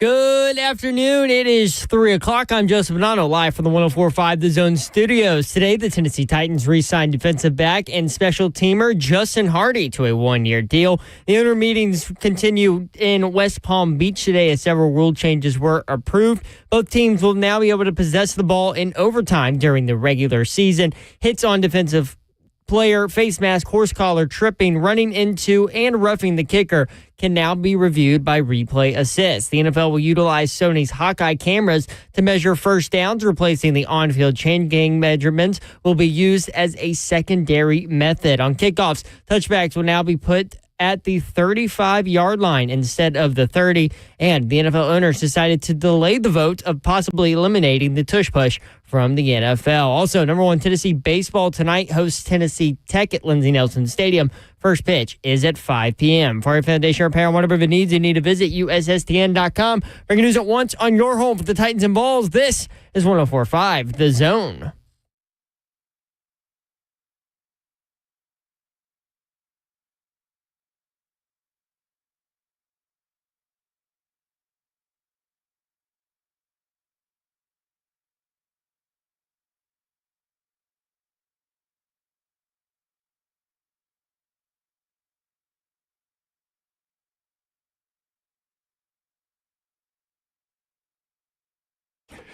Good afternoon. It is 3 o'clock. I'm Joseph Bonanno, live from the 104.5 The Zone studios. Today, the Tennessee Titans re-signed defensive back and special teamer Justin Hardy to a one-year deal. The owner meetings continue in West Palm Beach today as several rule changes were approved. Both teams will now be able to possess the ball in overtime during the regular season. Hits on defensive player, face mask, horse collar, tripping, running into, and roughing the kicker can now be reviewed by replay assist. The NFL will utilize Sony's Hawkeye cameras to measure first downs, replacing the on-field chain gang measurements will be used as a secondary method. On kickoffs, touchbacks will now be put at the 35-yard line instead of the 30, and the NFL owners decided to delay the vote of possibly eliminating the tush push from the NFL. Also, number one Tennessee baseball tonight hosts Tennessee Tech at Lindsey Nelson Stadium. First pitch is at 5 p.m. For your foundation repair and whatever it needs, you need to visit USSTN.com. Bringing news at once on your home for the Titans and Balls. This is 104.5 The Zone.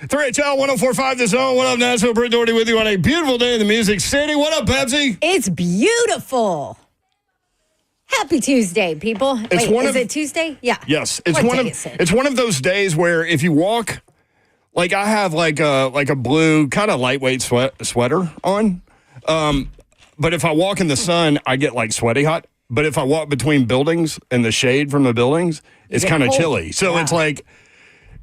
Three HL 104.5 The Zone. What up, Nashville? Britt Doherty with you on a beautiful day in the Music City. What up, Pepsi? It's beautiful. Happy Tuesday, people. Is it Tuesday? Yeah. Yes. It's one of those days where if you walk, like I have like a blue kind of lightweight sweater on. But if I walk in the sun, I get like sweaty hot. But if I walk between buildings and the shade from the buildings, it's kind of chilly. So It's like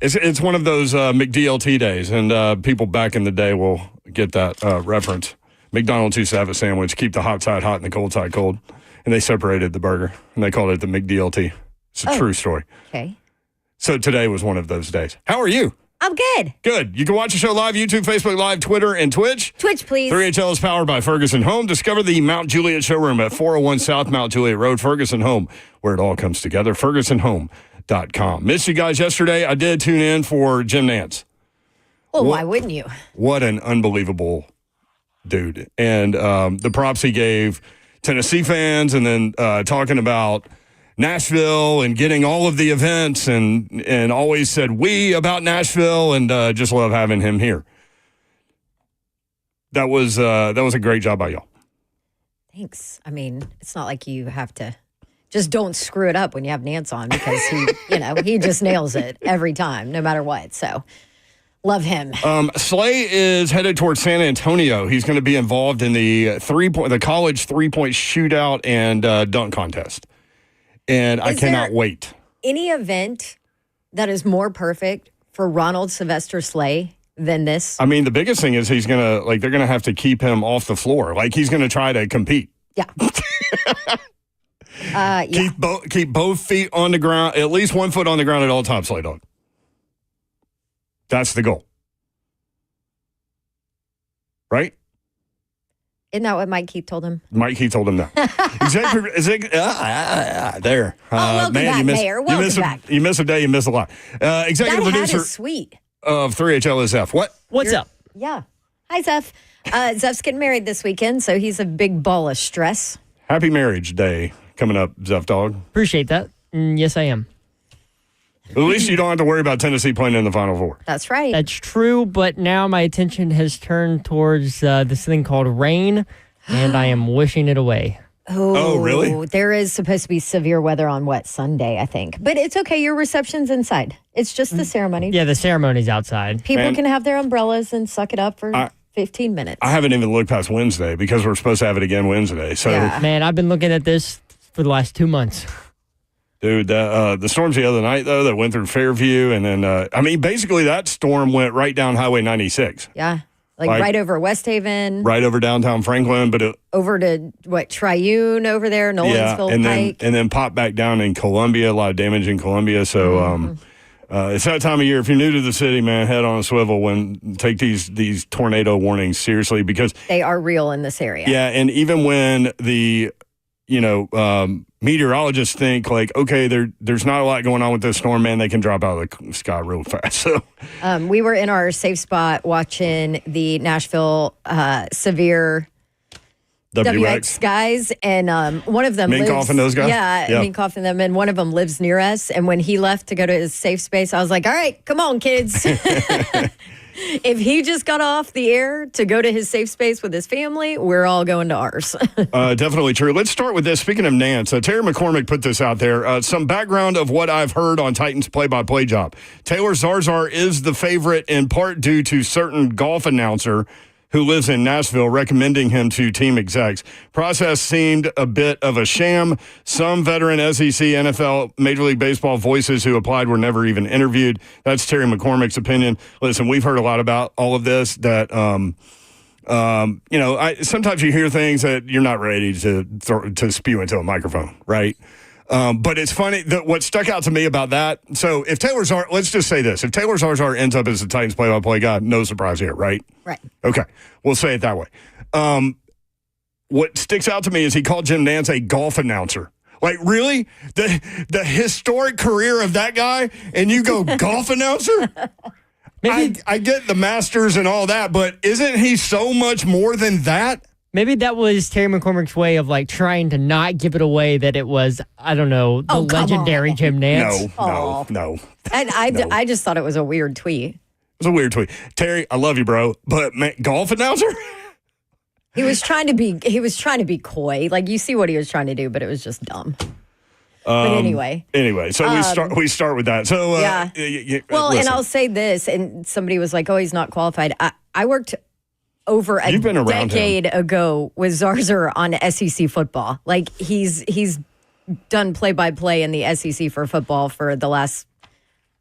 It's one of those McDLT days, and people back in the day will get that reference. McDonald's used to have a sandwich, keep the hot side hot and the cold side cold, and they separated the burger, and they called it the McDLT. It's a true story. Okay. So today was one of those days. How are you? I'm good. Good. You can watch the show live, YouTube, Facebook Live, Twitter, and Twitch. Twitch, please. 3HL is powered by Ferguson Home. Discover the Mount Juliet showroom at 401 South Mount Juliet Road, Ferguson Home, where it all comes together. FergusonHome.com. Missed you guys yesterday. I did tune in for Jim Nantz. Well, why wouldn't you? What an unbelievable dude. And the props he gave Tennessee fans, and then talking about Nashville and getting all of the events, and always said we about Nashville, and just love having him here. That was a great job by y'all. Thanks. I mean, it's not like you have to. Just don't screw it up when you have Nance on, because he just nails it every time, no matter what. So, love him. Slay is headed towards San Antonio. He's going to be involved in the college 3-point shootout and dunk contest, and I cannot wait. Any event that is more perfect for Ronald Sylvester Slay than this? I mean, the biggest thing is they're going to have to keep him off the floor. Like, he's going to try to compete. Yeah. Keep both feet on the ground, at least 1 foot on the ground at all times, Slay Dog. That's the goal. Right? Isn't that what Mike Keith told him? Mike Keith told him that. There. Welcome back, Mayor. Welcome back. You miss a day, you miss a lot. Executive that producer hat is sweet. Of 3HL is Zeph. What's up? Yeah. Hi, Zeph. Zeph's getting married this weekend, so he's a big ball of stress. Happy Marriage Day coming up, Zeph Dog. Appreciate that. Yes, I am. At least you don't have to worry about Tennessee playing in the Final Four. That's right. That's true, but now my attention has turned towards this thing called rain, and I am wishing it away. Oh, really? There is supposed to be severe weather on Sunday, I think. But it's okay. Your reception's inside. It's just the ceremony. Yeah, the ceremony's outside. People can have their umbrellas and suck it up for 15 minutes. I haven't even looked past Wednesday because we're supposed to have it again Wednesday. So, Man, I've been looking at this for the last 2 months. Dude, the storms the other night, though, that went through Fairview. And then, basically that storm went right down Highway 96. Yeah. Like right over West Haven. Right over downtown Franklin. But over to, Triune over there, Nolansville Pike. And then popped back down in Columbia, a lot of damage in Columbia. So it's that time of year. If you're new to the city, man, head on a swivel and take these tornado warnings seriously, because they are real in this area. Yeah, and even when meteorologists think like, okay, there's not a lot going on with this storm, man. They can drop out of the sky real fast. So we were in our safe spot watching the Nashville severe WX guys, and one of them Minkoff and those guys? Yeah, Minkoff and them, and one of them lives near us. And when he left to go to his safe space, I was like, all right, come on, kids. If he just got off the air to go to his safe space with his family, we're all going to ours. Definitely true. Let's start with this. Speaking of Nance, Terry McCormick put this out there. Some background of what I've heard on Titans play-by-play job. Taylor Zarzar is the favorite in part due to certain golf announcer who lives in Nashville, recommending him to team execs. Process seemed a bit of a sham. Some veteran SEC, NFL, Major League Baseball voices who applied were never even interviewed. That's Terry McCormick's opinion. Listen, we've heard a lot about all of this that, sometimes you hear things that you're not ready to spew into a microphone, right? But it's funny that what stuck out to me about that. So if Taylor Zarzar, let's just say this: if Taylor Zarzar ends up as the Titans play-by-play guy, no surprise here, right? Right. Okay, we'll say it that way. What sticks out to me is he called Jim Nance a golf announcer. Like, really, the historic career of that guy, and you go golf announcer? I get the Masters and all that, but isn't he so much more than that? Maybe that was Terry McCormick's way of like trying to not give it away that it was, I don't know, the legendary Jim Nance. No. And I just thought it was a weird tweet. It was a weird tweet. Terry, I love you, bro, but man, golf announcer? He was trying to be coy. Like, you see what he was trying to do, but it was just dumb. But anyway. So we start with that. So yeah. Well, listen. and I'll say this, and somebody was like, "Oh, he's not qualified." I worked over a decade ago with Zarzar on SEC football. Like, he's done play-by-play in the SEC for football for the last,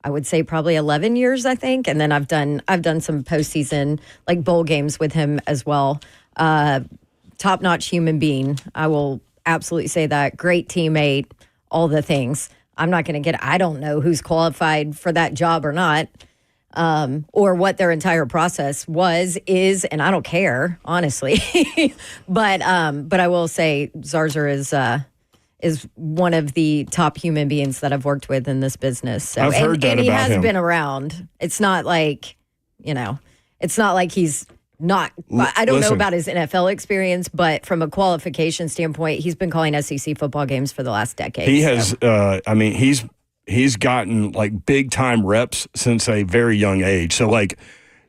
I would say, probably 11 years, I think. And then I've done some postseason, like, bowl games with him as well. Top-notch human being. I will absolutely say that. Great teammate, all the things. I'm not going to I don't know who's qualified for that job or not. Or what their entire process is, and I don't care, honestly. But I will say Zarzar is one of the top human beings that I've worked with in this business. So, I've heard that and he about has him. Been around. It's not like, it's not like he's not. I don't know about his NFL experience, but from a qualification standpoint, he's been calling SEC football games for the last decade. He has. He's gotten like big time reps since a very young age. So like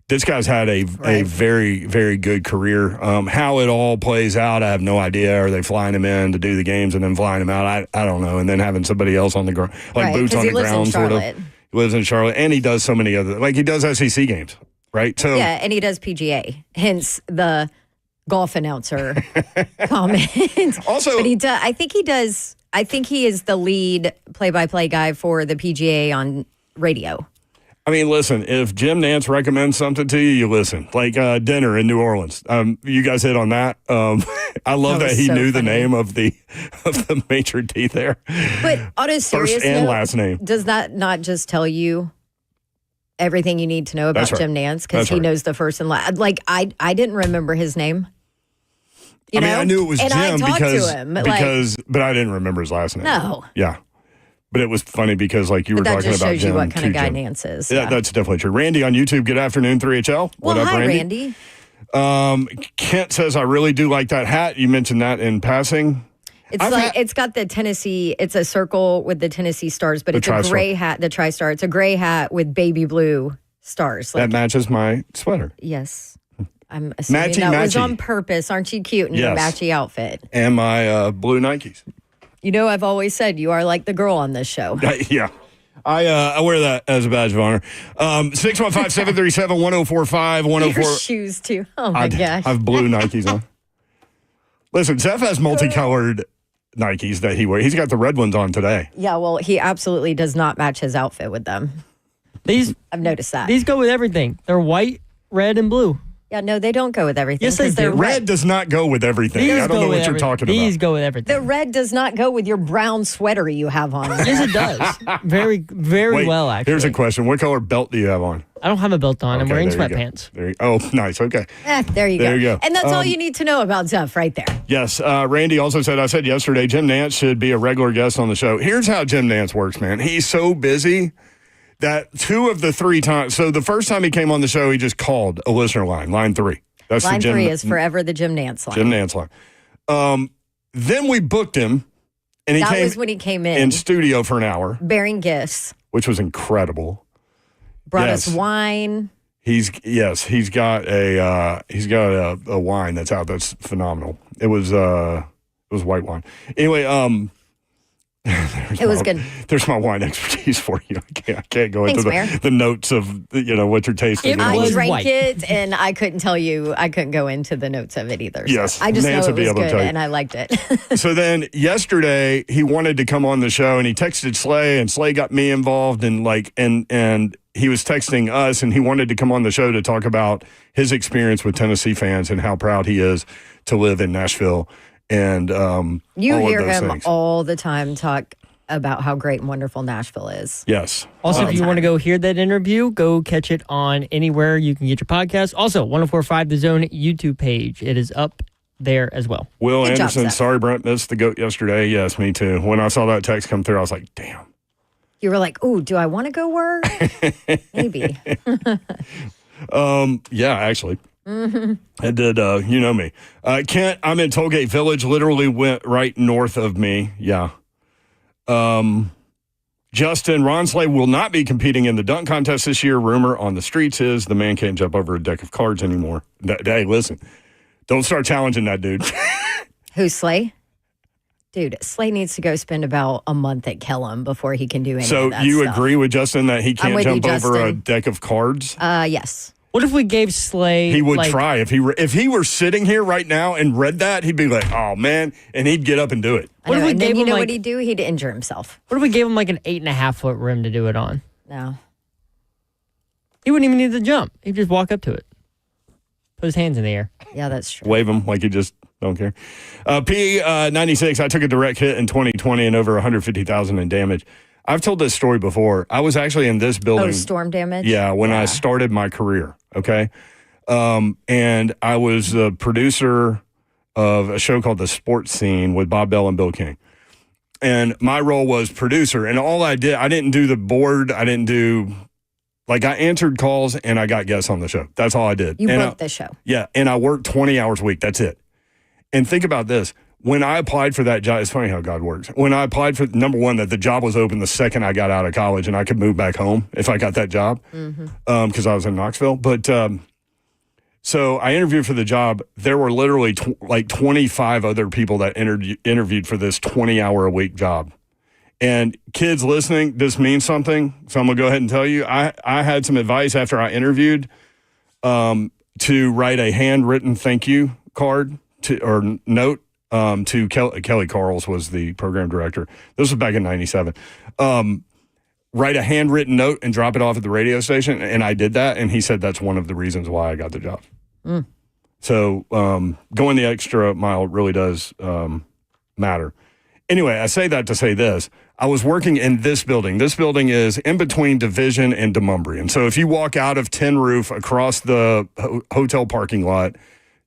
this guy's had a very, very good career. How it all plays out, I have no idea. Are they flying him in to do the games and then flying him out? I don't know. And then having somebody else on the ground, like boots on the ground, sort of. He lives in Charlotte, and he does so many other, like he does SEC games, right? So yeah, and he does PGA. Hence the golf announcer comment. Also, but he does. I think he is the lead play-by-play guy for the PGA on radio. I mean, listen, if Jim Nance recommends something to you, you listen. Like dinner in New Orleans. You guys hit on that. I love that he knew the name of the maitre d' there. But on a serious first and note, last name. Does that not just tell you everything you need to know about Jim Nance? Because he knows the first and last. Like, I didn't remember his name. I knew it was and Jim I talked to him, but I didn't remember his last name. No. Yeah. But it was funny because, like, you were talking about Jim. That just shows you what kind of guy Nance is. Yeah, that's definitely true. Randy on YouTube, good afternoon, 3HL. What up, hi, Randy? Kent says, I really do like that hat. You mentioned that in passing. It's got the Tennessee, it's a circle with the Tennessee stars, but it's a gray hat, the tri-star. It's a gray hat with baby blue stars. That matches my sweater. Yes. I'm assuming that was on purpose. Aren't you cute in your matchy outfit? And my blue Nikes. You know, I've always said you are like the girl on this show. Yeah. I wear that as a badge of honor. 615-737-1045. Your shoes, too. Oh, my gosh. I have blue Nikes on. Listen, Zeph has multicolored Nikes that he wears. He's got the red ones on today. Yeah, well, he absolutely does not match his outfit with them. I've noticed that. These go with everything. They're white, red, and blue. Yeah, no, they don't go with everything. Yes, they do. Red does not go with everything. I don't know what you're talking about. These go with everything. The red does not go with your brown sweater you have on. Yes, it does. Very, very well, actually. Here's a question. What color belt do you have on? I don't have a belt on. I'm Okay, wearing there you go. sweatpants. Oh, nice. Okay. There you go. There you go. And that's all you need to know about Zeph right there. Yes. Randy also said, I said yesterday, Jim Nance should be a regular guest on the show. Here's how Jim Nance works, man. He's so busy that 2 of the 3 times. So the first time he came on the show, he just called a listener line 3. That's line the Jim, 3 is forever the Jim Nance line. Jim Nance line. Then we booked him. And he that came was when he came in studio for an hour, bearing gifts, which was incredible. Brought us wine. He's got a wine that's out that's phenomenal. It was white wine. Anyway, it was good. There's my wine expertise for you. I can't go into the notes of what you're tasting. I drank it, and I couldn't tell you. I couldn't go into the notes of it either. So yes, I just Nance know it was good, and I liked it. So then yesterday he wanted to come on the show, and he texted Slay, and Slay got me involved, and and he was texting us, and he wanted to come on the show to talk about his experience with Tennessee fans and how proud he is to live in Nashville. And you all hear of those him things. all the time talk about how great and wonderful Nashville is. Yes. Also, if you want to go hear that interview, go catch it on anywhere you can get your podcast. Also, 104.5 The Zone YouTube page. It is up there as well. Will Good Anderson, job, Seth. sorry Brent missed the GOAT yesterday. Yes, me too. When I saw that text come through, I was like, damn. You were like, "Ooh, do I want to go work? Maybe." Yeah, actually. Mm-hmm. It did. You know me. Kent, I'm in Tollgate Village, literally went right north of me. Yeah. Justin, Ron Slay will not be competing in the dunk contest this year. Rumor on the streets is the man can't jump over a deck of cards anymore. Hey, listen, don't start challenging that dude. Who's Slay? Dude, Slay needs to go spend about a month at Kellum before he can do any So of that you stuff. agree with Justin that he can't jump over a deck of cards? Yes. What if we gave Slay? He would try if he were sitting here right now and read that. He'd be like, "Oh man," and he'd get up and do it. What if we gave him what he'd do? He'd injure himself. What if we gave him like an 8.5 foot rim to do it on? No. He wouldn't even need to jump. He'd just walk up to it, put his hands in the air. Yeah, that's true. Wave him like he just don't care. P96. I took a direct hit in 2020 and over 150,000 in damage. I've told this story before. I was actually in this building. Oh, storm damage? Yeah, when I started my career, okay? And I was the producer of a show called The Sports Scene with Bob Bell and Bill King. And my role was producer. And all I didn't do the board. I didn't do, I answered calls and I got guests on the show. That's all I did. You booked the show. Yeah, and I worked 20 hours a week. That's it. And think about this. When I applied for that job, it's funny how God works. When I applied for, number one, that the job was open the second I got out of college and I could move back home if I got that job because I was in Knoxville. But so I interviewed for the job. There were literally 25 other people that interviewed for this 20-hour-a-week job. And kids listening, this means something. So I'm going to go ahead and tell you. I had some advice after I interviewed to write a handwritten thank you card or note. To Kelly Carls was the program director. This was back in 97. Write a handwritten note and drop it off at the radio station. And I did that. And he said that's one of the reasons why I got the job. So going the extra mile really does matter. Anyway, I say that to say this. I was working in this building. This building is in between Division and Demonbreun. So if you walk out of Tin Roof across the hotel parking lot,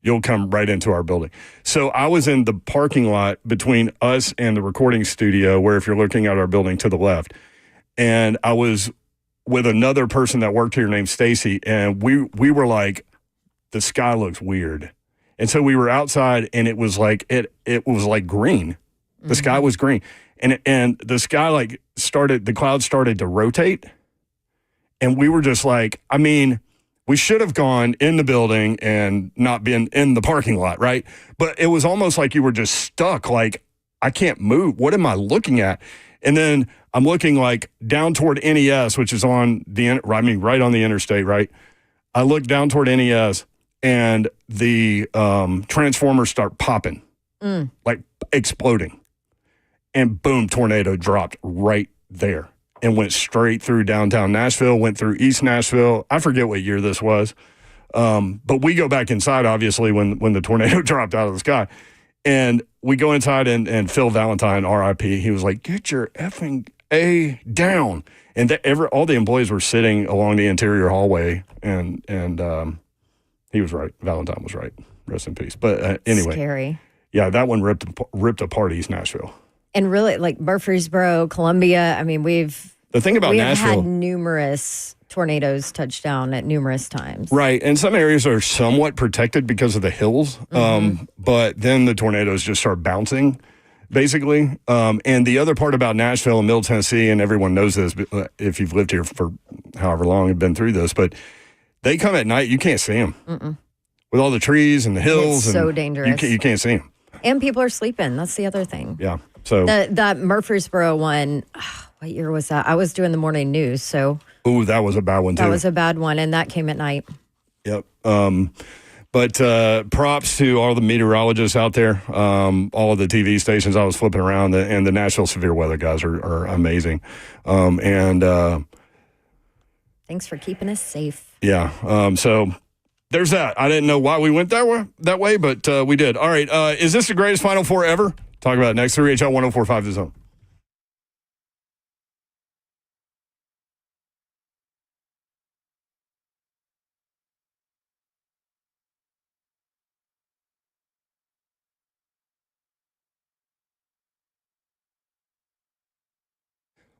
you'll come right into our building. So I was in the parking lot between us and the recording studio, where if you're looking at our building to the left, and I was with another person that worked here named Stacy, and we were like, the sky looks weird. And so we were outside, and it was like it was like green. The sky was green. And the sky the clouds started to rotate. And we were just like, we should have gone in the building and not been in the parking lot, right? But it was almost like you were just stuck. Like, I can't move. What am I looking at? And then I'm looking down toward NES, which is on right on the interstate, right? I look down toward NES and the transformers start popping, exploding. And boom, tornado dropped right there. And went straight through downtown Nashville, went through East Nashville. I forget what year this was. But we go back inside, obviously, when the tornado dropped out of the sky. And we go inside and Phil Valentine, R.I.P., he was like, get your effing down. And all the employees were sitting along the interior hallway, and he was right. Valentine was right. Rest in peace. But anyway. Scary. Yeah, that one ripped apart East Nashville. And really, like Murfreesboro, Columbia, I mean, the thing about Nashville, had numerous tornadoes touch down at numerous times. Right. And some areas are somewhat protected because of the hills. But then the tornadoes just start bouncing, basically. And the other part about Nashville and Middle Tennessee, and everyone knows this if you've lived here for however long and been through this, but they come at night, you can't see them. With all the trees and the hills. It's so dangerous. You can't see them. And people are sleeping. That's the other thing. Yeah. So that Murfreesboro one, what year was that? I was doing the morning news, so. Ooh, that was a bad one, too. That was a bad one, and that came at night. Yep. But props to all the meteorologists out there, all of the TV stations. I was flipping around, and the Nashville Severe Weather guys are amazing. Thanks for keeping us safe. Yeah. So there's that. I didn't know why we went that way, but we did. All right. Is this the greatest Final Four ever? Talk about it next. 3HL 104.5 The Zone.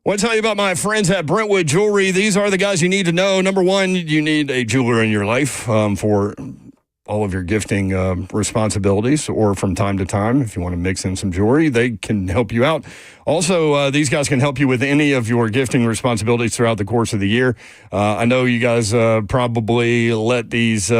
I want to tell you about my friends at Brentwood Jewelry. These are the guys you need to know. Number one, you need a jeweler in your life for all of your gifting responsibilities, or from time to time, if you want to mix in some jewelry, they can help you out. Also, these guys can help you with any of your gifting responsibilities throughout the course of the year. I know you guys probably let these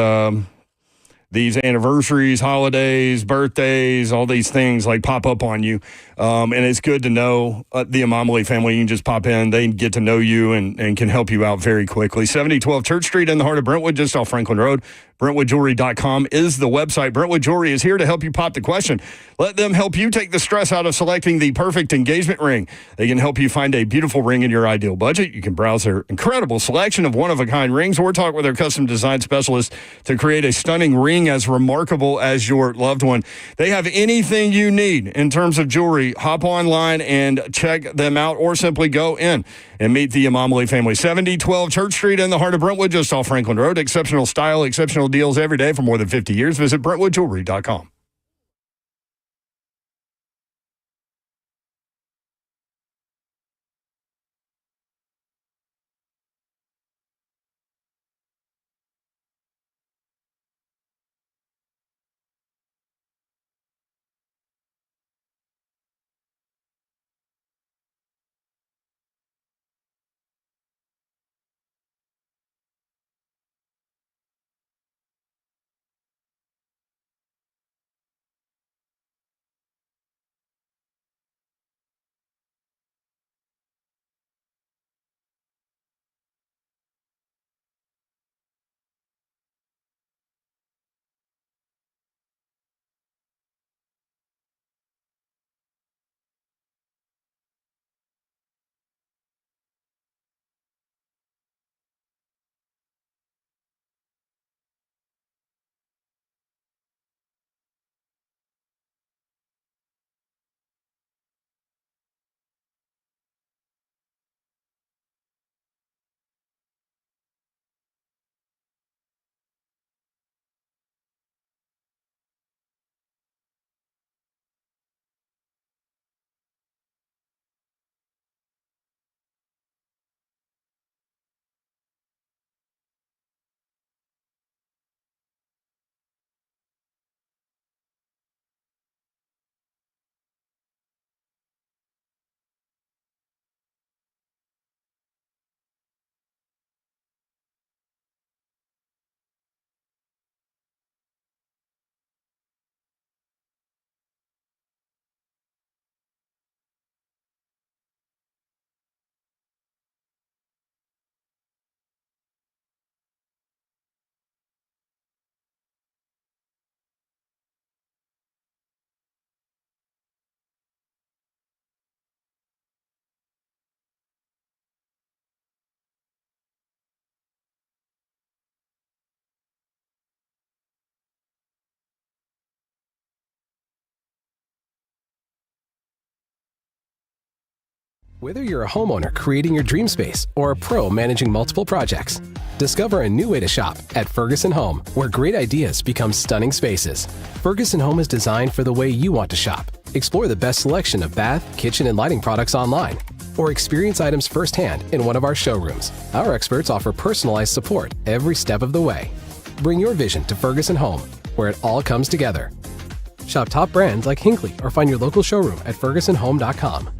anniversaries, holidays, birthdays, all these things like pop up on you. And it's good to know the Amamale family. You can just pop in. They get to know you and can help you out very quickly. 7012 Church Street in the heart of Brentwood, just off Franklin Road. BrentwoodJewelry.com is the website. Brentwood Jewelry is here to help you pop the question. Let them help you take the stress out of selecting the perfect engagement ring. They can help you find a beautiful ring in your ideal budget. You can browse their incredible selection of one-of-a-kind rings, or talk with their custom design specialist to create a stunning ring as remarkable as your loved one. They have anything you need in terms of jewelry. Hop online and check them out, or simply go in and meet the Amamale family. 7012 Church Street in the heart of Brentwood, just off Franklin Road. Exceptional style, exceptional deals every day for more than 50 years. Visit BrentwoodJewelry.com. Whether you're a homeowner creating your dream space or a pro managing multiple projects, discover a new way to shop at Ferguson Home, where great ideas become stunning spaces. Ferguson Home is designed for the way you want to shop. Explore the best selection of bath, kitchen, and lighting products online, or experience items firsthand in one of our showrooms. Our experts offer personalized support every step of the way. Bring your vision to Ferguson Home, where it all comes together. Shop top brands like Hinckley or find your local showroom at fergusonhome.com.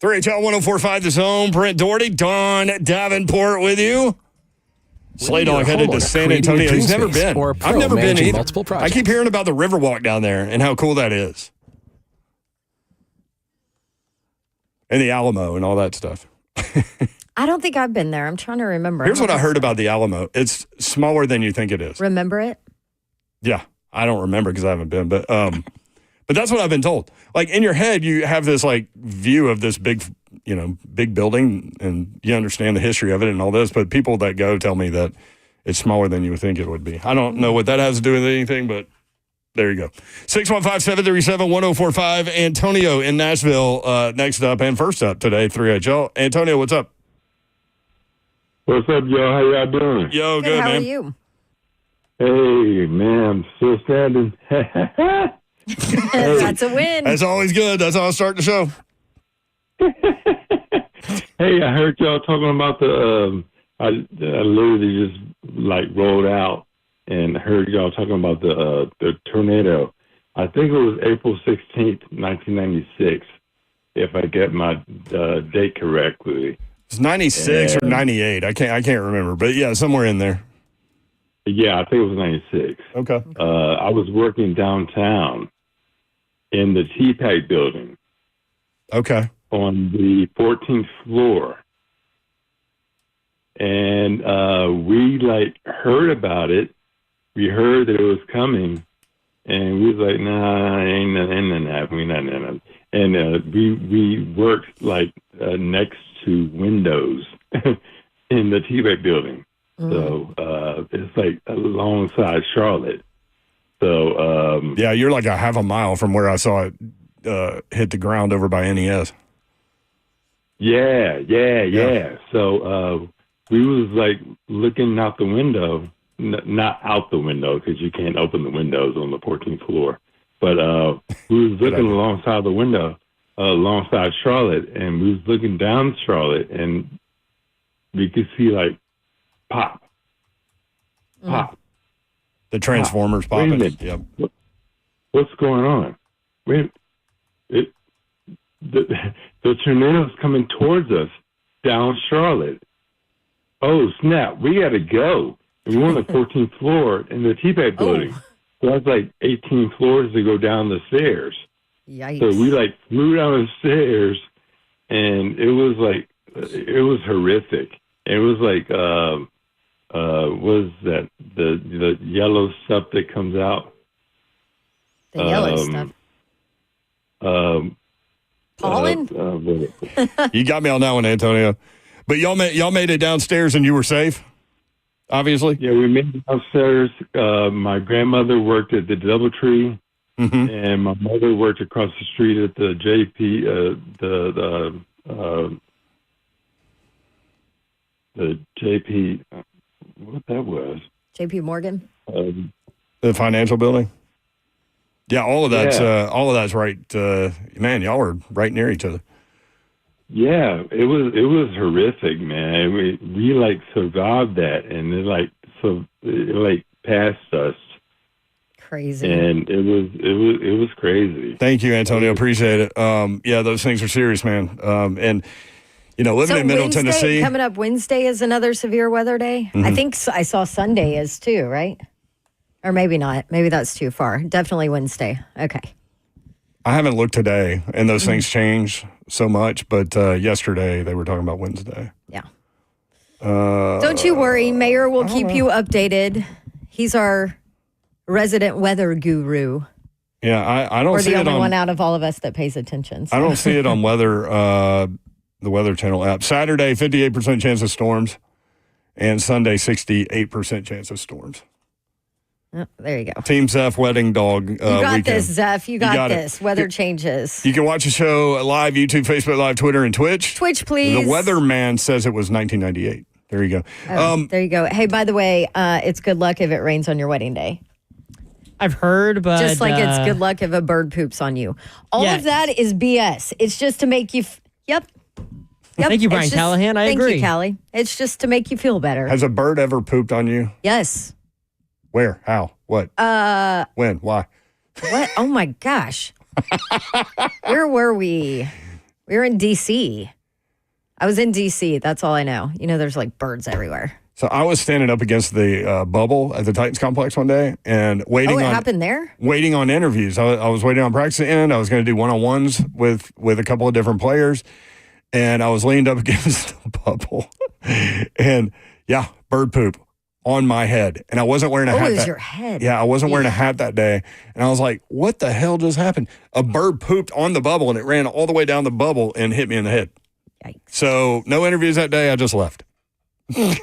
HL 1045 The Zone. Brent Doherty, Don Davenport with you. Slay Dog headed to San Antonio. He's never been. I've never been either. I keep hearing about the Riverwalk down there and how cool that is. And the Alamo and all that stuff. I don't think I've been there. I'm trying to remember. Here's what I heard about the Alamo. It's smaller than you think it is. Remember it? Yeah. I don't remember because I haven't been. But that's what I've been told. Like in your head, you have this like view of this big building and you understand the history of it and all this. But people that go tell me that it's smaller than you would think it would be. I don't know what that has to do with anything, but there you go. 615-737-1045. Antonio in Nashville next up and first up today, 3HL. Antonio, what's up? What's up, y'all? How y'all doing? Yo, good, how man. How are you? Hey, man, I'm still standing. That's a win. That's always good. That's how I start the show. Hey, I heard y'all talking about the, I literally just like rolled out and heard y'all talking about the tornado. I think it was April 16th, 1996, if I get my date correctly. It's 96 or 98. I can't remember, but yeah, somewhere in there. Yeah, I think it was 96. Okay. I was working downtown in the TPAC building. Okay. On the 14th floor. And we like heard about it. We heard that it was coming. And we was like, nah, ain't nothing happening. And we worked like next to windows in the TPAC building. So it's like alongside Charlotte. So yeah, you're like a half a mile from where I saw it hit the ground over by NES. Yeah. So we was like looking out the window, not out the window because you can't open the windows on the 14th floor. But we was looking alongside the window, alongside Charlotte, and we was looking down Charlotte, and we could see like pop. pop. The Transformers Wait a popping. minute. Yep. What's going on? The tornado's coming towards us down Charlotte. Oh, snap. We got to go. And we're on the 14th floor in the Teabag building. So that's like 18 floors to go down the stairs. Yikes. So we flew down the stairs, and it was horrific. It was what is that? The yellow stuff that comes out? The yellow stuff. Pollen? You got me on that one, Antonio. But y'all made it downstairs and you were safe, obviously? Yeah, we made it downstairs. My grandmother worked at the DoubleTree, and my mother worked across the street at the JP, what that was? JP Morgan? The financial building? Yeah, all of that's right. Man, y'all were right near each other. Yeah, it was horrific, man. We survived that, and it passed us. Crazy. And it was crazy. Thank you, Antonio. Appreciate it. Yeah, those things are serious, man. And living in Middle Tennessee. Coming up Wednesday is another severe weather day. I think I saw Sunday is too, right? Or maybe not. Maybe that's too far. Definitely Wednesday. Okay. I haven't looked today, and those things change so much. But yesterday they were talking about Wednesday. Yeah. Don't you worry. Mayor will keep you updated. He's our resident weather guru. Yeah, I don't We're see the it only on. one out of all of us that pays attention. So. I don't see it on the Weather Channel app. Saturday, 58% chance of storms, and Sunday, 68% chance of storms. Oh, there you go. Team Zeph wedding dog You got weekend. this, Zeph. You got it. Weather changes. You can watch the show live, YouTube, Facebook Live, Twitter, and Twitch. Twitch, please. The weatherman says it was 1998. There you go. There you go. Hey, by the way, it's good luck if it rains on your wedding day. I've heard, but Just like it's good luck if a bird poops on you. All of that is BS. It's just to make you... Yep. Thank you, Brian Callahan. I agree. Thank you, Callie. It's just to make you feel better. Has a bird ever pooped on you? Yes. Where? How? What? When? Why? What? Oh, my gosh. Where were we? We were in D.C. I was in D.C. That's all I know. There's birds everywhere. So I was standing up against the bubble at the Titans complex one day and waiting. Oh, it happened there? Waiting on interviews. I was waiting on practice to end. I was going to do one-on-ones with a couple of different players, and I was leaned up against the bubble, and bird poop on my head, and I wasn't wearing a hat. Oh, it was your head. Yeah, I wasn't wearing a hat that day, and I was like, "What the hell just happened?" A bird pooped on the bubble, and it ran all the way down the bubble and hit me in the head. Yikes. So no interviews that day. I just left. You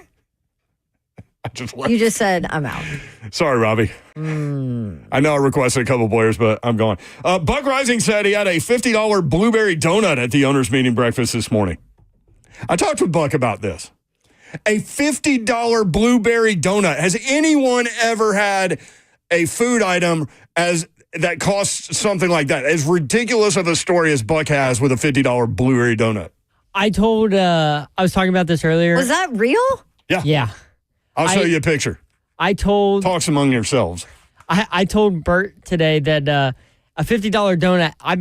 just said, I'm out. Sorry, Robbie. I know I requested a couple players, but I'm gone. Buck Reising said he had a $50 blueberry donut at the owners' meeting breakfast this morning. I talked with Buck about this. A $50 blueberry donut. Has anyone ever had a food item that costs something like that? As ridiculous of a story as Buck has with a $50 blueberry donut. I was talking about this earlier. Was that real? Yeah. Yeah. I'll show you a picture. Talks among yourselves. I told Bert today that a $50 donut, I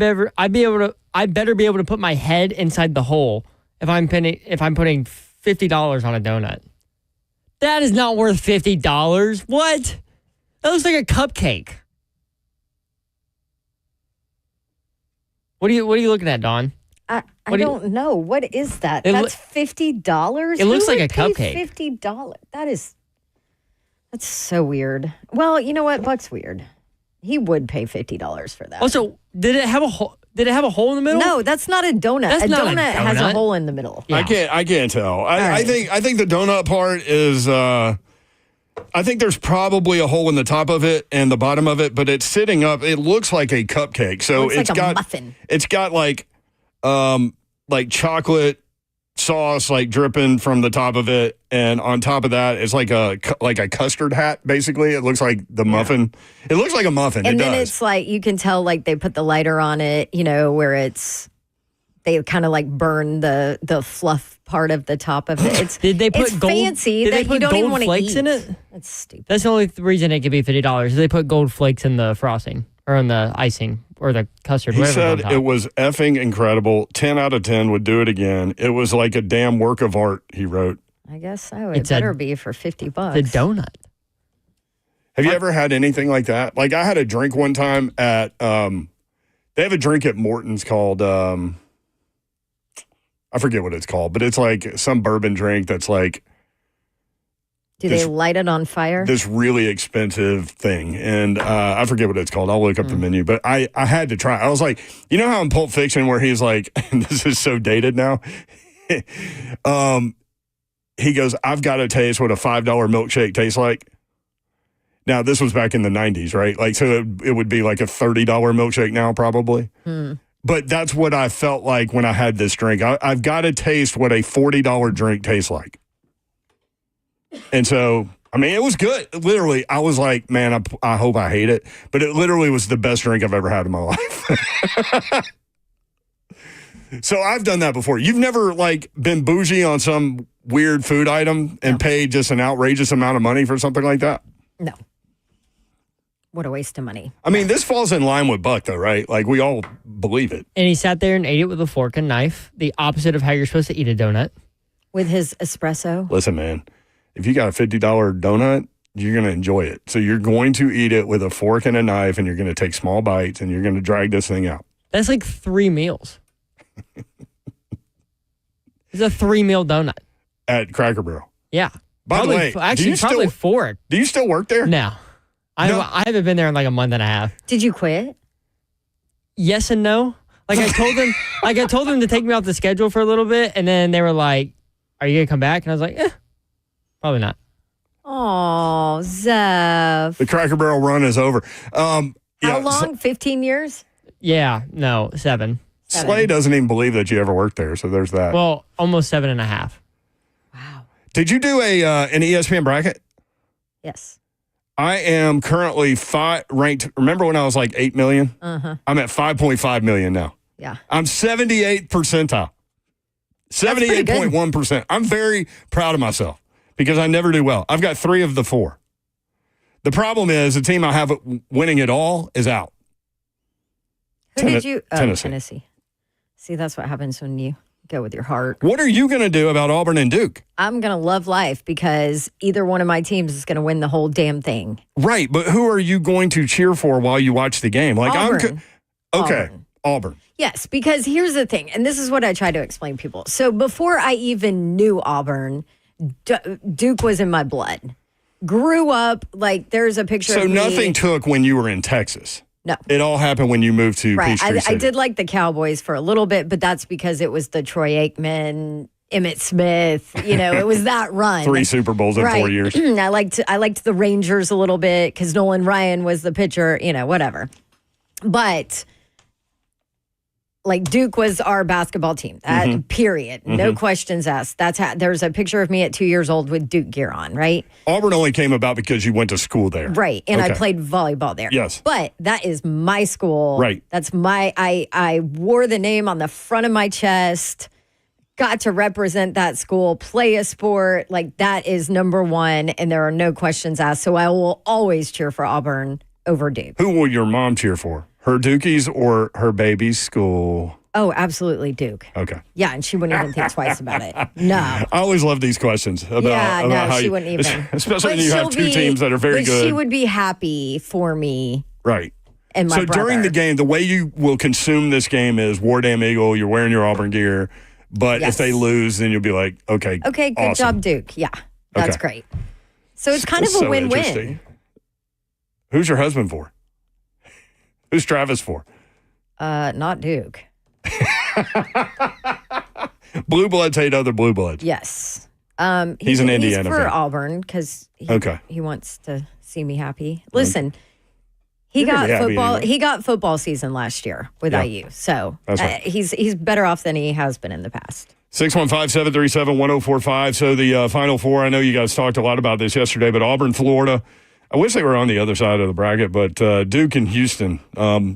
better be able to put my head inside the hole if I'm putting $50 on a donut. That is not worth $50. What? That looks like a cupcake. What are you looking at, Dawn? I don't know. What is that? That's $50? It looks like a cupcake. $50. That's so weird. Well, you know what? Buck's weird. He would pay $50 for that. Also, did it have a hole? Did it have a hole in the middle? No, that's not a donut. That's a not donut has a hole in the middle. Yeah. I can't tell. I think the donut part is. I think there's probably a hole in the top of it and the bottom of it, but it's sitting up. It looks like a cupcake. So it's like a muffin. It's got like chocolate sauce dripping from the top of it, and on top of that it's like a custard hat. Basically, it looks like the muffin. It looks like a muffin. And it then does. it's you can tell they put the lighter on it. Where it's They kind of like burn the fluff part of the top of it. Did they put it's gold? fancy Did that they put you don't gold even want to flakes eat. in it? That's stupid. That's the only reason it could be $50. They put gold flakes in the frosting or in the icing or the custard. He whatever's on said top. it was effing incredible. 10 out of 10 would do it again. It was like a damn work of art, he wrote. I guess so. It It's better be for $50. the donut. Have you ever had anything like that? Like I had a drink one time at, they have a drink at Morton's called, I forget what it's called, but it's like some bourbon drink that's like Do they light it on fire? this really expensive thing. And I forget what it's called. I'll look up the menu, but I had to try it. I was like, you know how in Pulp Fiction where he's like, and this is so dated now. He goes, I've got to taste what a $5 milkshake tastes like. Now, this was back in the 90s, right? Like, so it would be like a $30 milkshake now, probably. But that's what I felt like when I had this drink. I've got to taste what a $40 drink tastes like. And so, I mean, it was good. Literally, I was like, man, I hope I hate it. But it literally was the best drink I've ever had in my life. So I've done that before. You've never, like, been bougie on some weird food item and paid just an outrageous amount of money for something like that? No. What a waste of money. I mean, this falls in line with Buck, though, right? Like, we all believe it. And he sat there and ate it with a fork and knife, the opposite of how you're supposed to eat a donut. With his espresso? Listen, man, if you got a $50 donut, you're going to enjoy it. So you're going to eat it with a fork and a knife, and you're going to take small bites, and you're going to drag this thing out. That's like 3 meals. It's a 3-meal donut. At Cracker Barrel. Yeah. By the way, actually, probably 4. Do you still work there? No. I haven't been there in like a month and a half. Did you quit? Yes and no. Like I told them to take me off the schedule for a little bit, and then they were like, "Are you gonna come back?" And I was like, probably not. Oh, Zeph. The Cracker Barrel run is over. How long? 15 years? Yeah, no, 7. Slay doesn't even believe that you ever worked there, so there's that. Well, almost 7.5. Wow. Did you do an ESPN bracket? Yes. I am currently ranked. Remember when I was like 8 million? Uh-huh. I'm at 5.5 million now. Yeah. I'm 78th percentile. 78.1%. I'm very proud of myself because I never do well. I've got 3 of the 4. The problem is the team I have winning it all is out. Who did you? Oh, Tennessee. Tennessee. See, that's what happens when you go with your heart. What are you going to do about Auburn and Duke? I'm going to love life because either one of my teams is going to win the whole damn thing. Right, but who are you going to cheer for while you watch the game? Like Auburn. Auburn. Yes, because here's the thing, and this is what I try to explain to people. So before I even knew Auburn, Duke was in my blood. Grew up, like there's a picture of me. So nothing took when you were in Texas. No. It all happened when you moved to Peachtree City. I did like the Cowboys for a little bit, but that's because it was the Troy Aikman, Emmitt Smith. You know, it was that run. 3 Super Bowls in 4 years. I liked the Rangers a little bit because Nolan Ryan was the pitcher, you know, whatever. But like Duke was our basketball team. Period. No questions asked. That's how there's a picture of me at 2 years old with Duke gear on, right? Auburn only came about because you went to school there. Right. And I played volleyball there. Yes. But that is my school. Right. That's I wore the name on the front of my chest, got to represent that school, play a sport. Like that is number one. And there are no questions asked. So I will always cheer for Auburn over Duke. Who will your mom cheer for? Her Dukies or her baby's school? Oh, absolutely Duke. Okay. Yeah, and she wouldn't even think twice about it. No. I always love these questions about how she wouldn't even. Especially when you have 2 teams that are very good. She would be happy for me. Right. And my brother. During the game, the way you will consume this game is War Damn Eagle, you're wearing your Auburn gear, but if they lose, then you'll be like, okay, good job, Duke. Yeah, that's great. So it's kind of a win-win. Who's your husband for? Who's Travis for? Not Duke. Blue Bloods hate other Blue Bloods. Yes. He's an Indiana He's for fan. Auburn because he wants to see me happy. Listen, he You're got football. anyway. He got football season last year with IU, so right. he's better off than he has been in the past. 615-737-1045. So the Final Four, I know you guys talked a lot about this yesterday, but Auburn, Florida. I wish they were on the other side of the bracket, but Duke and Houston.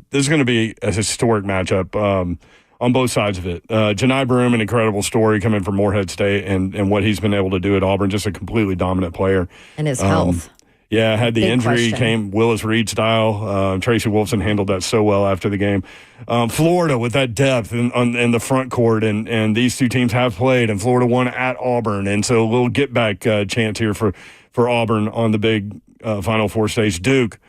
This is going to be a historic matchup. on both sides of it. Janai Broome, an incredible story coming from Morehead State and what he's been able to do at Auburn, just a completely dominant player. And his health. Yeah, had the Big injury, question. came Willis Reed style. Tracy Wolfson handled that so well after the game. Florida with that depth in the front court, and these two teams have played, and Florida won at Auburn. And so a little get-back chance here for Auburn on the big Final Four stage. Duke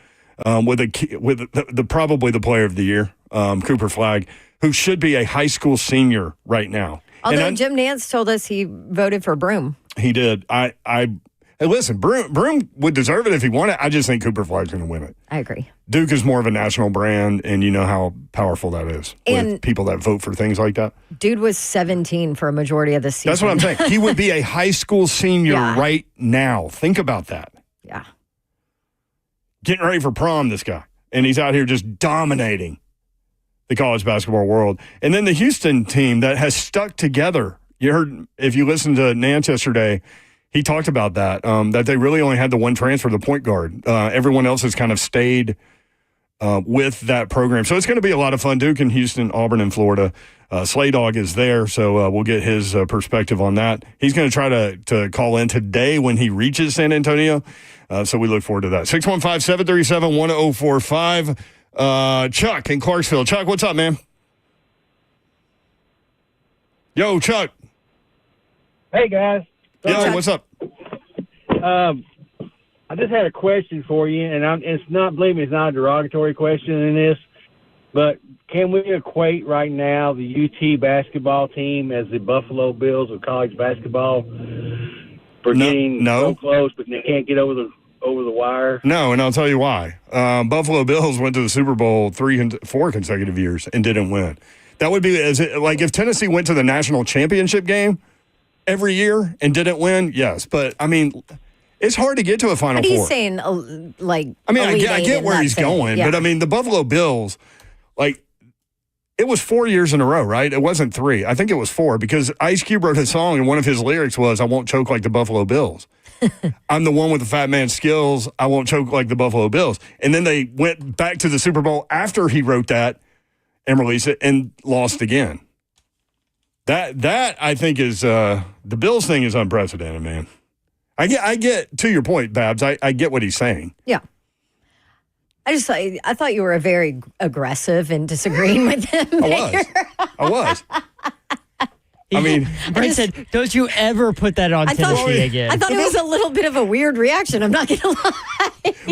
with the probably the player of the year, Cooper Flagg, who should be a high school senior right now. Although Jim Nance told us he voted for Broome. He did. Hey, listen, Broome would deserve it if he won it. I just think Cooper Flagg's going to win it. I agree. Duke is more of a national brand, and you know how powerful that is with people that vote for things like that. Dude was 17 for a majority of the season. That's what I'm saying. He would be a high school senior right now. Think about that. Yeah. Getting ready for prom, this guy. And he's out here just dominating the college basketball world. And then the Houston team that has stuck together. You heard, if you listened to Nance yesterday, he talked about that, that they really only had the one transfer, the point guard. Everyone else has kind of stayed with that program. So it's going to be a lot of fun. Duke and Houston, Auburn and Florida. Slay Dog is there, so we'll get his perspective on that. He's going to try to call in today when he reaches San Antonio. So we look forward to that. 615-737-1045. Chuck in Clarksville. Chuck, what's up, man? Yo, Chuck. Hey, guys. Yo, what's up? I just had a question for you, and it's not, believe me, it's not a derogatory question in this, but can we equate right now the UT basketball team as the Buffalo Bills of college basketball for getting so close, but they can't get over the wire? No, and I'll tell you why. Buffalo Bills went to the Super Bowl 4 consecutive years and didn't win. That would be like if Tennessee went to the national championship game every year and didn't win, yes. But, I mean, it's hard to get to a Final Four. He's saying, like, I mean, I get where he's going, but, I mean, the Buffalo Bills, like, it was 4 years in a row, right? It wasn't 3. I think it was 4 because Ice Cube wrote his song, and one of his lyrics was, I won't choke like the Buffalo Bills. I'm the one with the fat man skills. I won't choke like the Buffalo Bills. And then they went back to the Super Bowl after he wrote that and released it and lost again. That I think is the Bills thing is unprecedented, man. I get to your point, Babs. I get what he's saying. Yeah. I thought you were very aggressive in disagreeing with him. I was. I mean, Brent said, don't you ever put that on Tennessee again. I thought it was a little bit of a weird reaction. I'm not going to lie.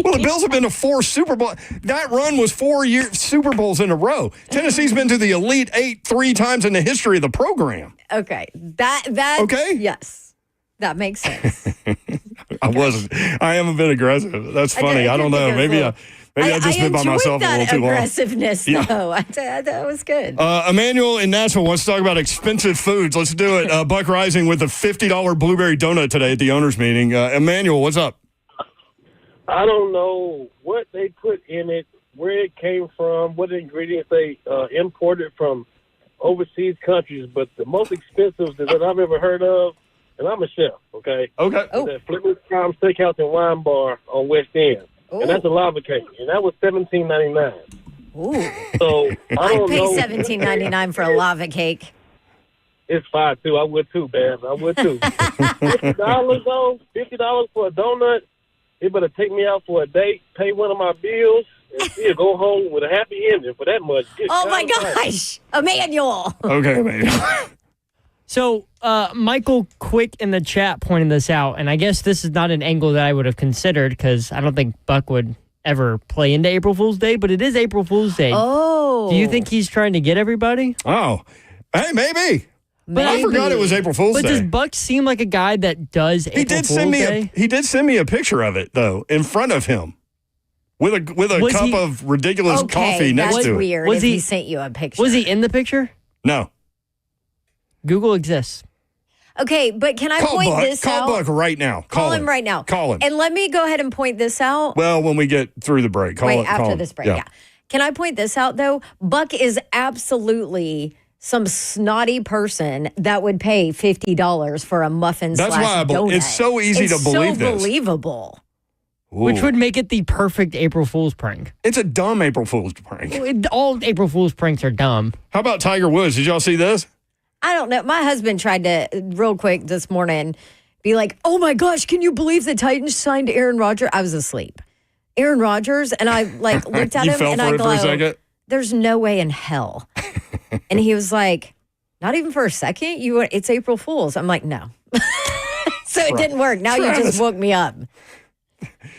Well, the Bills have been to 4 Super Bowls. That run was 4 Super Bowls in a row. Tennessee's been to the Elite 8 3 times in the history of the program. Okay. That okay? Yes. That makes sense. I am a bit aggressive. That's funny. I don't know. Maybe I just been by myself a little too long. Aggressiveness, though. That was good. Emmanuel in Nashville wants to talk about expensive foods. Let's do it. Buck Reising with a $50 blueberry donut today at the owners' meeting. Emmanuel, what's up? I don't know what they put in it, where it came from, what ingredients they imported from overseas countries, but the most expensive that I've ever heard of, and I'm a chef, okay? Okay. Oh. The Plymouth Farm Steakhouse and Wine Bar on West End. Ooh. And that's a lava cake, and that was $17.99. Ooh. So I'd pay $17.99 for a lava cake. It's fine too. I would too, Babs. I would too. $50 though, $50 for a donut. It better take me out for a date, pay one of my bills, and still go home with a happy ending for that much. Oh my gosh, Emmanuel. Okay, Emmanuel. So, Michael Quick in the chat pointed this out, and I guess this is not an angle that I would have considered because I don't think Buck would ever play into April Fool's Day, but it is April Fool's Day. Oh. Do you think he's trying to get everybody? Oh. Hey, maybe. But I forgot it was April Fool's Day. But does Buck seem like a guy that does April Fool's Day? He did send me a picture of it, though, in front of him. With a cup of ridiculous coffee next to it. That's weird if he sent you a picture. Was he in the picture? No. Google exists. Okay, but can I point this out? Call Buck right now. Call him right now. Call him. And let me go ahead and point this out. Well, when we get through the break. After this break, yeah. Can I point this out, though? Buck is absolutely some snotty person that would pay $50 for a muffin slash donut. It's so easy to believe this. It's so believable. which would make it the perfect April Fool's prank. It's a dumb April Fool's prank. All April Fool's pranks are dumb. How about Tiger Woods? Did y'all see this? I don't know. My husband tried to, real quick this morning, be like, oh my gosh, can you believe the Titans signed Aaron Rodgers? I was asleep. Aaron Rodgers, and I looked at him and I go, there's no way in hell. And he was like, not even for a second? It's April Fool's. I'm like, no. So it didn't work. Now you just woke me up.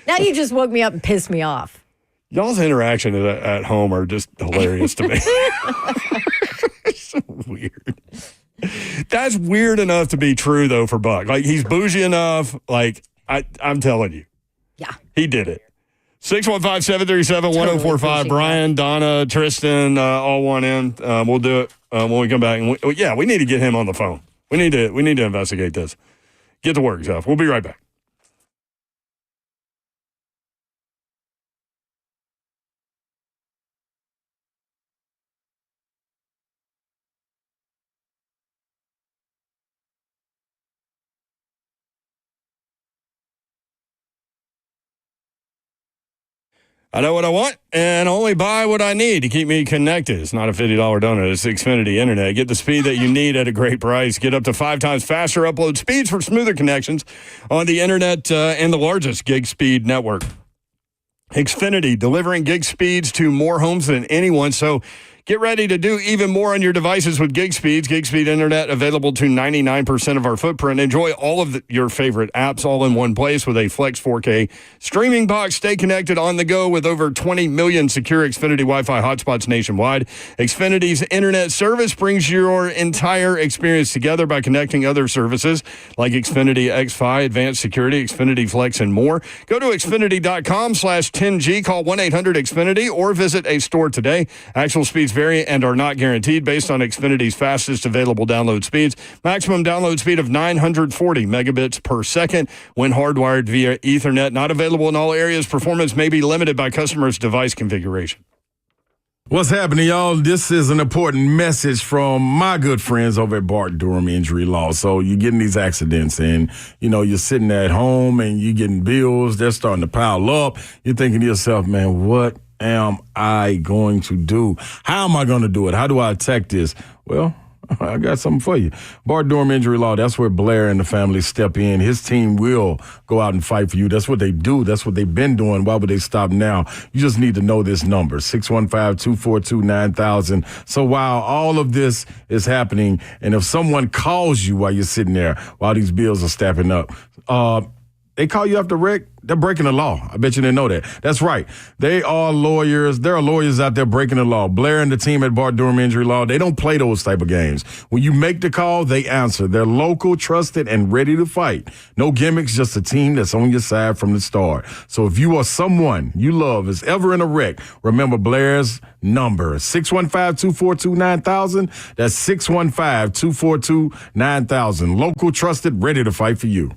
Now you just woke me up and pissed me off. Y'all's interaction at home are just hilarious to me. It's so weird. That's weird enough to be true, though, for Buck. Like, he's bougie enough. Like, I'm telling you. Yeah. He did it. 615-737-1045. Brian, Donna, Tristan, all want in. We'll do it when we come back. And we need to get him on the phone. We need to investigate this. Get to work, Jeff. We'll be right back. I know what I want and only buy what I need to keep me connected. It's not a $50 donut. It's Xfinity Internet. Get the speed that you need at a great price. Get up to 5 times faster upload speeds for smoother connections on the Internet and the largest gig speed network. Xfinity, delivering gig speeds to more homes than anyone. So get ready to do even more on your devices with gig speeds. Gig speed internet available to 99% of our footprint. Enjoy all of your favorite apps all in one place with a Flex 4K streaming box. Stay connected on the go with over 20 million secure Xfinity Wi-Fi hotspots nationwide. Xfinity's internet service brings your entire experience together by connecting other services like Xfinity XFi, Advanced Security, Xfinity Flex, and more. Go to Xfinity.com/10G, call 1-800-XFINITY, or visit a store today. Actual speeds vary and are not guaranteed based on Xfinity's fastest available download speeds. Maximum download speed of 940 megabits per second when hardwired via Ethernet. Not available in all areas. Performance may be limited by customer's device configuration. What's happening, y'all? This is an important message from my good friends over at Bart Durham Injury Law. So you're getting these accidents and, you're sitting at home and you're getting bills. They're starting to pile up. You're thinking to yourself, man, what am I going to do? How am I going to do it? How do I attack this? Well, I got something for you. Bart Durham Injury Law, that's where Blair and the family step in. His team will go out and fight for you. That's what they do. That's what they've been doing. Why would they stop now? You just need to know this number, 615-242-9000. So while all of this is happening, and if someone calls you while you're sitting there, while these bills are stacking up, they call you after wreck, they're breaking the law. I bet you didn't know that. That's right. They are lawyers. There are lawyers out there breaking the law. Blair and the team at Bart Durham Injury Law, they don't play those type of games. When you make the call, they answer. They're local, trusted, and ready to fight. No gimmicks, just a team that's on your side from the start. So if you or someone you love is ever in a wreck, remember Blair's number, 615-242-9000. That's 615-242-9000. Local, trusted, ready to fight for you.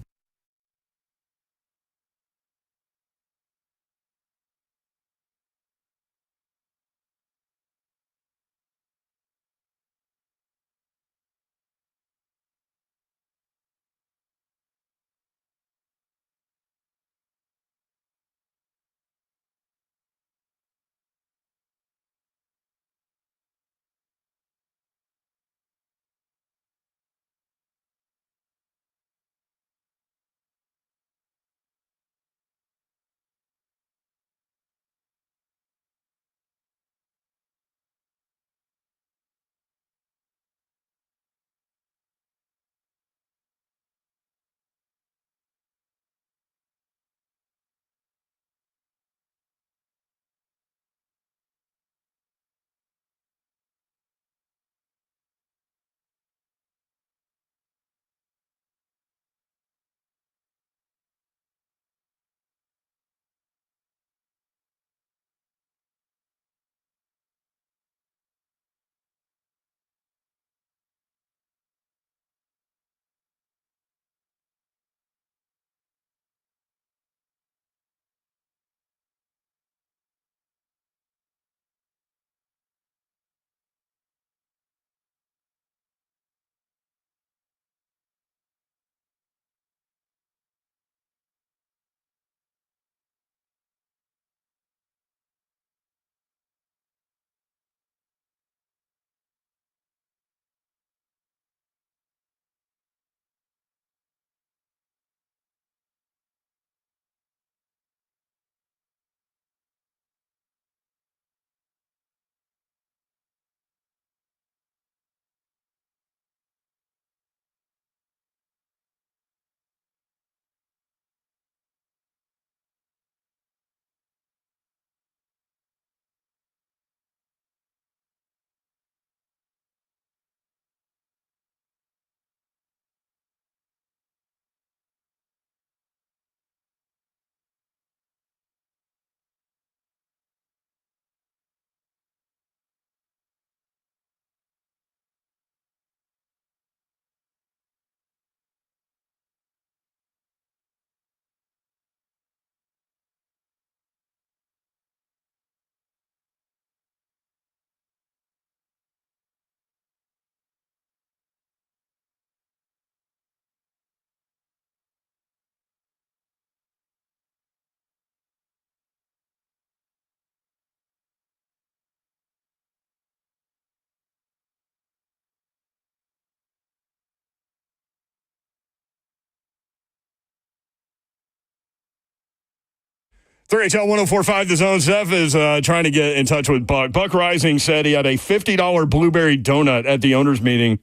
3HL 1045, The Zone. Zeph is trying to get in touch with Buck. Buck Reising said he had a $50 blueberry donut at the owners' meeting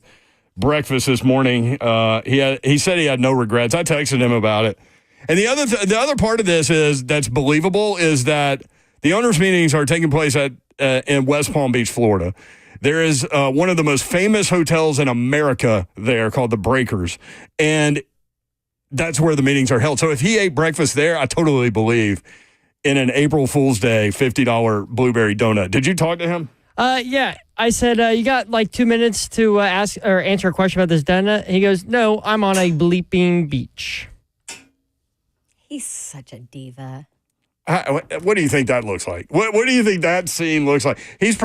breakfast this morning. He said he had no regrets. I texted him about it. And the other part of this that's believable is that the owners' meetings are taking place in West Palm Beach, Florida. There is one of the most famous hotels in America there called the Breakers, and that's where the meetings are held. So if he ate breakfast there, I totally believe in an April Fool's Day $50 blueberry donut. Did you talk to him? Yeah. I said, you got like 2 minutes to ask or answer a question about this donut? He goes, no, I'm on a bleeping beach. He's such a diva. What do you think that looks like? What do you think that scene looks like? He's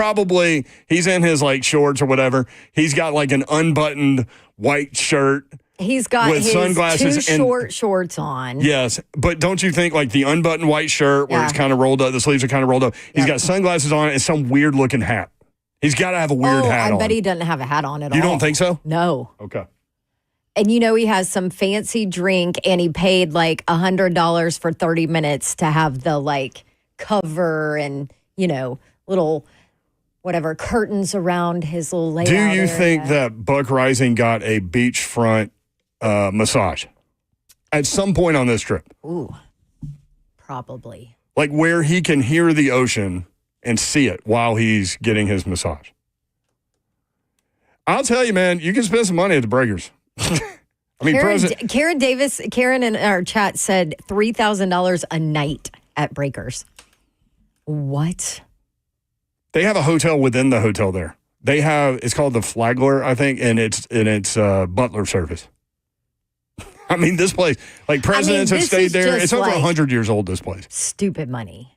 in his like shorts or whatever. He's got like an unbuttoned white shirt. He's got with his sunglasses two short shorts on. Yes, but don't you think like the unbuttoned white shirt where it's kind of rolled up, the sleeves are kind of rolled up. He's got sunglasses on and some weird looking hat. He's got to have a weird hat on. I bet he doesn't have a hat on at all. You don't think so? No. Okay. And he has some fancy drink and he paid like $100 for 30 minutes to have the like cover and, little whatever curtains around his little layout. Do you think that Buck Reising got a beachfront massage at some point on this trip? Ooh, probably. Like where he can hear the ocean and see it while he's getting his massage. I'll tell you, man, you can spend some money at the Breakers. I mean, Karen in our chat said $3,000 a night at Breakers. What? They have a hotel within the hotel there. It's called the Flagler, I think, and it's butler service. I mean, this place, like presidents have stayed there. It's over 100 years old, this place. Stupid money.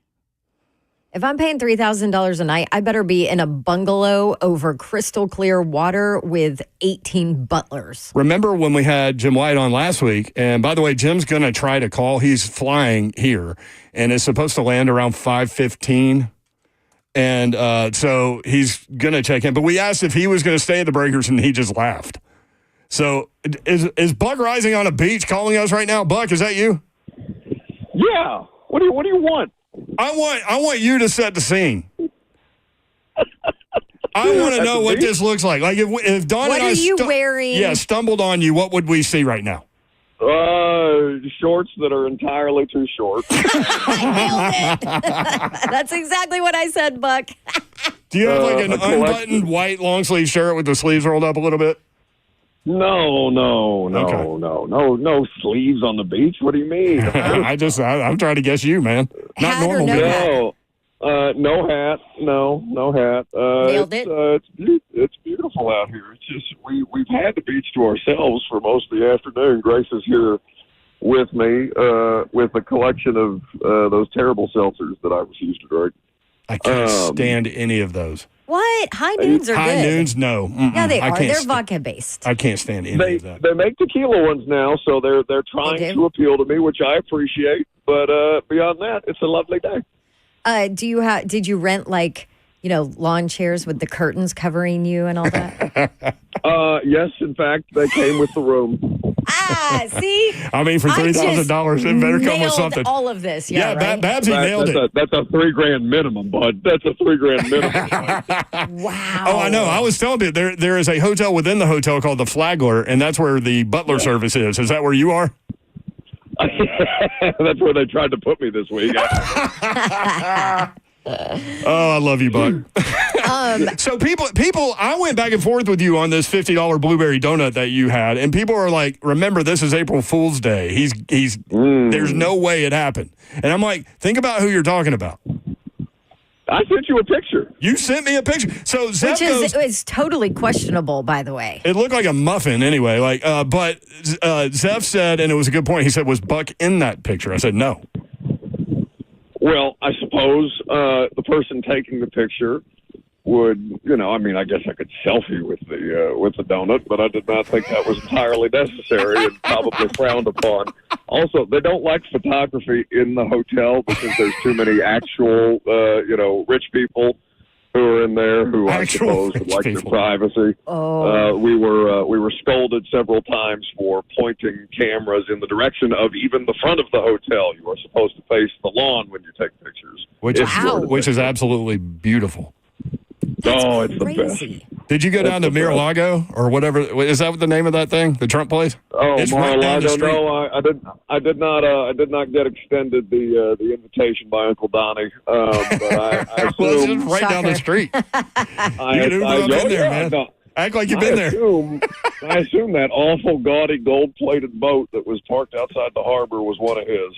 If I'm paying $3,000 a night, I better be in a bungalow over crystal clear water with 18 butlers. Remember when we had Jim White on last week? And by the way, Jim's going to try to call. He's flying here and is supposed to land around 5:15. And so he's going to check in. But we asked if he was going to stay at the Breakers, and he just laughed. So is Buck Reising on a beach calling us right now? Buck, is that you? Yeah. What do you want? I want you to set the scene. I want to know what this looks like. Like if Dawn what and I are you wearing? Yeah, stumbled on you, what would we see right now? Shorts that are entirely too short. I nailed it. That's exactly what I said, Buck. Do you have like an unbuttoned white long sleeve shirt with the sleeves rolled up a little bit? No sleeves on the beach. What do you mean? I'm trying to guess you, man. Not hat normal. No hat. No hat. Nailed it. It's beautiful out here. It's just we've had the beach to ourselves for most of the afternoon. Grace is here with me with a collection of those terrible seltzers that I refuse to drink. I can't stand any of those. What? High noons are good. High noons, no. Yeah, they are. They're vodka-based. I can't stand any of that. They make tequila ones now, so they're trying to appeal to me, which I appreciate. But beyond that, it's a lovely day. Did you rent like lawn chairs with the curtains covering you and all that? Yes, in fact, they came with the room. See? I mean, for $3,000, it better come with something. All of this, right? Babsy nailed it. That's a $3,000 minimum, bud. That's a $3,000 minimum. Wow. Oh, I know. I was telling you, there is a hotel within the hotel called the Flagler, and that's where the butler service is. Is that where you are? That's where they tried to put me this week. Oh, I love you, Buck. So people, I went back and forth with you on this $50 blueberry donut that you had, and people are like, "Remember, this is April Fool's Day. There's no way it happened." And I'm like, think about who you're talking about. I sent you a picture. You sent me a picture. So Zeph is totally questionable, by the way. It looked like a muffin anyway. But Zeph said, and it was a good point. He said, "Was Buck in that picture?" I said, "No." Well, I suppose the person taking the picture would, I guess I could selfie with the donut, but I did not think that was entirely necessary and probably frowned upon. Also, they don't like photography in the hotel because there's too many actual, rich people who were in there who I suppose would like their privacy. We were scolded several times for pointing cameras in the direction of even the front of the hotel. You are supposed to face the lawn when you take pictures. Which is absolutely beautiful. That's it's crazy. the best. Did you go down to Mar-a-Lago or whatever? Is that the name of that thing? The Trump place? Oh, it's Mar-a-Lago. Right down the street. No, I did not get extended the invitation by Uncle Donnie. But I assume well, it's just right down the street. You can Uber up in there, man. No, act like you've been there. I assume that awful, gaudy, gold-plated boat that was parked outside the harbor was one of his.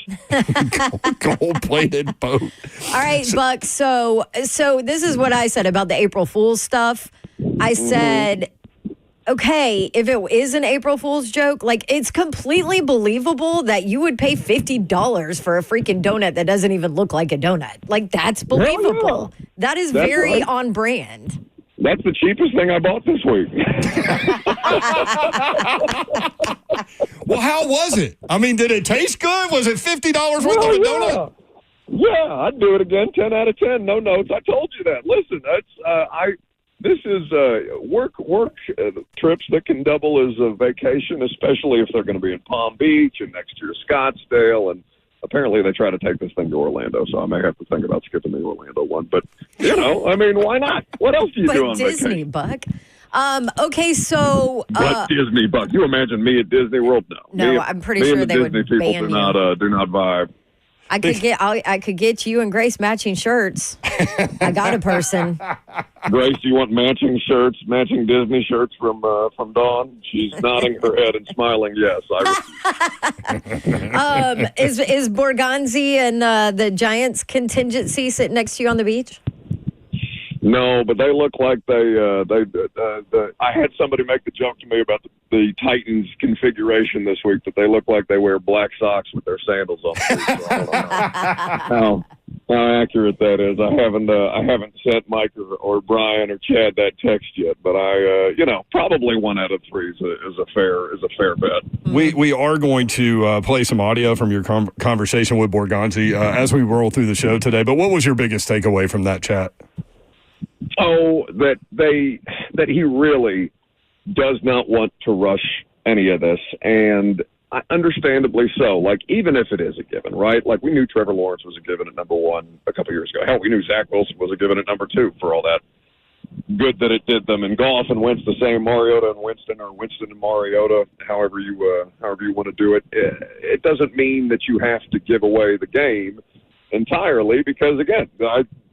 Gold-plated boat. All right, Buck. So this is what I said about the April Fool's stuff. I said, okay, if it is an April Fool's joke, like, it's completely believable that you would pay $50 for a freaking donut that doesn't even look like a donut. Like, that's believable. Yeah. That is That's very right. on brand. That's the cheapest thing I bought this week. Well, how was it? I mean, did it taste good? Was it $50 worth of a donut? Yeah, I'd do it again. 10 out of 10. No notes. I told you that. Listen, this is work trips that can double as a vacation, especially if they're going to be in Palm Beach and next year Scottsdale. And apparently they try to take this thing to Orlando, so I may have to think about skipping the Orlando one. But, I mean, why not? What else do you do on Disney, vacation? Buck. Okay, so What Disney, Buck? You imagine me at Disney World? No. I'm pretty sure and the they would Disney people ban do not vibe. I could get you and Grace matching shirts. I got a person. Grace, do you want matching shirts, matching Disney shirts from Dawn? She's nodding her head and smiling. Yes, Is Borgonzi and the Giants contingency sitting next to you on the beach? No, but they look like I had somebody make the joke to me about the Titans configuration this week that they look like they wear black socks with their sandals on. So I don't know how accurate that is. I haven't sent Mike or Brian or Chad that text yet, but probably 1 out of 3 is a fair bet. We are going to play some audio from your conversation with Borgonzi as we roll through the show today. But what was your biggest takeaway from that chat? Oh, that he really does not want to rush any of this, and understandably so. Like, even if it is a given, right? Like, we knew Trevor Lawrence was a given at number 1 a couple years ago. Hell, we knew Zach Wilson was a given at number 2 for all that good that it did them. And Goff and Wentz the same, Mariota and Winston, or Winston and Mariota, however you want to do it. It doesn't mean that you have to give away the game entirely, because again,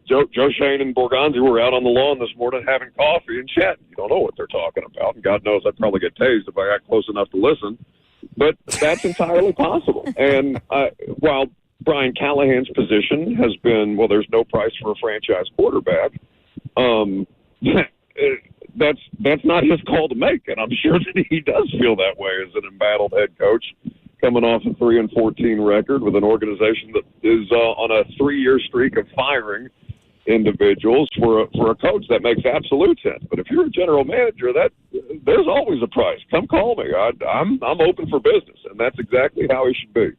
Joe Shane and Borgonzi were out on the lawn this morning having coffee and chatting. You don't know what they're talking about. And God knows I'd probably get tased if I got close enough to listen. But that's entirely possible. And while Brian Callahan's position has been, well, there's no price for a franchise quarterback, that's not his call to make. And I'm sure that he does feel that way as an embattled head coach, coming off a 3-14 record with an organization that is on a 3-year streak of firing individuals. For a coach, that makes absolute sense. But if you're a general manager, there's always a price. Come call me. I'm open for business, and that's exactly how he should be.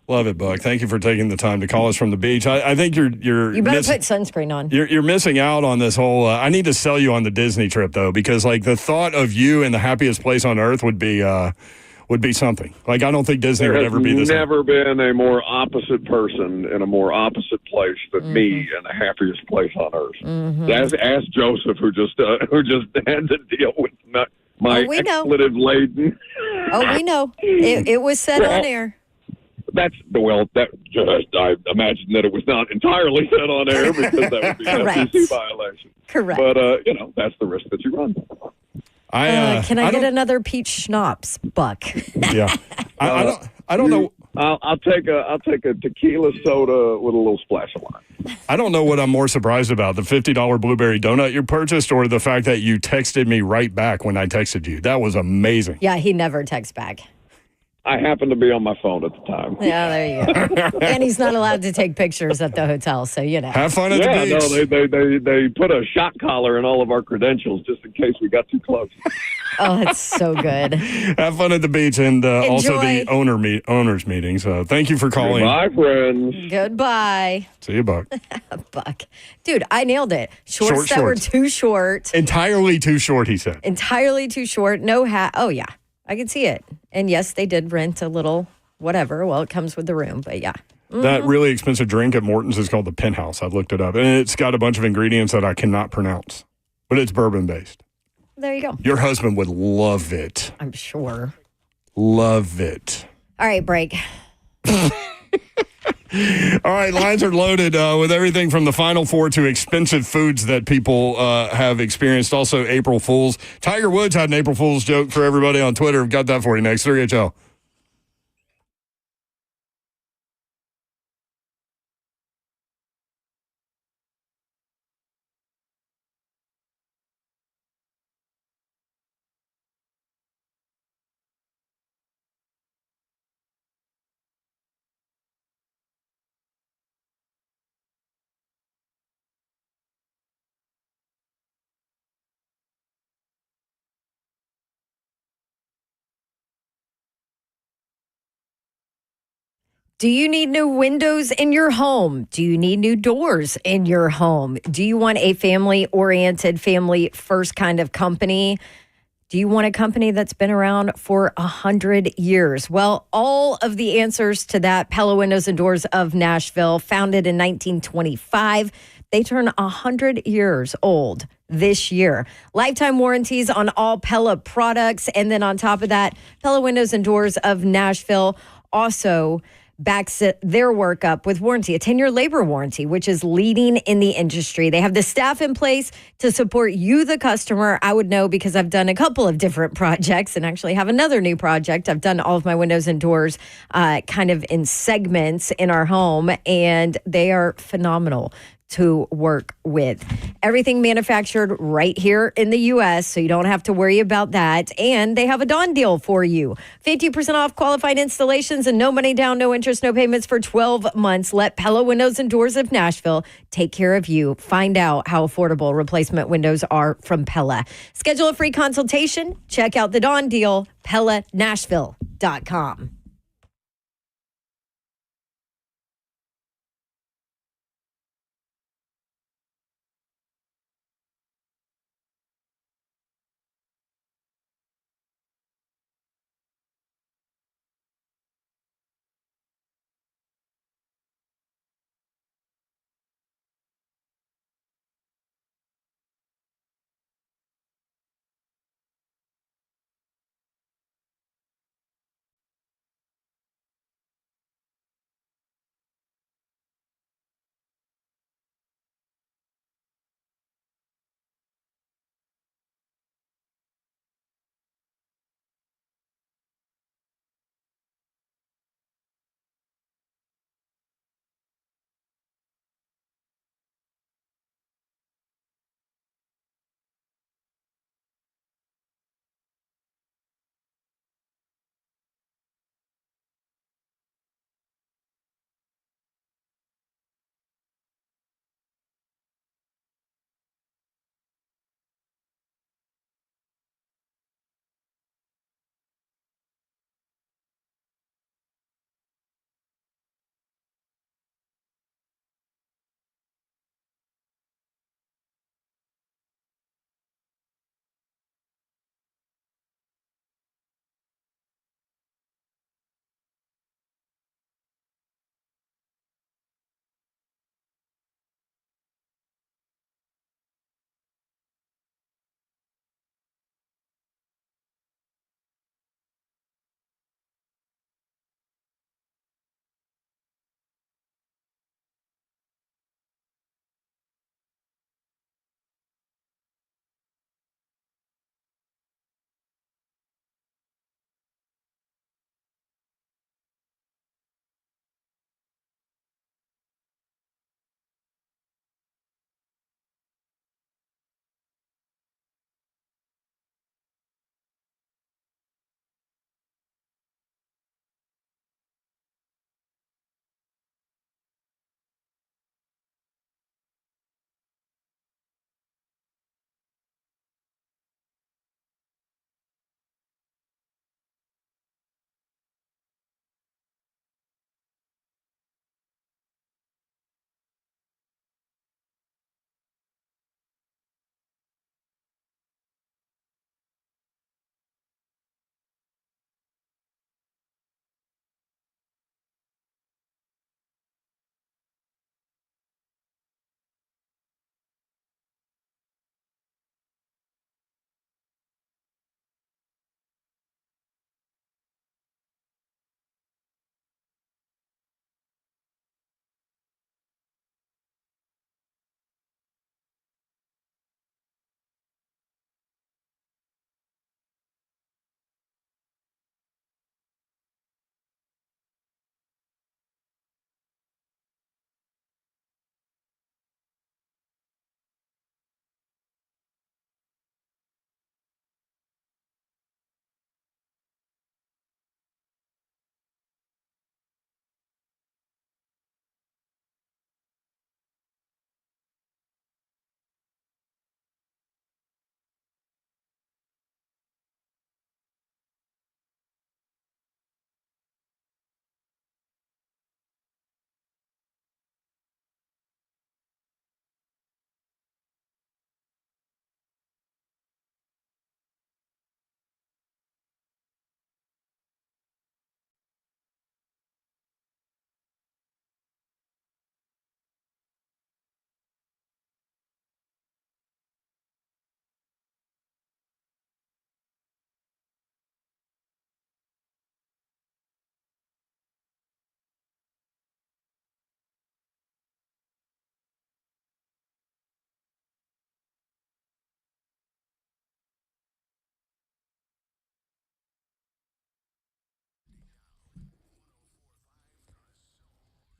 Love it, Buck. Thank you for taking the time to call us from the beach. I think you're you better put sunscreen on. You're missing out on this whole. I need to sell you on the Disney trip though, because like the thought of you in the happiest place on earth would be something. Like, I don't think Disney would ever be this. There's never been a more opposite person in a more opposite place than me in the happiest place on earth. Ask Joseph, who just had to deal with my expletive laden. Oh, we know. It was said on air. I imagine that it was not entirely said on air because that would be an FCC violation. Correct. But that's the risk that you run. Can I get another peach schnapps, Buck? Yeah, I don't know. I'll take a tequila soda with a little splash of lime. I don't know what I'm more surprised about: the $50 blueberry donut you purchased, or the fact that you texted me right back when I texted you. That was amazing. Yeah, he never texts back. I happened to be on my phone at the time. Yeah, there you go. And he's not allowed to take pictures at the hotel, so you know. Have fun at the beach. No, they put a shot collar in all of our credentials just in case we got too close. Oh, that's so good. Have fun at the beach and also the owners meetings. Thank you for calling. Bye, friends. Goodbye. See you, Buck. Buck. Dude, I nailed it. Shorts that were too short. Entirely too short, he said. Entirely too short. No hat. Oh, yeah. I can see it. And yes, they did rent a little whatever. Well, it comes with the room, but yeah. That really expensive drink at Morton's is called the Penthouse. I looked it up. And it's got a bunch of ingredients that I cannot pronounce, but it's bourbon-based. There you go. Your husband would love it. I'm sure. Love it. All right, break. All right, lines are loaded with everything from the Final Four to expensive foods that people have experienced. Also, April Fools. Tiger Woods had an April Fool's joke for everybody on Twitter. I've got that for you next. 3HL. Do you need new windows in your home? Do you need new doors in your home? Do you want a family-oriented, family-first kind of company? Do you want a company that's been around for 100 years? Well, all of the answers to that. Pella Windows and Doors of Nashville, founded in 1925. They turn 100 years old this year. Lifetime warranties on all Pella products. And then on top of that, Pella Windows and Doors of Nashville also backs their work up with warranty, a 10-year labor warranty, which is leading in the industry. They have the staff in place to support you, the customer. I would know because I've done a couple of different projects and actually have another new project. I've done all of my windows and doors kind of in segments in our home, and they are phenomenal to work with. Everything manufactured right here in the U.S., so you don't have to worry about that. And they have a Dawn deal for you. 50% off qualified installations and no money down, no interest, no payments for 12 months. Let Pella Windows and Doors of Nashville take care of you. Find out how affordable replacement windows are from Pella. Schedule a free consultation. Check out the Dawn deal, PellaNashville.com.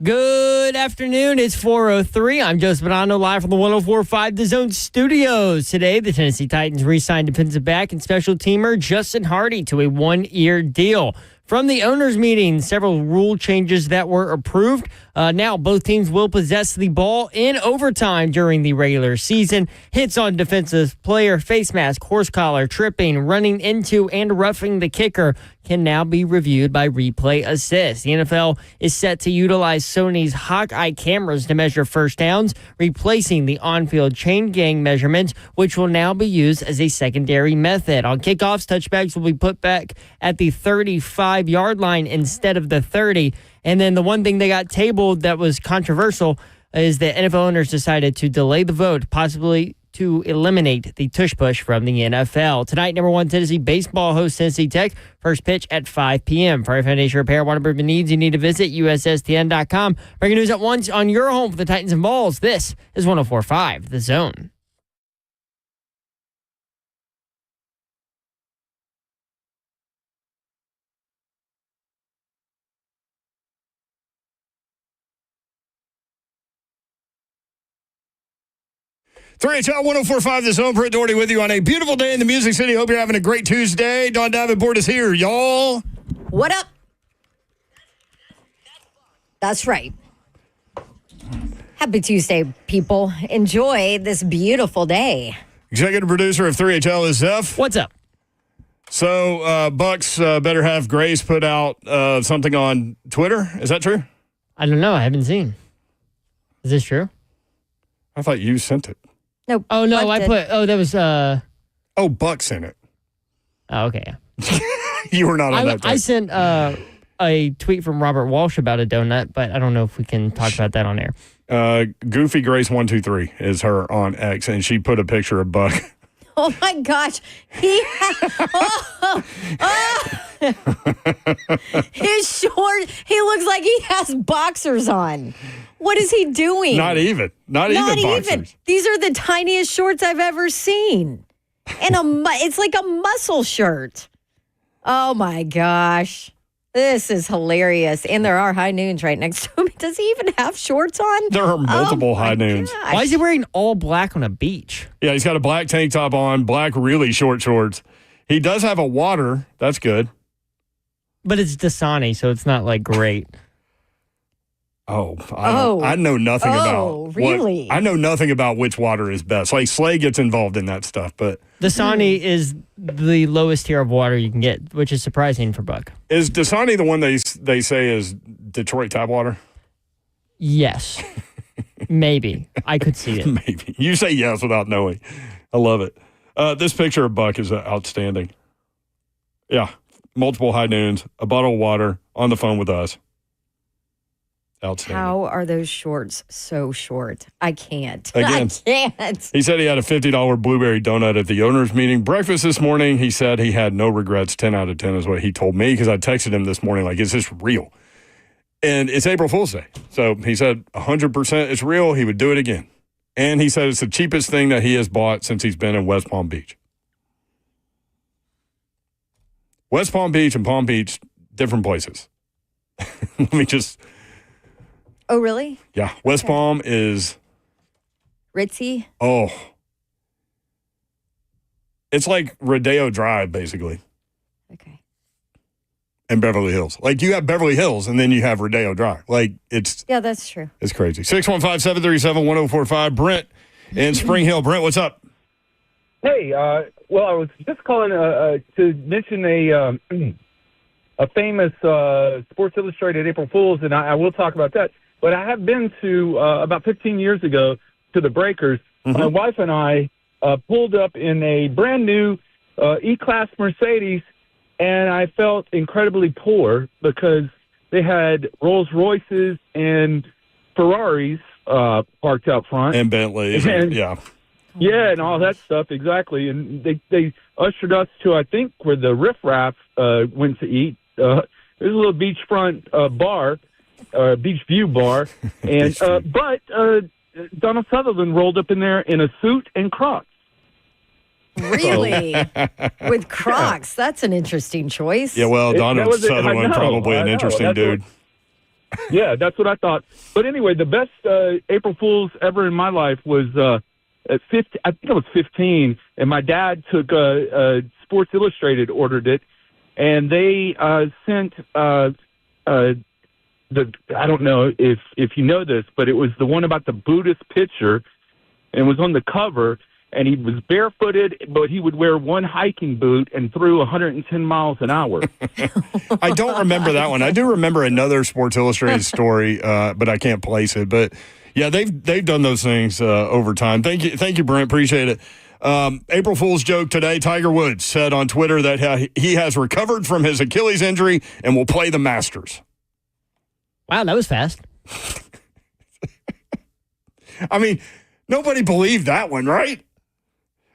Good afternoon. It's 4:03. I'm Joseph Bonanno, live from the 104.5 The Zone Studios. Today, the Tennessee Titans re-signed defensive back and special teamer Justin Hardy to a one-year deal. From the owners' meeting, several rule changes that were approved. Now, both teams will possess the ball in overtime during the regular season. Hits on defensive player, face mask, horse collar, tripping, running into, and roughing the kicker can now be reviewed by replay assist. The NFL is set to utilize Sony's Hawkeye cameras to measure first downs, replacing the on-field chain gang measurements, which will now be used as a secondary method. On kickoffs, touchbacks will be put back at the 35-yard line instead of the 30. And then the one thing they got tabled that was controversial is that NFL owners decided to delay the vote, possibly to eliminate the tush-push from the NFL. Tonight, number one Tennessee baseball hosts Tennessee Tech. First pitch at 5 p.m. For foundation repair, water improvement needs, you need to visit USSTN.com. Breaking news at once on your home for the Titans and Balls. This is 104.5 The Zone. HL 104.5 The Zone. Britt Doherty with you on a beautiful day in the Music City. Hope you're having a great Tuesday. Don Davenport is here, y'all. What up? That's right. Happy Tuesday, people. Enjoy this beautiful day. Executive producer of 3HL is Zeph. What's up? So, Bucks better have Grace put out something on Twitter. Is that true? I don't know. I haven't seen. Is this true? I thought you sent it. No. Oh, no. That was. Oh, Buck sent it. Oh, okay. You were not on that. I sent a tweet from Robert Walsh about a donut, but I don't know if we can talk about that on air. Goofy Grace 123 is her on X, and she put a picture of Buck. Oh my gosh. His short, he looks like he has boxers on. What is he doing? Not even boxers. These are the tiniest shorts I've ever seen. And it's like a muscle shirt. Oh my gosh. This is hilarious. And there are high noons right next to him. Does he even have shorts on? There are multiple high noons. Gosh. Why is he wearing all black on a beach? Yeah, he's got a black tank top on, black really short shorts. He does have a water. That's good. But it's Dasani, so it's not like great. I know nothing about. Oh, really? I know nothing about which water is best. Like Slay gets involved in that stuff, but Dasani is the lowest tier of water you can get, which is surprising for Buck. Is Dasani the one they say is Detroit tap water? Yes, maybe I could see it. Maybe you say yes without knowing. I love it. This picture of Buck is outstanding. Yeah, multiple high noons, a bottle of water, on the phone with us. Outstanding. How are those shorts so short? I can't. Again, I can't. He said he had a $50 blueberry donut at the owners' meeting. Breakfast this morning, he said he had no regrets. 10 out of 10 is what he told me, because I texted him this morning, like, is this real? And it's April Fool's Day. So he said 100% it's real. He would do it again. And he said it's the cheapest thing that he has bought since he's been in West Palm Beach. West Palm Beach and Palm Beach, different places. Let me just... Oh, really? Yeah. West Palm is... Ritzy? Oh. It's like Rodeo Drive, basically. Okay. And Beverly Hills. Like, you have Beverly Hills, and then you have Rodeo Drive. Like, it's... Yeah, that's true. It's crazy. 615-737-1045. Brent in Spring Hill. Brent, what's up? Hey, well, I was just calling to mention a famous Sports Illustrated April Fool's, and I will talk about that. But I have been to, about 15 years ago, to the Breakers. Mm-hmm. My wife and I pulled up in a brand-new E-Class Mercedes, and I felt incredibly poor because they had Rolls-Royces and Ferraris parked out front. And Bentleys, yeah. Yeah, and all that stuff, exactly. And they ushered us to, I think, where the Riff Raff went to eat. There's a little beachfront bar, beach view bar. And but Donald Sutherland rolled up in there in a suit and Crocs. Really? With Crocs? That's an interesting choice. Yeah, well, Donald Sutherland probably an interesting dude. Yeah, that's what I thought. But anyway, the best April Fool's ever in my life was at 15. I think I was 15, and my dad took Sports Illustrated, ordered it, and they sent I don't know if you know this, but it was the one about the Buddhist pitcher, and it was on the cover. And he was barefooted, but he would wear one hiking boot and threw 110 miles an hour. I don't remember that one. I do remember another Sports Illustrated story, but I can't place it. But yeah, they've done those things over time. Thank you, Brent. Appreciate it. April Fool's joke today. Tiger Woods said on Twitter that he has recovered from his Achilles injury and will play the Masters. Wow, that was fast. I mean, nobody believed that one, right?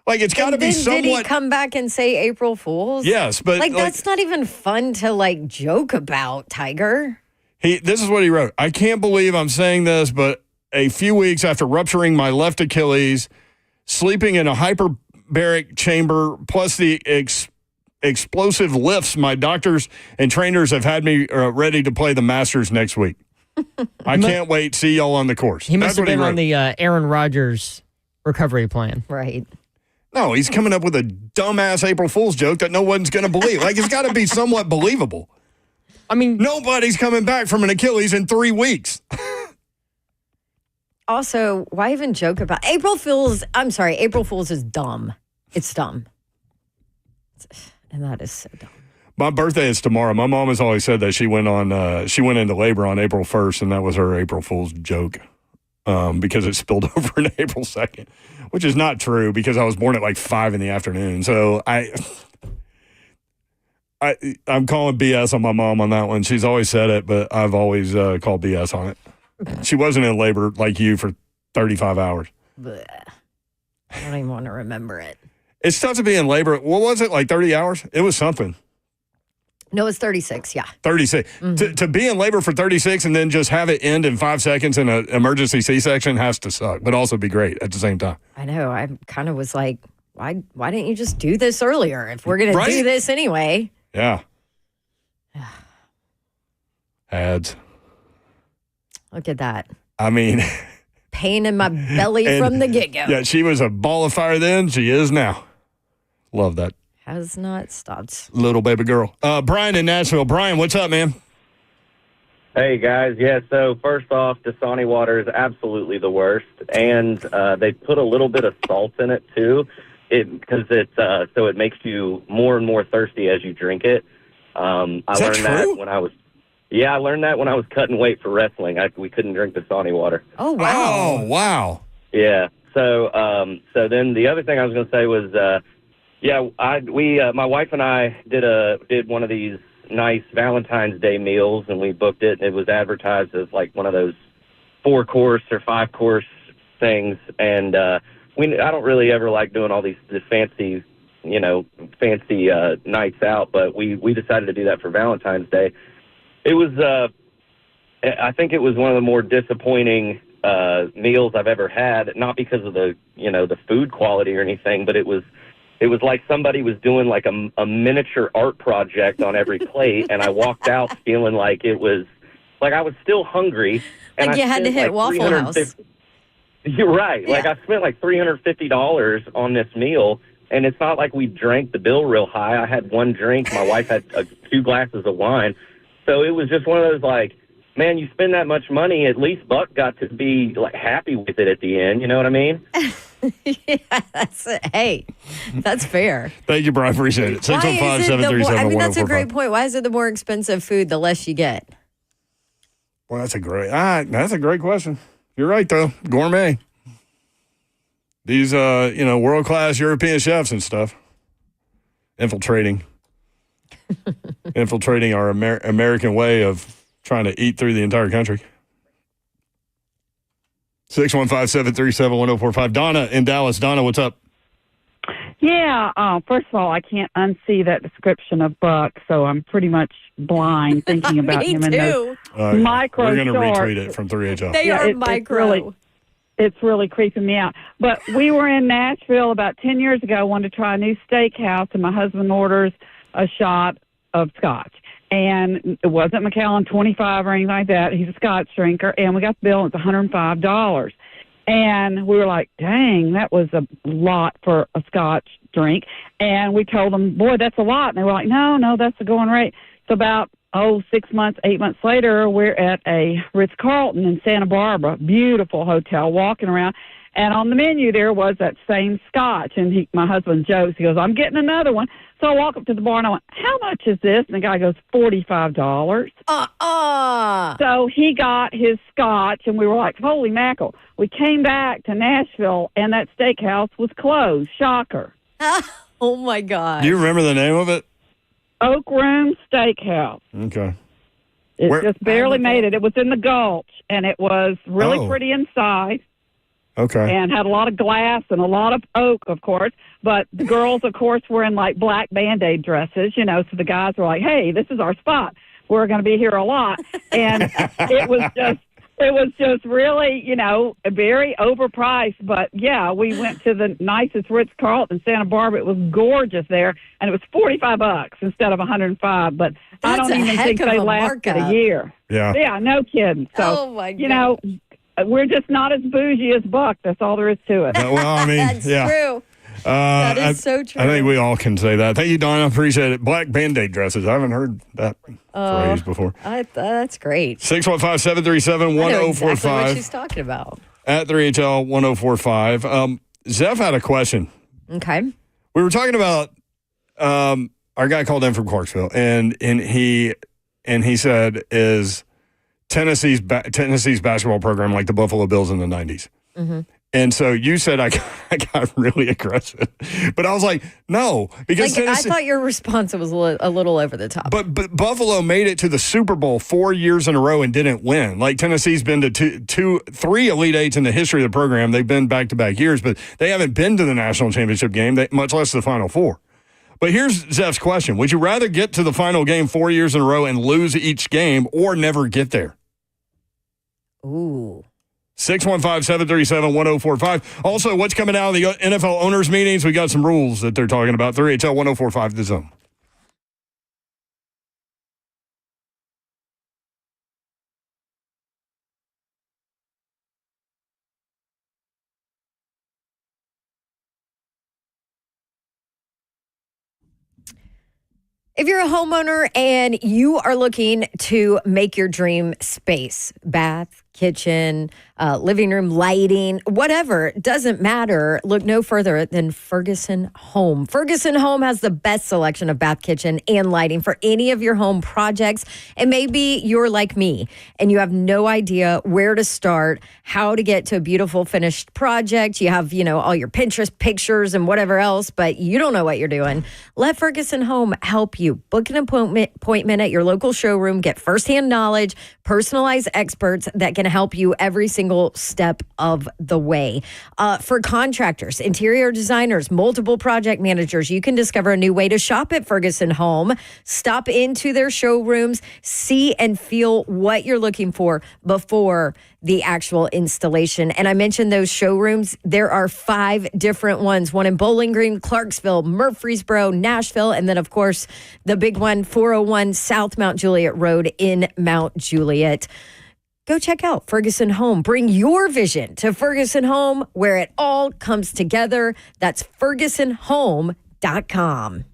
Like, it's got to be somewhat... Did he come back and say April Fool's? Yes, but... Like, that's not even fun to, joke about, Tiger. This is what he wrote. I can't believe I'm saying this, but a few weeks after rupturing my left Achilles, sleeping in a hyperbaric chamber, plus the explosive lifts, my doctors and trainers have had me ready to play the Masters next week. I can't wait. See y'all on the course. He must have been on the Aaron Rodgers recovery plan. Right. No, he's coming up with a dumbass April Fool's joke that no one's going to believe. Like, it's got to be somewhat believable. I mean, nobody's coming back from an Achilles in 3 weeks. Also, why even joke about April Fool's? I'm sorry, April Fool's is dumb. It's dumb. And that is so dumb. My birthday is tomorrow. My mom has always said that she went into labor on April 1st, and that was her April Fool's joke. Because it spilled over in April 2nd, which is not true because I was born at 5 in the afternoon. So I'm calling BS on my mom on that one. She's always said it, but I've always called BS on it. She wasn't in labor like you for 35 hours. Blech. I don't even want to remember it. It's tough to be in labor. What was it, 30 hours? It was something. No, it's 36, yeah. 36. Mm-hmm. To be in labor for 36 and then just have it end in 5 seconds in an emergency C-section has to suck, but also be great at the same time. I know. I kind of was like, why didn't you just do this earlier if we're going to do this anyway? Yeah. Ads. Look at that. I mean. Pain in my belly from the get-go. Yeah, she was a ball of fire then. She is now. Love that. Has not stopped. Little baby girl. Brian in Nashville. Brian, what's up, man? Hey, guys. Yeah, so first off, Dasani water is absolutely the worst. And they put a little bit of salt in it, too, because so it makes you more and more thirsty as you drink it. I learned that when I was cutting weight for wrestling. We couldn't drink Dasani water. Oh, wow. Oh, wow. Yeah. So then the other thing I was going to say was... my wife and I did one of these nice Valentine's Day meals, and we booked it, and it was advertised as one of those 4-course or 5-course things. And I don't really ever like doing all these fancy nights out, but we decided to do that for Valentine's Day. It was I think it was one of the more disappointing meals I've ever had, not because of the food quality or anything, but it was like somebody was doing a miniature art project on every plate, and I walked out feeling like it was I was still hungry. And you had to hit Waffle House. You're right. Yeah. I spent $350 on this meal, and it's not like we drank the bill real high. I had one drink. My wife had 2 glasses of wine. So it was just one of those man, you spend that much money, at least Buck got to be happy with it at the end. You know what I mean? Yeah, that's it. Hey, that's fair. Thank you, Brian. Appreciate it. 615-737-1045. That's a great point. Why is it the more expensive food, the less you get? Well, that's a great question. You're right, though. Gourmet. These, world-class European chefs and stuff. Infiltrating our American way of trying to eat through the entire country. 615-737-1045. Donna in Dallas. Donna, what's up? Yeah. First of all, I can't unsee that description of Buck, so I'm pretty much blind thinking about him in those micro We're going to shorts. retweet it from 3HL. They are micro. It's really creeping me out. But we were in Nashville about 10 years ago. I wanted to try a new steakhouse, and my husband orders a shot of scotch. And it wasn't Macallan 25 or anything like that. He's a Scotch drinker. And we got the bill, and it's $105. And we were like, dang, that was a lot for a Scotch drink. And we told them, boy, that's a lot. And they were like, no, that's the going rate. So about, 6 months, 8 months later, we're at a Ritz-Carlton in Santa Barbara, beautiful hotel, walking around. And on the menu there was that same Scotch. And my husband, Joe, he goes, I'm getting another one. So I walk up to the bar and I went, how much is this? And the guy goes, $45. So he got his Scotch, and we were like, holy mackerel. We came back to Nashville, and that steakhouse was closed. Shocker. Oh, my God. Do you remember the name of it? Oak Room Steakhouse. Okay. It just barely made it. It was in the Gulch, and it was really pretty inside. Okay. And had a lot of glass and a lot of oak, of course. But the girls, of course, were in like black Band-Aid dresses, so the guys were like, hey, this is our spot. We're going to be here a lot. And it was just really, very overpriced. But, yeah, we went to the nicest Ritz-Carlton in Santa Barbara. It was gorgeous there. And it was $45 instead of $105. But I don't even think they lasted a year. Yeah. Yeah, no kidding. So, oh, my God. We're just not as bougie as Buck. That's all there is to it. Well, I mean, That's true. That is so true. I think we all can say that. Thank you, Don. I appreciate it. Black Band-Aid dresses. I haven't heard that phrase before. That's great. 615-737-1045. Exactly what she's talking about. At 3HL 1045. Zeph had a question. Okay. We were talking about our guy called in from Clarksville, and he said, is Tennessee's basketball program like the Buffalo Bills in the 90s? Mm-hmm. And so you said I got really aggressive. But I was like, no. Because I thought your response was a little over the top. But Buffalo made it to the Super Bowl 4 years in a row and didn't win. Like Tennessee's been to three Elite Eights in the history of the program. They've been back-to-back years, but they haven't been to the national championship game, much less the Final Four. But here's Zeph's question. Would you rather get to the final game 4 years in a row and lose each game or never get there? Ooh. 615-737-1045. Also, what's coming out of the NFL owners' meetings? We got some rules that they're talking about. 3HL 1045 The Zone. If you're a homeowner and you are looking to make your dream space, bath, kitchen, living room, lighting, whatever, doesn't matter. Look no further than Ferguson Home. Ferguson Home has the best selection of bath, kitchen, and lighting for any of your home projects. And maybe you're like me and you have no idea where to start, how to get to a beautiful finished project. You have, all your Pinterest pictures and whatever else, but you don't know what you're doing. Let Ferguson Home help you. Book an appointment at your local showroom. Get firsthand knowledge, personalized experts that can help you every single step of the way. For contractors, interior designers, multiple project managers, you can discover a new way to shop at Ferguson Home. Stop into their showrooms, see and feel what you're looking for before the actual installation. And I mentioned those showrooms. There are 5 different ones. One in Bowling Green, Clarksville, Murfreesboro, Nashville, and then, of course, the big one, 401 South Mount Juliet Road in Mount Juliet. Go check out Ferguson Home. Bring your vision to Ferguson Home, where it all comes together. That's FergusonHome.com.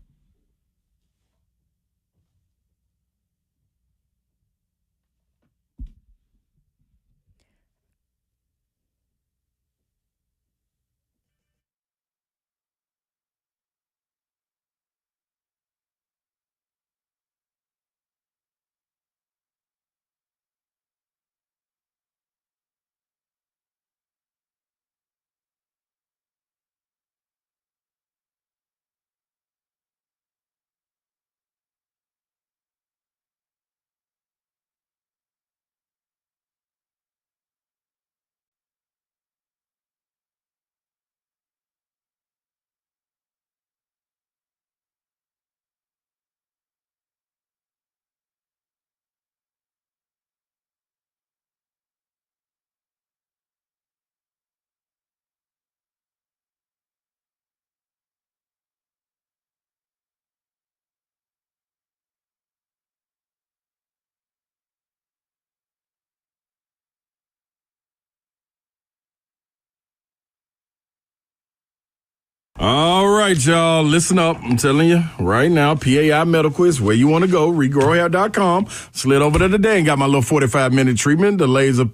All right, y'all. Listen up. I'm telling you right now, PAI Medical is where you want to go. RegrowHair.com. Slid over there today and got my little 45-minute treatment, the laser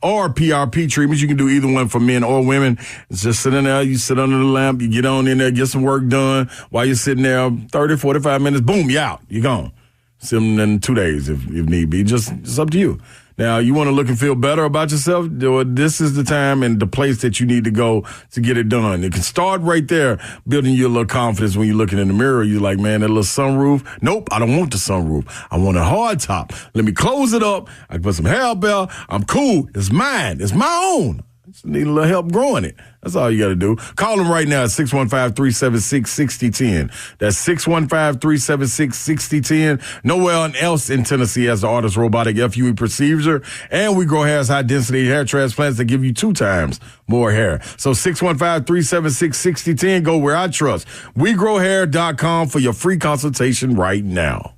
or PRP treatments. You can do either one for men or women. It's just sitting there. You sit under the lamp. You get on in there, get some work done. While you're sitting there, 30, 45 minutes, boom, you're out. You're gone. See them in 2 days if need be. Just it's up to you. Now, you want to look and feel better about yourself? This is the time and the place that you need to go to get it done. It can start right there, building your little confidence when you're looking in the mirror. You're like, man, that little sunroof. Nope, I don't want the sunroof. I want a hard top. Let me close it up. I can put some hair bell. I'm cool. It's mine. It's my own. Just need a little help growing it. That's all you got to do. Call them right now at 615-376-6010. That's 615-376-6010. Nowhere else in Tennessee has the Artist Robotic FUE procedure. And we grow hair's high-density hair transplants that give you 2 times more hair. So 615-376-6010. Go where I trust. WeGrowHair.com for your free consultation right now.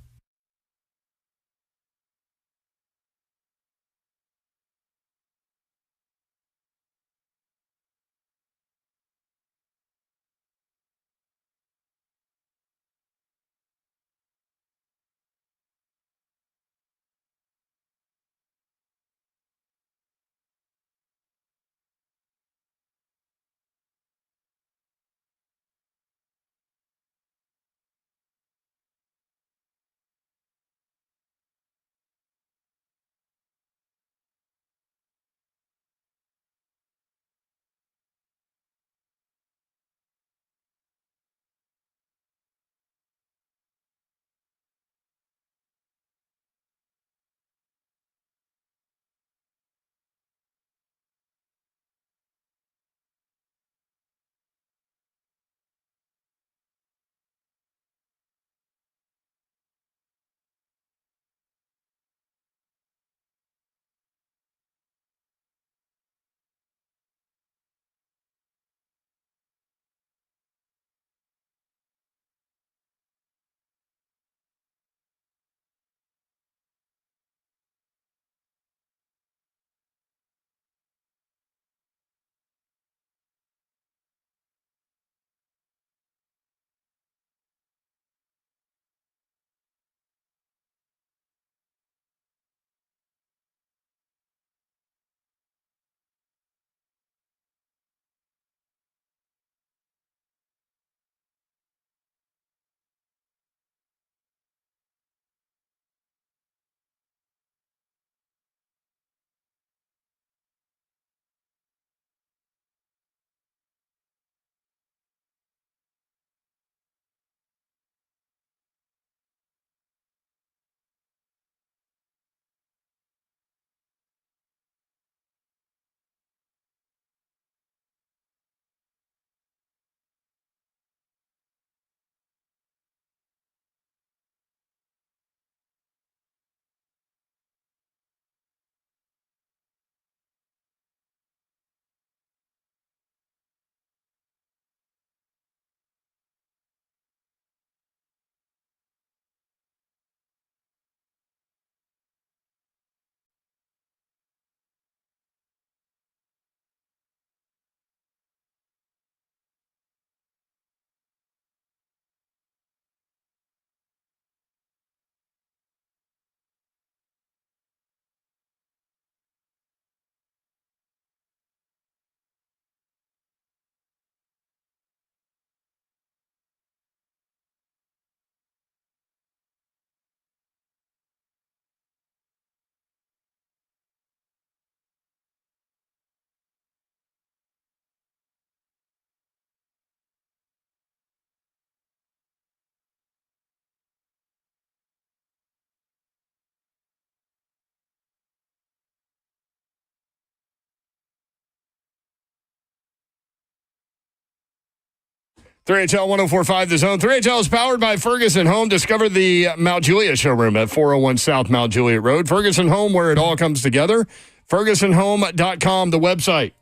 HL 104.5 The Zone. 3HL is powered by Ferguson Home. Discover the Mount Juliet showroom at 401 South Mount Juliet Road. Ferguson Home, where it all comes together. FergusonHome.com, the website.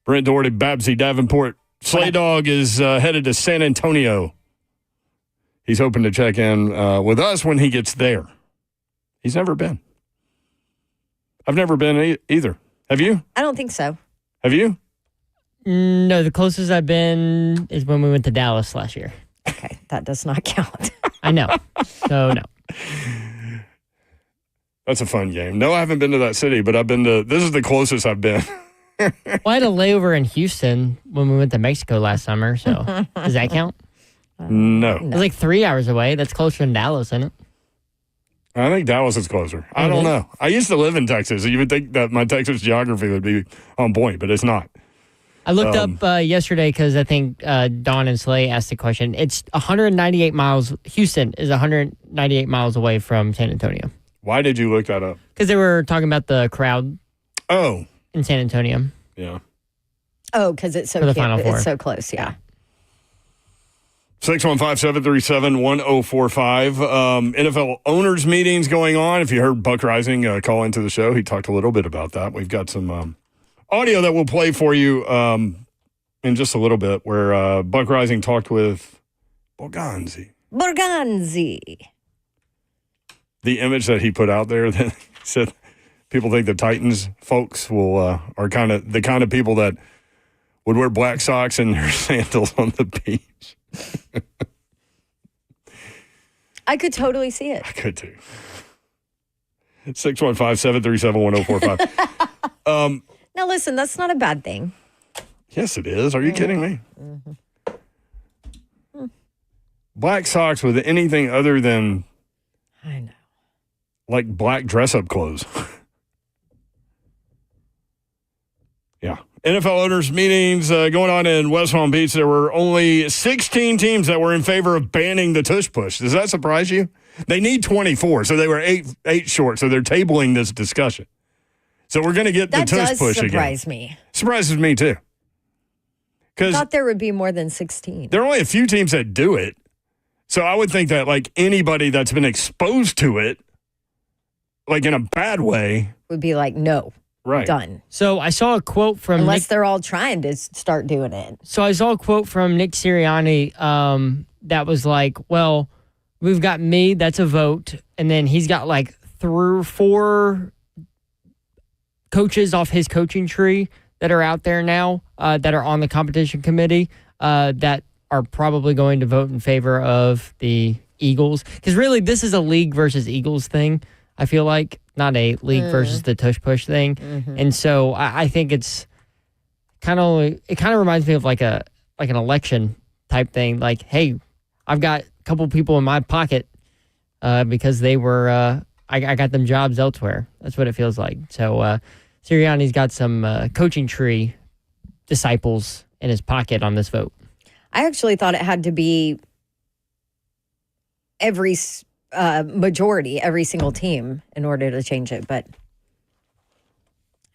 Brent Doherty, Babsy Davenport. Slay Dog is headed to San Antonio. He's hoping to check in with us when he gets there. He's never been. I've never been either. Have you? I don't think so. Have you? No, the closest I've been is when we went to Dallas last year. Okay, that does not count. I know. So, no. That's a fun game. No, I haven't been to that city, but this is the closest I've been. Well, I had a layover in Houston when we went to Mexico last summer, so does that count? No. It's like 3 hours away. That's closer than Dallas, isn't it? I think Dallas is closer. I don't know. I used to live in Texas. You would think that my Texas geography would be on point, but it's not. I looked up yesterday because I think Don and Slay asked the question. It's 198 miles. Houston is 198 miles away from San Antonio. Why did you look that up? Because they were talking about the crowd. Oh. In San Antonio. Yeah. Oh, because it's so For the Final Four. It's so close, yeah. 615-737-1045. NFL owners meetings going on. If you heard Buck Reising call into the show, he talked a little bit about that. We've got some audio that we'll play for you in just a little bit where Buck Reising talked with Borgonzi. The image that he put out there that said people think the Titans folks are kind of the kind of people that would wear black socks and their sandals on the beach. I could totally see it. I could too. 615-737-1045. Now listen, that's not a bad thing. Yes, it is. Are you kidding me? Mm-hmm. Black socks with anything other than I know. Like black dress-up clothes. Yeah. NFL owners meetings going on in West Palm Beach. There were only 16 teams that were in favor of banning the tush push. Does that surprise you? They need 24, so they were eight short. So they're tabling this discussion. So we're going to get the tush push again. That does surprise me. Surprises me too. I thought there would be more than 16. There are only a few teams that do it. So I would think that like anybody that's been exposed to it, like in a bad way, would be like, no. Right. Done. So I saw a quote from Unless they're all trying to start doing it. So I saw a quote from Nick Sirianni that was like, well, we've got me, that's a vote. And then he's got like 3 or 4 coaches off his coaching tree that are out there now that are on the competition committee that are probably going to vote in favor of the Eagles. Because really, this is a league versus Eagles thing, I feel like. Not a league versus the tush push thing. Mm-hmm. And so I think it kind of reminds me of like an election type thing. Like, hey, I've got a couple people in my pocket because they were, I got them jobs elsewhere. That's what it feels like. So Sirianni's got some coaching tree disciples in his pocket on this vote. I actually thought it had to be every majority, every single team in order to change it, but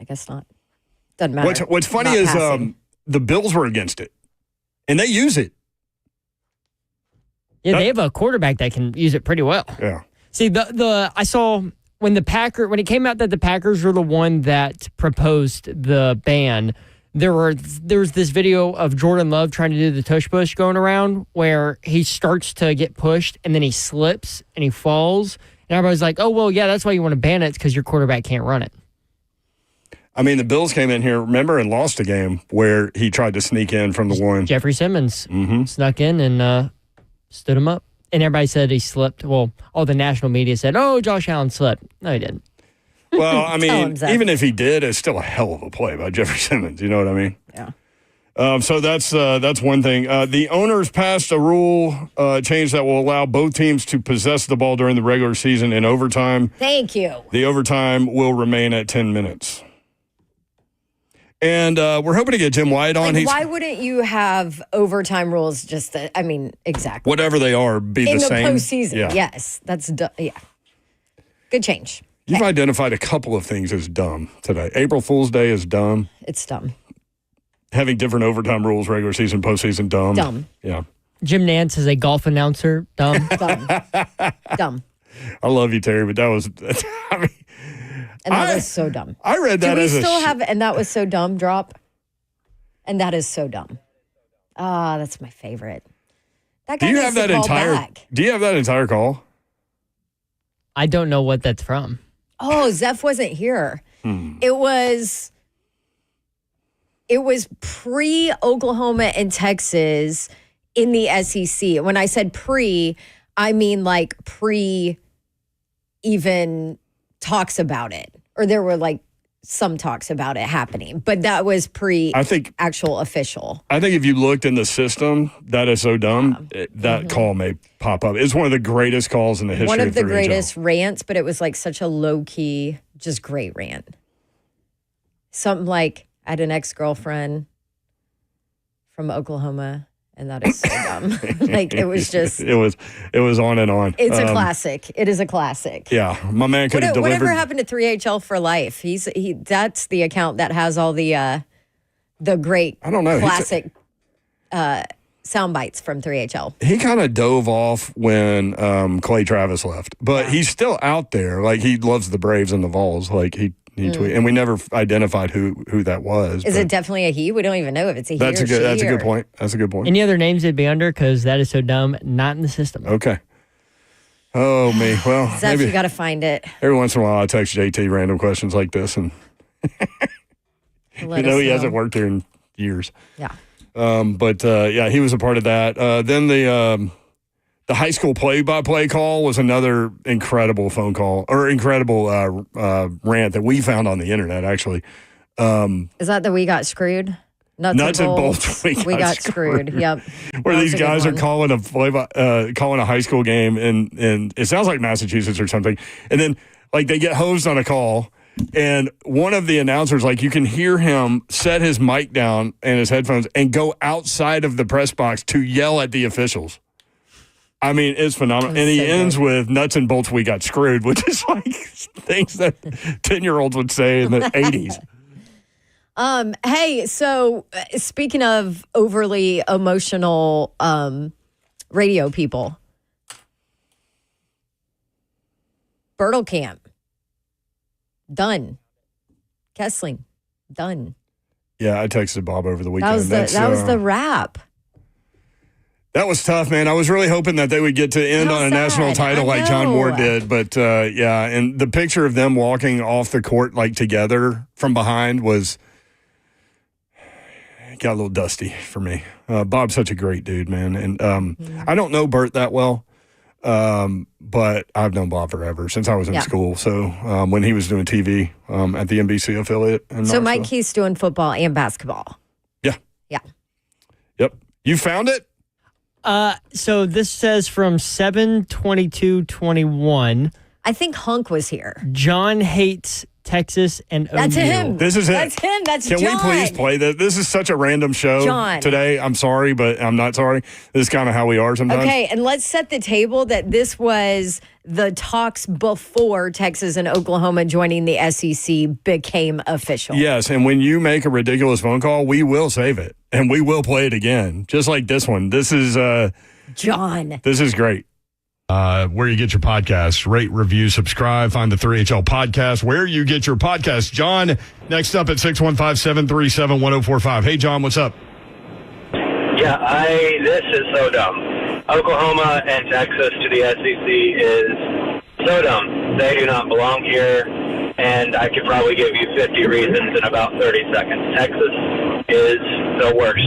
I guess not. Doesn't matter. What's funny is the Bills were against it, and they use it. Yeah, they have a quarterback that can use it pretty well. Yeah. See, I saw when it came out that the Packers were the one that proposed the ban. There was this video of Jordan Love trying to do the tush push going around where he starts to get pushed and then he slips and he falls. And everybody's like, oh, well, yeah, that's why you want to ban it. It's because your quarterback can't run it. I mean, the Bills came in here, remember, and lost a game where he tried to sneak in from the one. Jeffrey Simmons snuck in and stood him up. And everybody said he slipped. Well, all the national media said, oh, Josh Allen slipped. No, he didn't. Well, I mean, even if he did, it's still a hell of a play by Jeffrey Simmons. You know what I mean? Yeah. So that's one thing. The owners passed a rule change that will allow both teams to possess the ball during the regular season in overtime. Thank you. The overtime will remain at 10 minutes. And we're hoping to get Jim White on. Why wouldn't you have overtime rules just exactly. Whatever they are, be the same. In the postseason, yeah. Yes. That's, yeah. Good change. You've identified a couple of things as dumb today. April Fool's Day is dumb. It's dumb. Having different overtime rules, regular season, postseason, dumb. Dumb. Yeah. Jim Nance is a golf announcer. Dumb. Dumb. Dumb. I love you, Terry, but that was, I mean. And that was so dumb. I read that as Do we still have, and that was so dumb, drop? And that is so dumb. Ah, that's my favorite. That guy Do you have that entire call? I don't know what that's from. Oh, Zeph wasn't here. It was it was pre-Oklahoma and Texas in the SEC. When I said pre, I mean like pre even talks about it. Or there were like some talks about it happening. But that was actual official. I think if you looked in the system, that is so dumb, that call may pop up. It's one of the greatest calls in the history of 3HL. One of the greatest rants, but it was like such a low-key, just great rant. Something like, I had an ex-girlfriend from Oklahoma, and that is so dumb. Like, it was just... It was on and on. It's a classic. It is a classic. Yeah. My man could have delivered... Whatever happened to 3HL for life? That's the account that has all the great classic sound bites from 3HL. He kind of dove off when Clay Travis left, but he's still out there. Like, he loves the Braves and the Vols. Like, he tweeted, and we never identified who that was. Is it definitely a he? We don't even know if it's a he or she. That's a good point. That's a good point. Any other names it'd be under? Because that is so dumb. Not in the system. Okay. Oh, me. Well, Zeph, you got to find it. Every once in a while, I text JT random questions like this, and he hasn't worked here in years. Yeah. He was a part of that. Then the high school play-by-play call was another incredible phone call, or incredible rant that we found on the internet, actually. Is that the We Got Screwed? Nuts and bolts. We got screwed. Yep. Where these guys are calling a high school game, and it sounds like Massachusetts or something. And then, like, they get hosed on a call, and one of the announcers, like, you can hear him set his mic down and his headphones and go outside of the press box to yell at the officials. I mean, it's phenomenal. And he ends with nuts and bolts, we got screwed, which is like things that 10-year-olds would say in the 80s. Hey, so speaking of overly emotional radio people, Bertelkamp, done. Kessling, done. Yeah, I texted Bob over the weekend. That was the wrap. That was tough, man. I was really hoping that they would get to end on a national title like John Ward did. But, and the picture of them walking off the court, like, together from behind got a little dusty for me. Bob's such a great dude, man. And I don't know Bert that well, but I've known Bob forever, since I was in school. So when he was doing TV at the NBC affiliate. So Mike Keith's doing football and basketball. Yeah. Yeah. Yep. You found it? So this says from 7/22/21. I think Hunk was here. John hates Texas and OU. That's him. This is it. That's him. That's Can John. we please play this? This is such a random show John. today. I'm sorry, but I'm not sorry. This is kind of how we are sometimes. Okay, and let's set the table that this was the talks before Texas and Oklahoma joining the SEC became official. Yes, and when you make a ridiculous phone call, we will save it, and we will play it again, just like this one. This is John. This is great. Where you get your podcasts, rate, review, subscribe, find the 3HL podcast, where you get your podcasts. John, next up at 615-737-1045. Hey, John, what's up? Yeah, this is so dumb. Oklahoma and Texas to the SEC is so dumb. They do not belong here, and I could probably give you 50 reasons in about 30 seconds. Texas is the worst.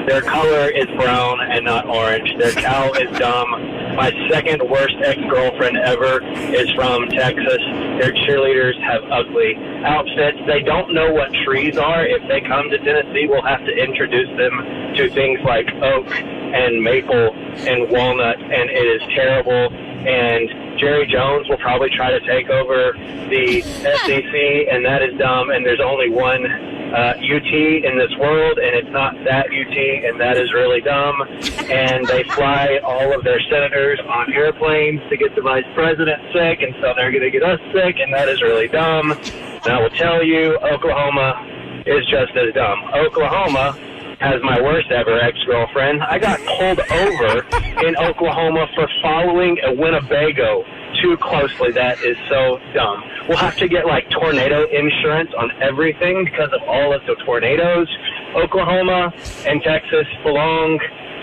Their color is brown and not orange. Their cow is dumb. My second worst ex-girlfriend ever is from Texas. Their cheerleaders have ugly outfits. They don't know what trees are. If they come to Tennessee, we'll have to introduce them to things like oak and maple and walnut, and it is terrible. And Jerry Jones will probably try to take over the SEC, and that is dumb. And there's only one UT in this world, and it's not that UT, and that is really dumb. And they fly all of their senators on airplanes to get the vice president sick, and so they're going to get us sick, and that is really dumb. And I will tell you, Oklahoma is just as dumb. Oklahoma has my worst ever ex-girlfriend. I got pulled over in Oklahoma for following a Winnebago too closely. That is so dumb. We'll have to get like tornado insurance on everything because of all of the tornadoes. Oklahoma and Texas belong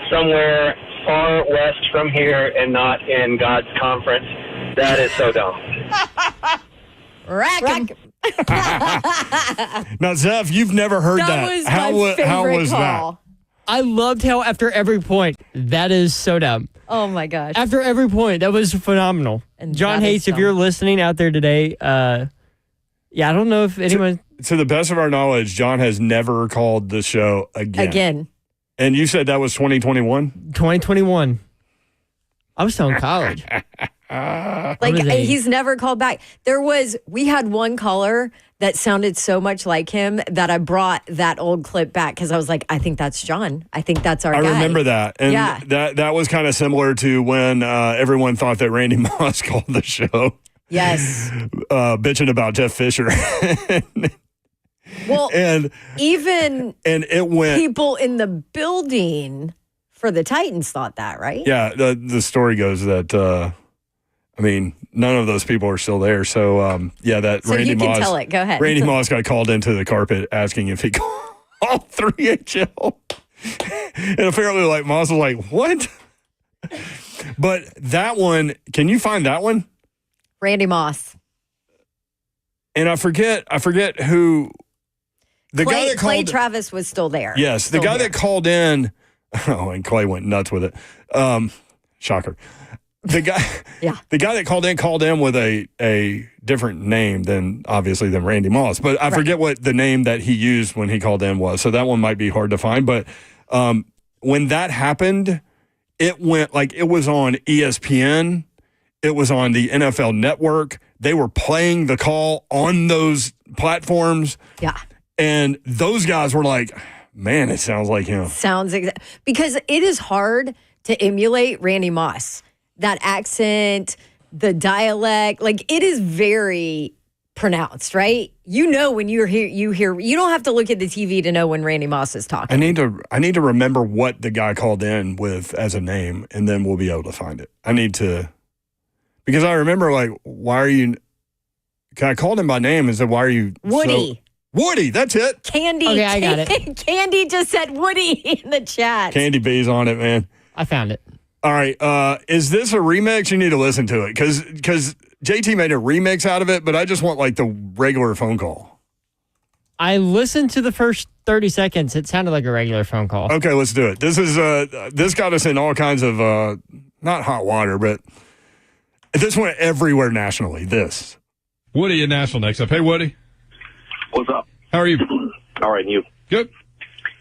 somewhere far west from here and not in God's conference. That is so dumb. Rack 'em. Now, Zeph, you've never heard that. That was my favorite how was call. that? I loved how after every point, that is so dumb. Oh, my gosh. After every point, that was phenomenal. And John that is Hates, if dumb. you're listening out there today, I don't know if anyone... To the best of our knowledge, John has never called the show again. And you said that was 2021? 2021. I was still in college. He's never called back. We had one caller that sounded so much like him that I brought that old clip back because I was like, I think that's John. I think that's our guy. I remember that. And yeah. that was kind of similar to when everyone thought that Randy Moss called the show. Yes. Bitching about Jeff Fisher. Well, and it went. People in the building for the Titans thought that, right? Yeah, the story goes that none of those people are still there. So that so Randy you can Moss. Tell it. Go ahead. Randy Moss got called into the carpet asking if he called 3HL, and apparently, Moss was like, "What?" But that one, can you find that one? Randy Moss. And I forget who. The guy that Clay called, Travis was still there. Yes, the guy that called in. Oh, and Clay went nuts with it. Shocker. The guy, the guy that called in with a different name than Randy Moss. But I forget what the name that he used when he called in was. So that one might be hard to find. But when that happened, it went it was on ESPN. It was on the NFL Network. They were playing the call on those platforms. Yeah. And those guys were like, man, it sounds like him. Because it is hard to emulate Randy Moss. That accent, the dialect, it is very pronounced, right? You know when you hear, you don't have to look at the TV to know when Randy Moss is talking. I need to remember what the guy called in with as a name, and then we'll be able to find it. Because I remember, why are you... I called him by name and said, why are you... Woody. Woody, that's it. Candy. Okay, I got it. Candy just said Woody in the chat. Candy B's on it, man. I found it. All right. Is this a remix? You need to listen to it because JT made a remix out of it, but I just want the regular phone call. I listened to the first 30 seconds. It sounded like a regular phone call. Okay, let's do it. This is this got us in all kinds of not hot water, but this went everywhere nationally. This Woody in Nashville next up. Hey, Woody. What's up? How are you? All right, and you? Good.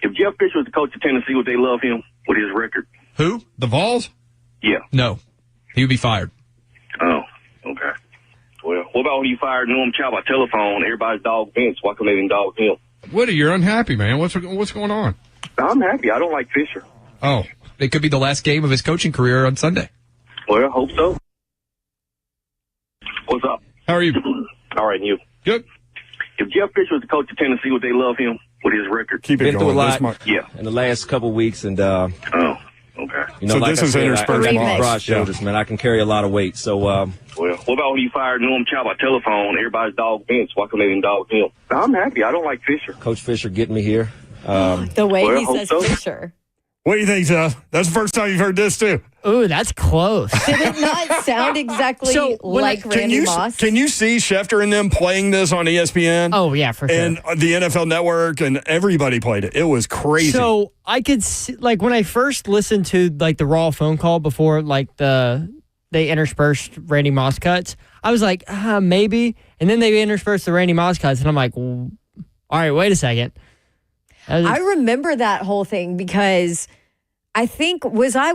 If Jeff Fisher was the coach of Tennessee, would they love him with his record? Who? The Vols? Yeah. No. He would be fired. Oh, okay. Well, what about when you fired Norm Chow by telephone? Everybody's dog Vince. Why couldn't they even dog him? Woody, you're unhappy, man. What's going on? I'm happy. I don't like Fisher. Oh. It could be the last game of his coaching career on Sunday. Well, I hope so. What's up? How are you? All right, and you? Good. If Jeff Fisher was the coach of Tennessee, would they love him with his record? Keep it Been going. through a lot Yeah. in the last couple of weeks, and oh, okay. So this is interspersed I broad shoulders, man. I can carry a lot of weight. So, well, what about when you fired Norm Chow by telephone? Everybody's dog Vince. Why couldn't they even dog him? I'm happy. I don't like Fisher. Coach Fisher getting me here. The way he says Fisher. What do you think, Jeff? That's the first time you've heard this, too. Ooh, that's close. Did it not sound exactly like Randy Moss? Can you see Schefter and them playing this on ESPN? Oh, yeah, for sure. And the NFL Network, and everybody played it. It was crazy. So I could see, when I first listened to, the raw phone call before, they interspersed Randy Moss cuts, I was like, maybe. And then they interspersed the Randy Moss cuts, and I'm like, all right, wait a second. I remember that whole thing because I think, I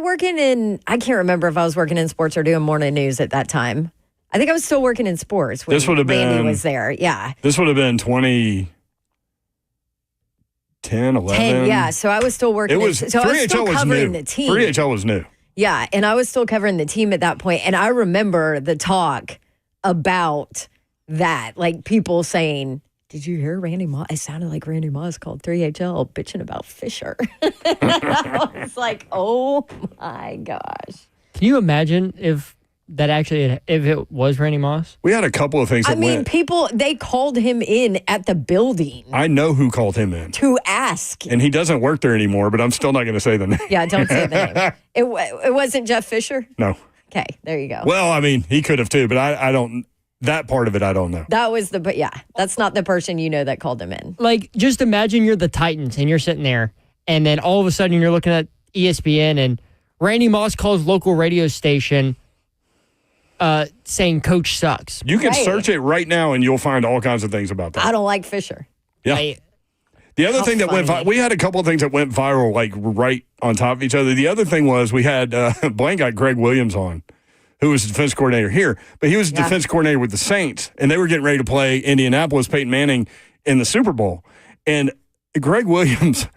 can't remember if I was working in sports or doing morning news at that time. I think I was still working in sports when Randy was there. Yeah. This would have been 2010, 11. 10, yeah. So I was still working. I was still covering the team. 3HL was new. Yeah. And I was still covering the team at that point. And I remember the talk about that, people saying, did you hear Randy Moss? It sounded like Randy Moss called 3HL bitching about Fisher. I was like, oh my gosh. Can you imagine if it was Randy Moss? We had a couple of things that went. They called him in at the building. I know who called him in. To ask. And he doesn't work there anymore, but I'm still not going to say the name. Yeah, don't say the name. It wasn't Jeff Fisher? No. Okay, there you go. Well, he could have too, but I don't. That part of it, I don't know. That was that's not the person that called him in. Like, just imagine you're the Titans and you're sitting there, and then all of a sudden you're looking at ESPN and Randy Moss calls local radio station saying Coach sucks. You can search it right now and you'll find all kinds of things about that. I don't like Fisher. Yeah. The other thing that went we had a couple of things that went viral, like right on top of each other. The other thing was we had Blaine got Greg Williams on, who was the defense coordinator here, but he was the defense coordinator with the Saints, and they were getting ready to play Indianapolis, Peyton Manning in the Super Bowl. And Greg Williams,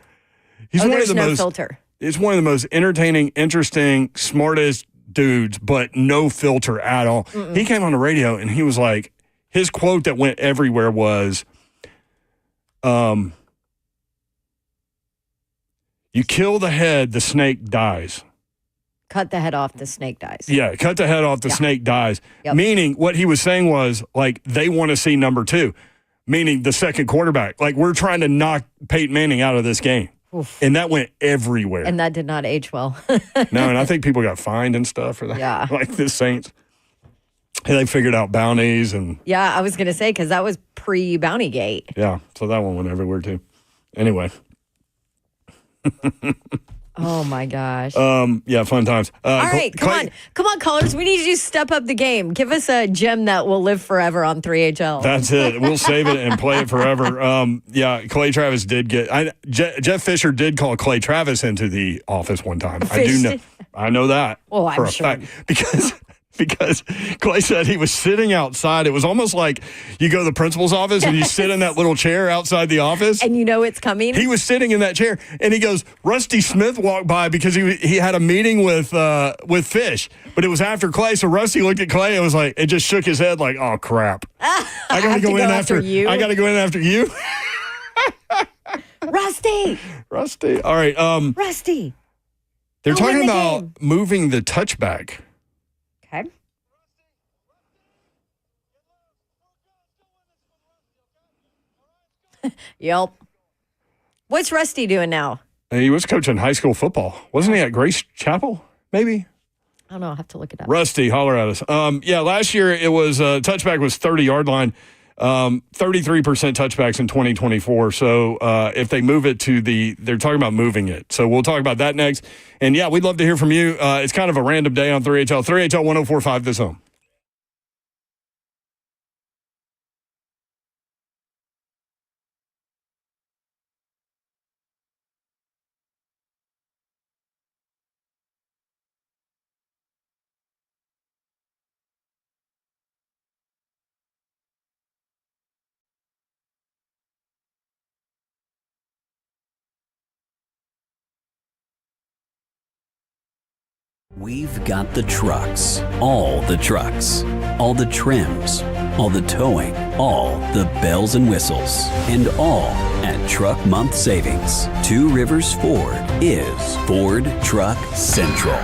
he's one of the most filter. It's one of the most entertaining, interesting, smartest dudes, but no filter at all. Mm-mm. He came on the radio and he was like, his quote that went everywhere was, you kill the head, the snake dies. Cut the head off, the snake dies. Yeah, cut the head off, the snake dies. Yep. Meaning what he was saying was, like, they want to see number 2, meaning the second quarterback. Like, we're trying to knock Peyton Manning out of this game. Oof. And that went everywhere. And that did not age well. No, and I think people got fined and stuff for that. Yeah. Like the Saints. And they figured out bounties and... Yeah, I was going to say, because that was pre-Bounty Gate. Yeah, so that one went everywhere, too. Anyway. Oh, my gosh. Yeah, fun times. All right, come on, callers. We need you to step up the game. Give us a gem that will live forever on 3HL. That's it. We'll save it and play it forever. Yeah, Clay Travis did get... Jeff Fisher did call Clay Travis into the office one time. I do know. I know that for a fact. Because Clay said he was sitting outside. It was almost like you go to the principal's office and you sit in that little chair outside the office. And you know it's coming. He was sitting in that chair, and he goes, Rusty Smith walked by because he had a meeting with Fish, but it was after Clay. So Rusty looked at Clay and was like, it just shook his head like, oh, crap. I got to go in after you. I got to go in after you. Rusty. All right. Rusty. They're talking about moving the touchback. Okay. Yep. What's Rusty doing now? He was coaching high school football. Wasn't he at Grace Chapel, maybe? I don't know. I'll have to look it up. Rusty, holler at us. Yeah, last year it was touchback was 30-yard line, 33% touchbacks in 2024. So if they move it to they're talking about moving it. So we'll talk about that next. And yeah, we'd love to hear from you. It's kind of a random day on 3HL. 3HL 1045 this home. We've got the trucks, all the trucks, all the trims, all the towing, all the bells and whistles, and all at Truck Month Savings. Two Rivers Ford is Ford Truck Central.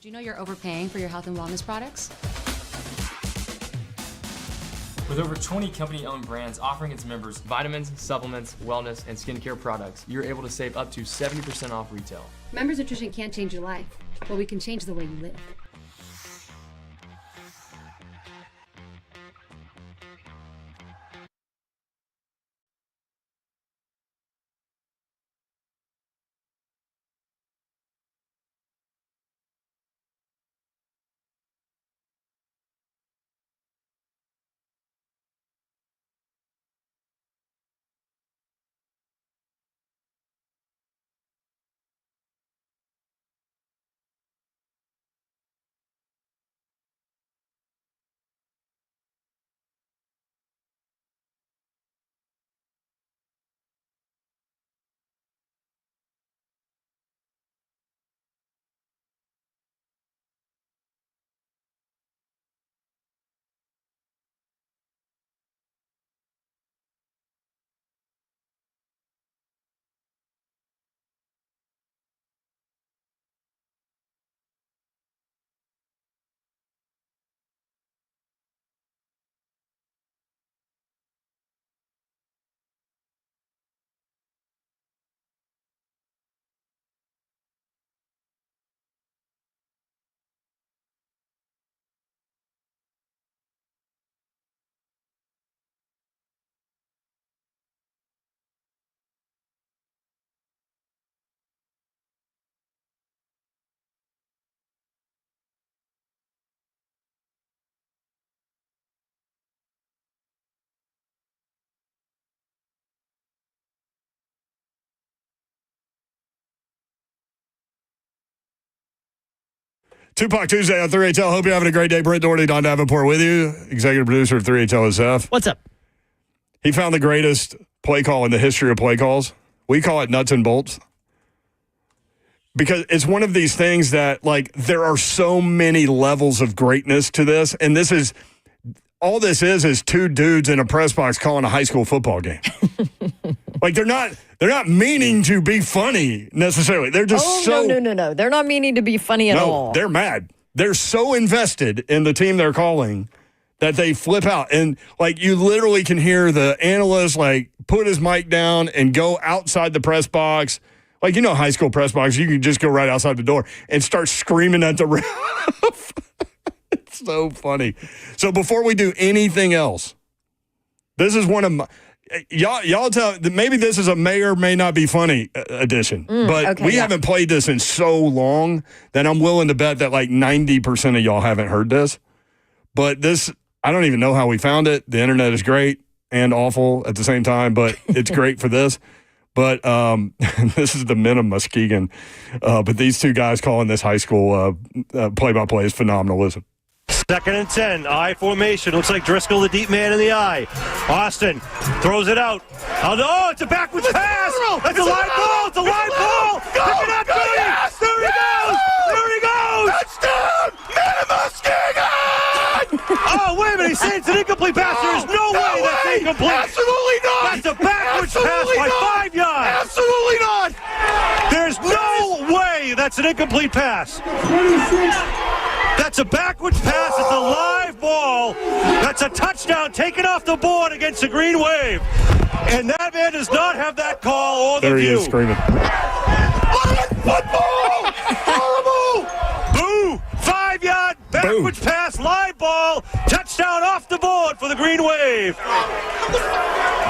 Did you know you're overpaying for your health and wellness products? With over 20 company-owned brands offering its members vitamins, supplements, wellness, and skincare products, you're able to save up to 70% off retail. Members Nutrition can't change your life, but we can change the way you live. Tupac Tuesday on 3HL. Hope you're having a great day. Brent Doherty, Don Davenport with you. Executive producer of 3HL is F. What's up? He found the greatest play call in the history of play calls. We call it nuts and bolts. Because it's one of these things that, like, there are so many levels of greatness to this. And this is, all this is two dudes in a press box calling a high school football game. Like, they're not meaning to be funny necessarily. They're just No. They're not meaning to be funny at all. No, they're mad. They're so invested in the team they're calling that they flip out. And, like, you literally can hear the analyst, like, put his mic down and go outside the press box. Like, you know, high school press box, you can just go right outside the door and start screaming at the ref. It's so funny. So before we do anything else, this is one of my... Y'all tell, maybe this is a may or may not be funny edition, but we haven't played this in so long that I'm willing to bet that like 90% of y'all haven't heard this. But this, I don't even know how we found it. The internet is great and awful at the same time, but it's great for this. But this is the men of Muskegon. But these two guys calling this high school play-by-play is phenomenal. Listen. 2nd and 10, I formation. Looks like Driscoll, the deep man in the eye. Austin throws it out. Oh, it's a backwards pass. That's a live ball. It's a live ball. Pick it up, Cody. Yes. There he goes. There he goes. Touchdown, Muskegon. Oh, wait a minute. He's saying it's an incomplete pass. There's no way that's incomplete. Absolutely not. That's a backwards pass by 5 yards. Absolutely not. There's no way that's an incomplete pass. 26. That's a backwards pass. It's a live ball. That's a touchdown taken off the board against the Green Wave. And that man does not have that call or the view. There he is screaming. Football! Horrible! Boo! 5-yard backwards pass, live ball, touchdown off the board for the Green Wave.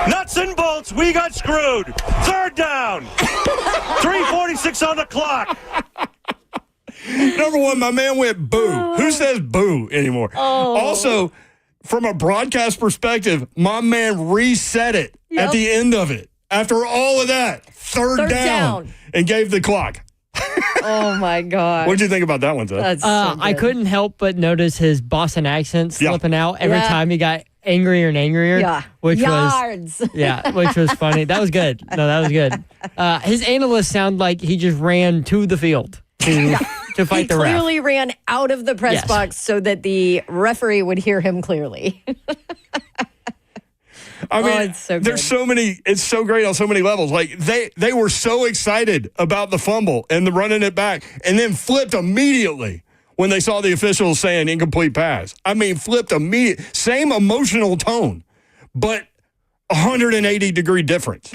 Nuts and bolts, we got screwed. 3rd down. 3:46 on the clock. Number one, my man went boo. Who says boo anymore? Also, from a broadcast perspective, my man reset it at the end of it. After all of that, third down, and gave the clock. Oh, my God. What did you think about that one, Seth? I couldn't help but notice his Boston accent slipping out every time he got angrier and angrier. Yeah. Which Yards. which was funny. That was good. No, that was good. His analysts sound like he just ran to the field to fight the ref. He clearly ran out of the press box so that the referee would hear him clearly. I mean, there's so many. It's so great on so many levels. Like they were so excited about the fumble and the running it back, and then flipped immediately. when they saw the officials saying incomplete pass. I mean, flipped immediately. Same emotional tone, but 180-degree difference.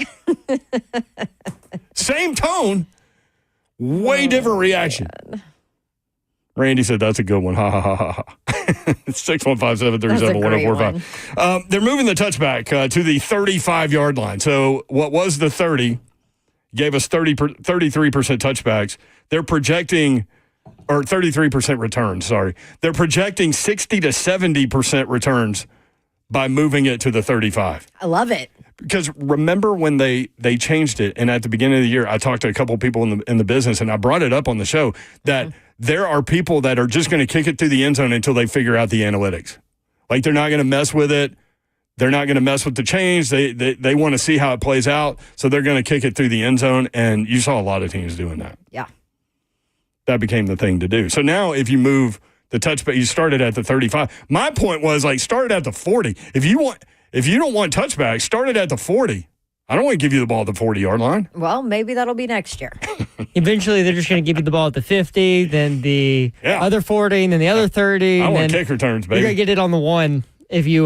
Same tone, way different reaction. Randy said, that's a good one. Ha, ha, ha, ha, ha. 615-737-1045. They're moving the touchback to the 35-yard line. So what was the 30 gave us 33% touchbacks. They're projecting, or 33% returns, sorry. They're projecting 60 to 70% returns by moving it to the 35. I love it. Because remember when they changed it, and at the beginning of the year, I talked to a couple of people in the business, and I brought it up on the show that there are people that are just going to kick it through the end zone until they figure out the analytics. Like, they're not going to mess with it. They're not going to mess with the change. They want to see how it plays out, so they're going to kick it through the end zone, and you saw a lot of teams doing that. Yeah. That became the thing to do. So now if you move the touchback, you started at the 35. My point was, like, start it at the 40. If you don't want touchbacks, start it at the 40. I don't want to give you the ball at the 40-yard line. Well, maybe that'll be next year. Eventually, they're just going to give you the ball at the 50, then the other 40, and then the other 30. I want kick returns, baby. You're going to get it on the 1 if you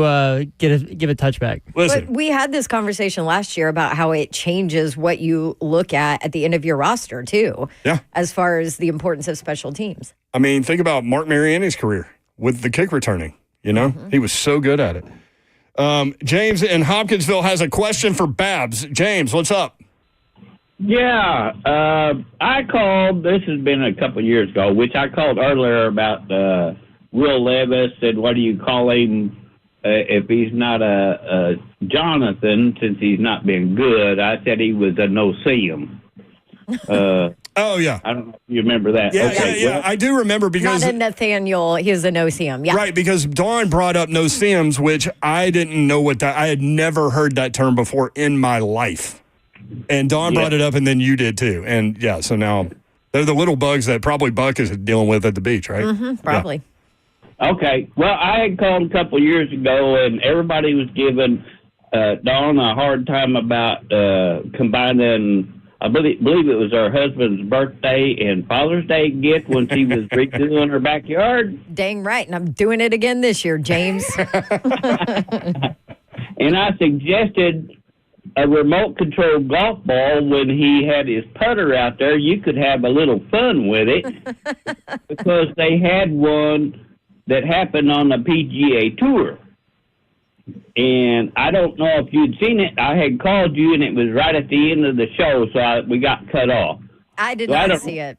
give a touchback. Listen. But we had this conversation last year about how it changes what you look at the end of your roster, too. Yeah. As far as the importance of special teams. I mean, think about Mark Mariani's career with the kick returning. You know, he was so good at it. James in Hopkinsville has a question for Babs. James, what's up? Yeah, I called, this has been a couple of years ago, which I called earlier about Will Levis and what do you call him if he's not a Jonathan, since he's not been good. I said he was a no-see-him. Oh, yeah. I don't know if you remember that. Yeah, okay, yeah. I do remember because... Not a Nathaniel, he was a no-see-him. Yeah. Right, because Dawn brought up no-see-ums, which I didn't know what that... I had never heard that term before in my life. And Dawn brought it up, and then you did too. And, yeah, so now they're the little bugs that probably Buck is dealing with at the beach, right? Probably. Yeah. Okay. Well, I had called a couple of years ago, and everybody was giving Dawn a hard time about combining... I believe it was her husband's birthday and Father's Day gift when she was redoing her backyard. Dang right, and I'm doing it again this year, James. And I suggested a remote control golf ball when he had his putter out there. You could have a little fun with it because they had one that happened on the PGA Tour. And I don't know if you'd seen it. I had called you, and it was right at the end of the show, so we got cut off. I did not see it.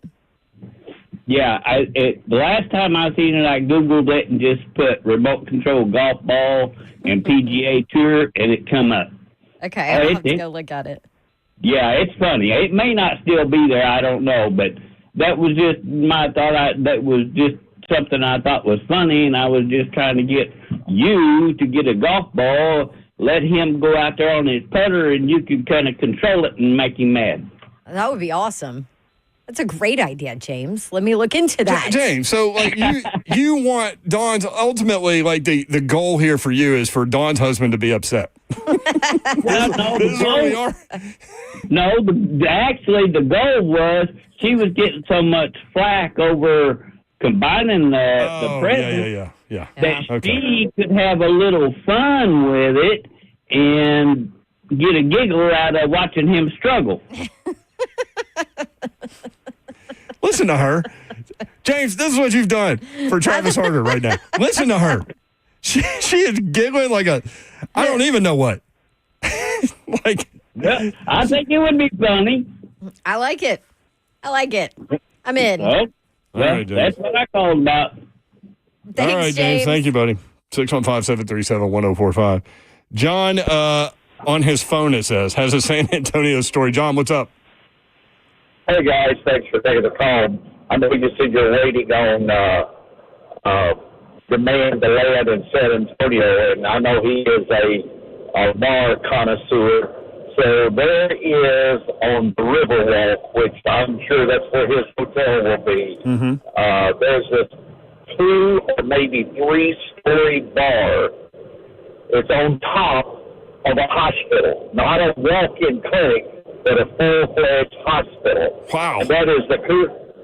Yeah, the last time I seen it, I Googled it and just put remote control golf ball and PGA Tour, and it come up. Okay, I'll have to go look at it. Yeah, it's funny. It may not still be there. I don't know, but that was just my thought. That was just something I thought was funny, and I was just trying to get you to get a golf ball, let him go out there on his putter, and you could kind of control it and make him mad. That would be awesome. That's a great idea, James. Let me look into that. James, so like you want Dawn's ultimately, like the goal here for you is for Dawn's husband to be upset. This is where we are. No, actually the goal was she was getting so much flack over combining the presents that she could have a little fun with it and get a giggle out of watching him struggle. Listen to her. James, this is what you've done for Travis Harder right now. Listen to her. She is giggling like I don't even know what. Yeah, I think it would be funny. I like it. I'm in. Well, right, that's what I called about. Thanks, all right, James. Thank you, buddy. 615-737-1045. John, on his phone, it says, has a San Antonio story. John, what's up? Hey, guys. Thanks for taking the call. I know you said you're waiting on the man, the lad in San Antonio, and I know he is a bar connoisseur. So there is on the Riverwalk, which I'm sure that's where his hotel will be. There's this 2 or maybe 3-story bar. It's on top of a hospital, not a walk-in clinic, but a full-fledged hospital. Wow! And that is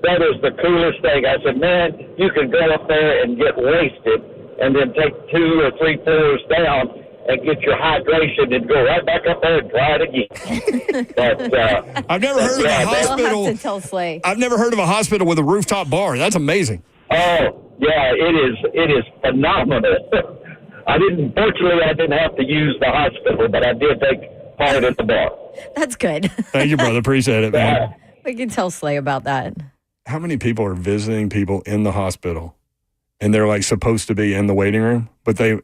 that is the coolest thing. I said, man, you can go up there and get wasted and then take 2 or 3 floors down and get your hydration and go right back up there and try it again. But I've never heard of a hospital. We'll have to tell Slay. I've never heard of a hospital with a rooftop bar. That's amazing. Oh, yeah, it is phenomenal. Fortunately, I didn't have to use the hospital, but I did take part in the bar. That's good. Thank you, brother. Appreciate it, man. We can tell Slay about that. How many people are visiting people in the hospital and they're like supposed to be in the waiting room, but they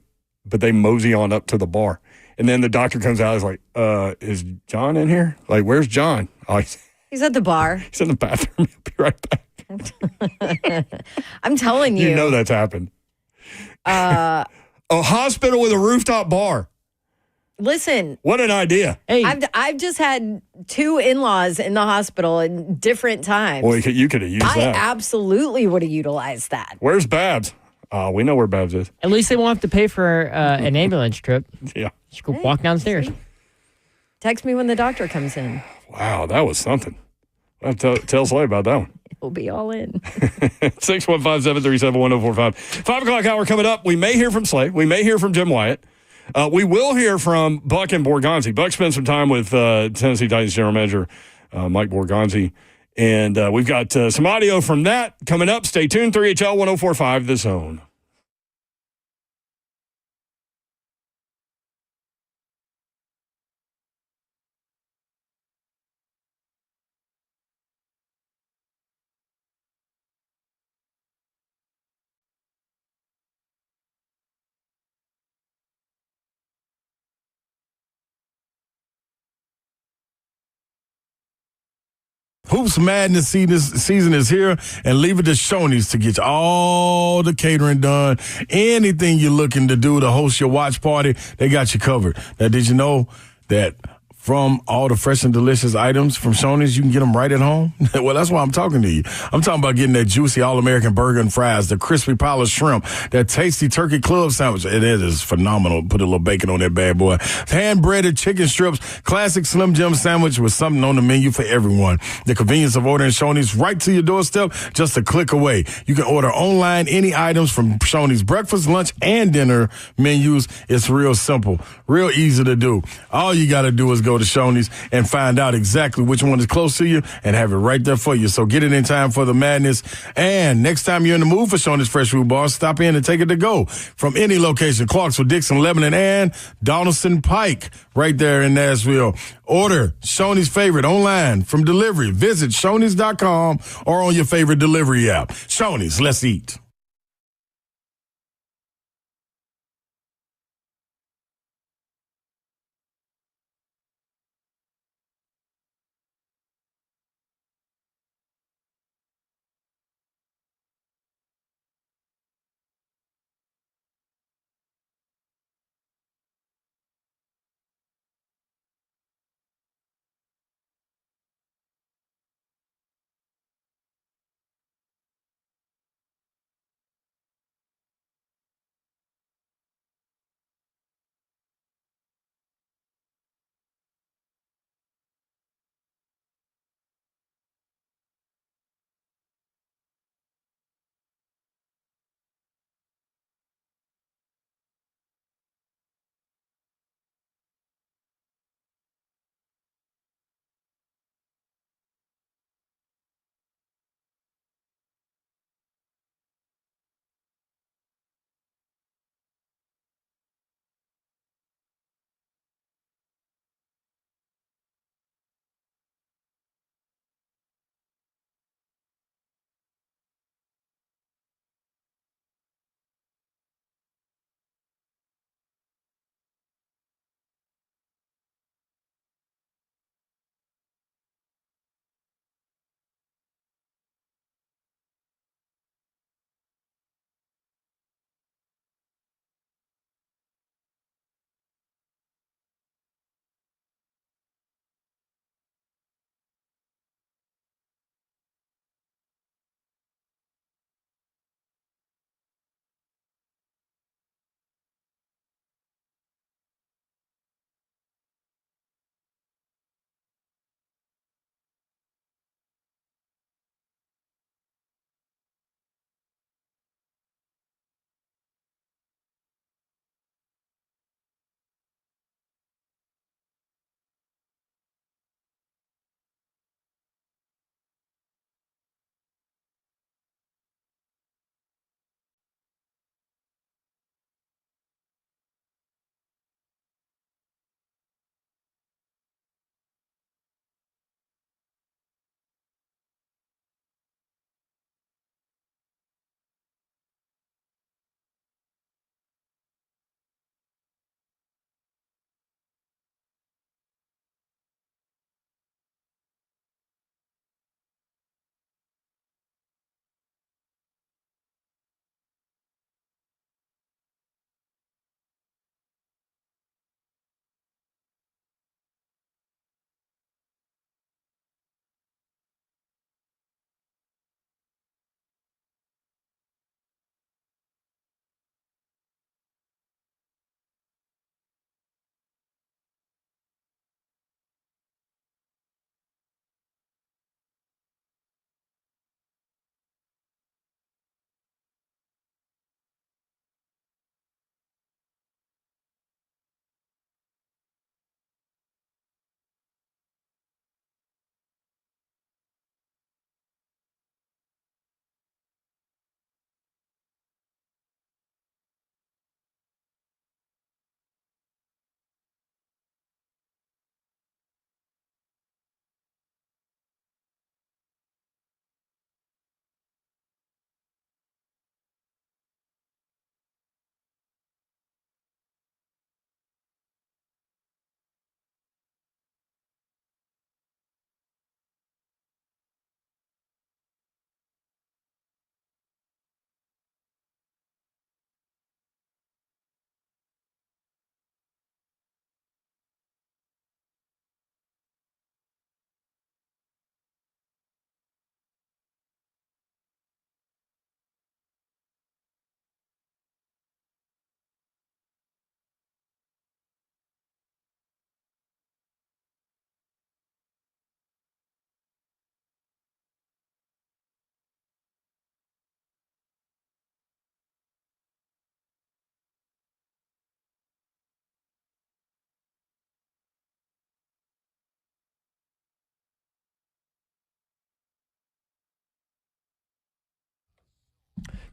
mosey on up to the bar. And then the doctor comes out and is like, is John in here? Like, where's John? Oh, He's at the bar. he's in the bathroom. He'll be right back. I'm telling you. You know that's happened. A hospital with a rooftop bar. Listen. What an idea. Hey, I've just had 2 in-laws in the hospital at different times. Well, you could have used I that. absolutely would have utilized that. Where's Babs? We know where Babs is. at least they won't have to pay for an ambulance trip. Yeah. Just go walk downstairs. Text me when the doctor comes in. Wow, that was something. I'll have to tell Slay about that one. We'll be all in. 615-737-1045. 5 o'clock hour coming up. We may hear from Slay. We may hear from Jim Wyatt. We will hear from Buck and Borgonzi. Buck spent some time with Tennessee Titans General Manager Mike Borgonzi. And we've got some audio from that coming up. Stay tuned. 3HL 1045 The Zone. Hoops Madness season is here, and leave it to Shoney's to get you all the catering done. Anything you're looking to do to host your watch party, they got you covered. Now, did you know that from all the fresh and delicious items from Shoney's, you can get them right at home? Well, that's why I'm talking to you. I'm talking about getting that juicy All-American burger and fries, the crispy polished shrimp, that tasty turkey club sandwich. It is phenomenal. Put a little bacon on that bad boy. Hand-breaded chicken strips, classic Slim Jim sandwich with something on the menu for everyone. The convenience of ordering Shoney's right to your doorstep, just a click away. You can order online any items from Shoney's breakfast, lunch, and dinner menus. It's real simple, real easy to do. All you got to do is go to Shoney's and find out exactly which one is close to you and have it right there for you. So get it in time for the madness. And next time you're in the mood for Shoney's Fresh Food Bar, stop in and take it to go from any location, Clarksville, Dixon, Lebanon, and Donaldson Pike, right there in Nashville. Order Shoney's favorite online from delivery. Visit Shoney's.com or on your favorite delivery app. Shoney's, let's eat.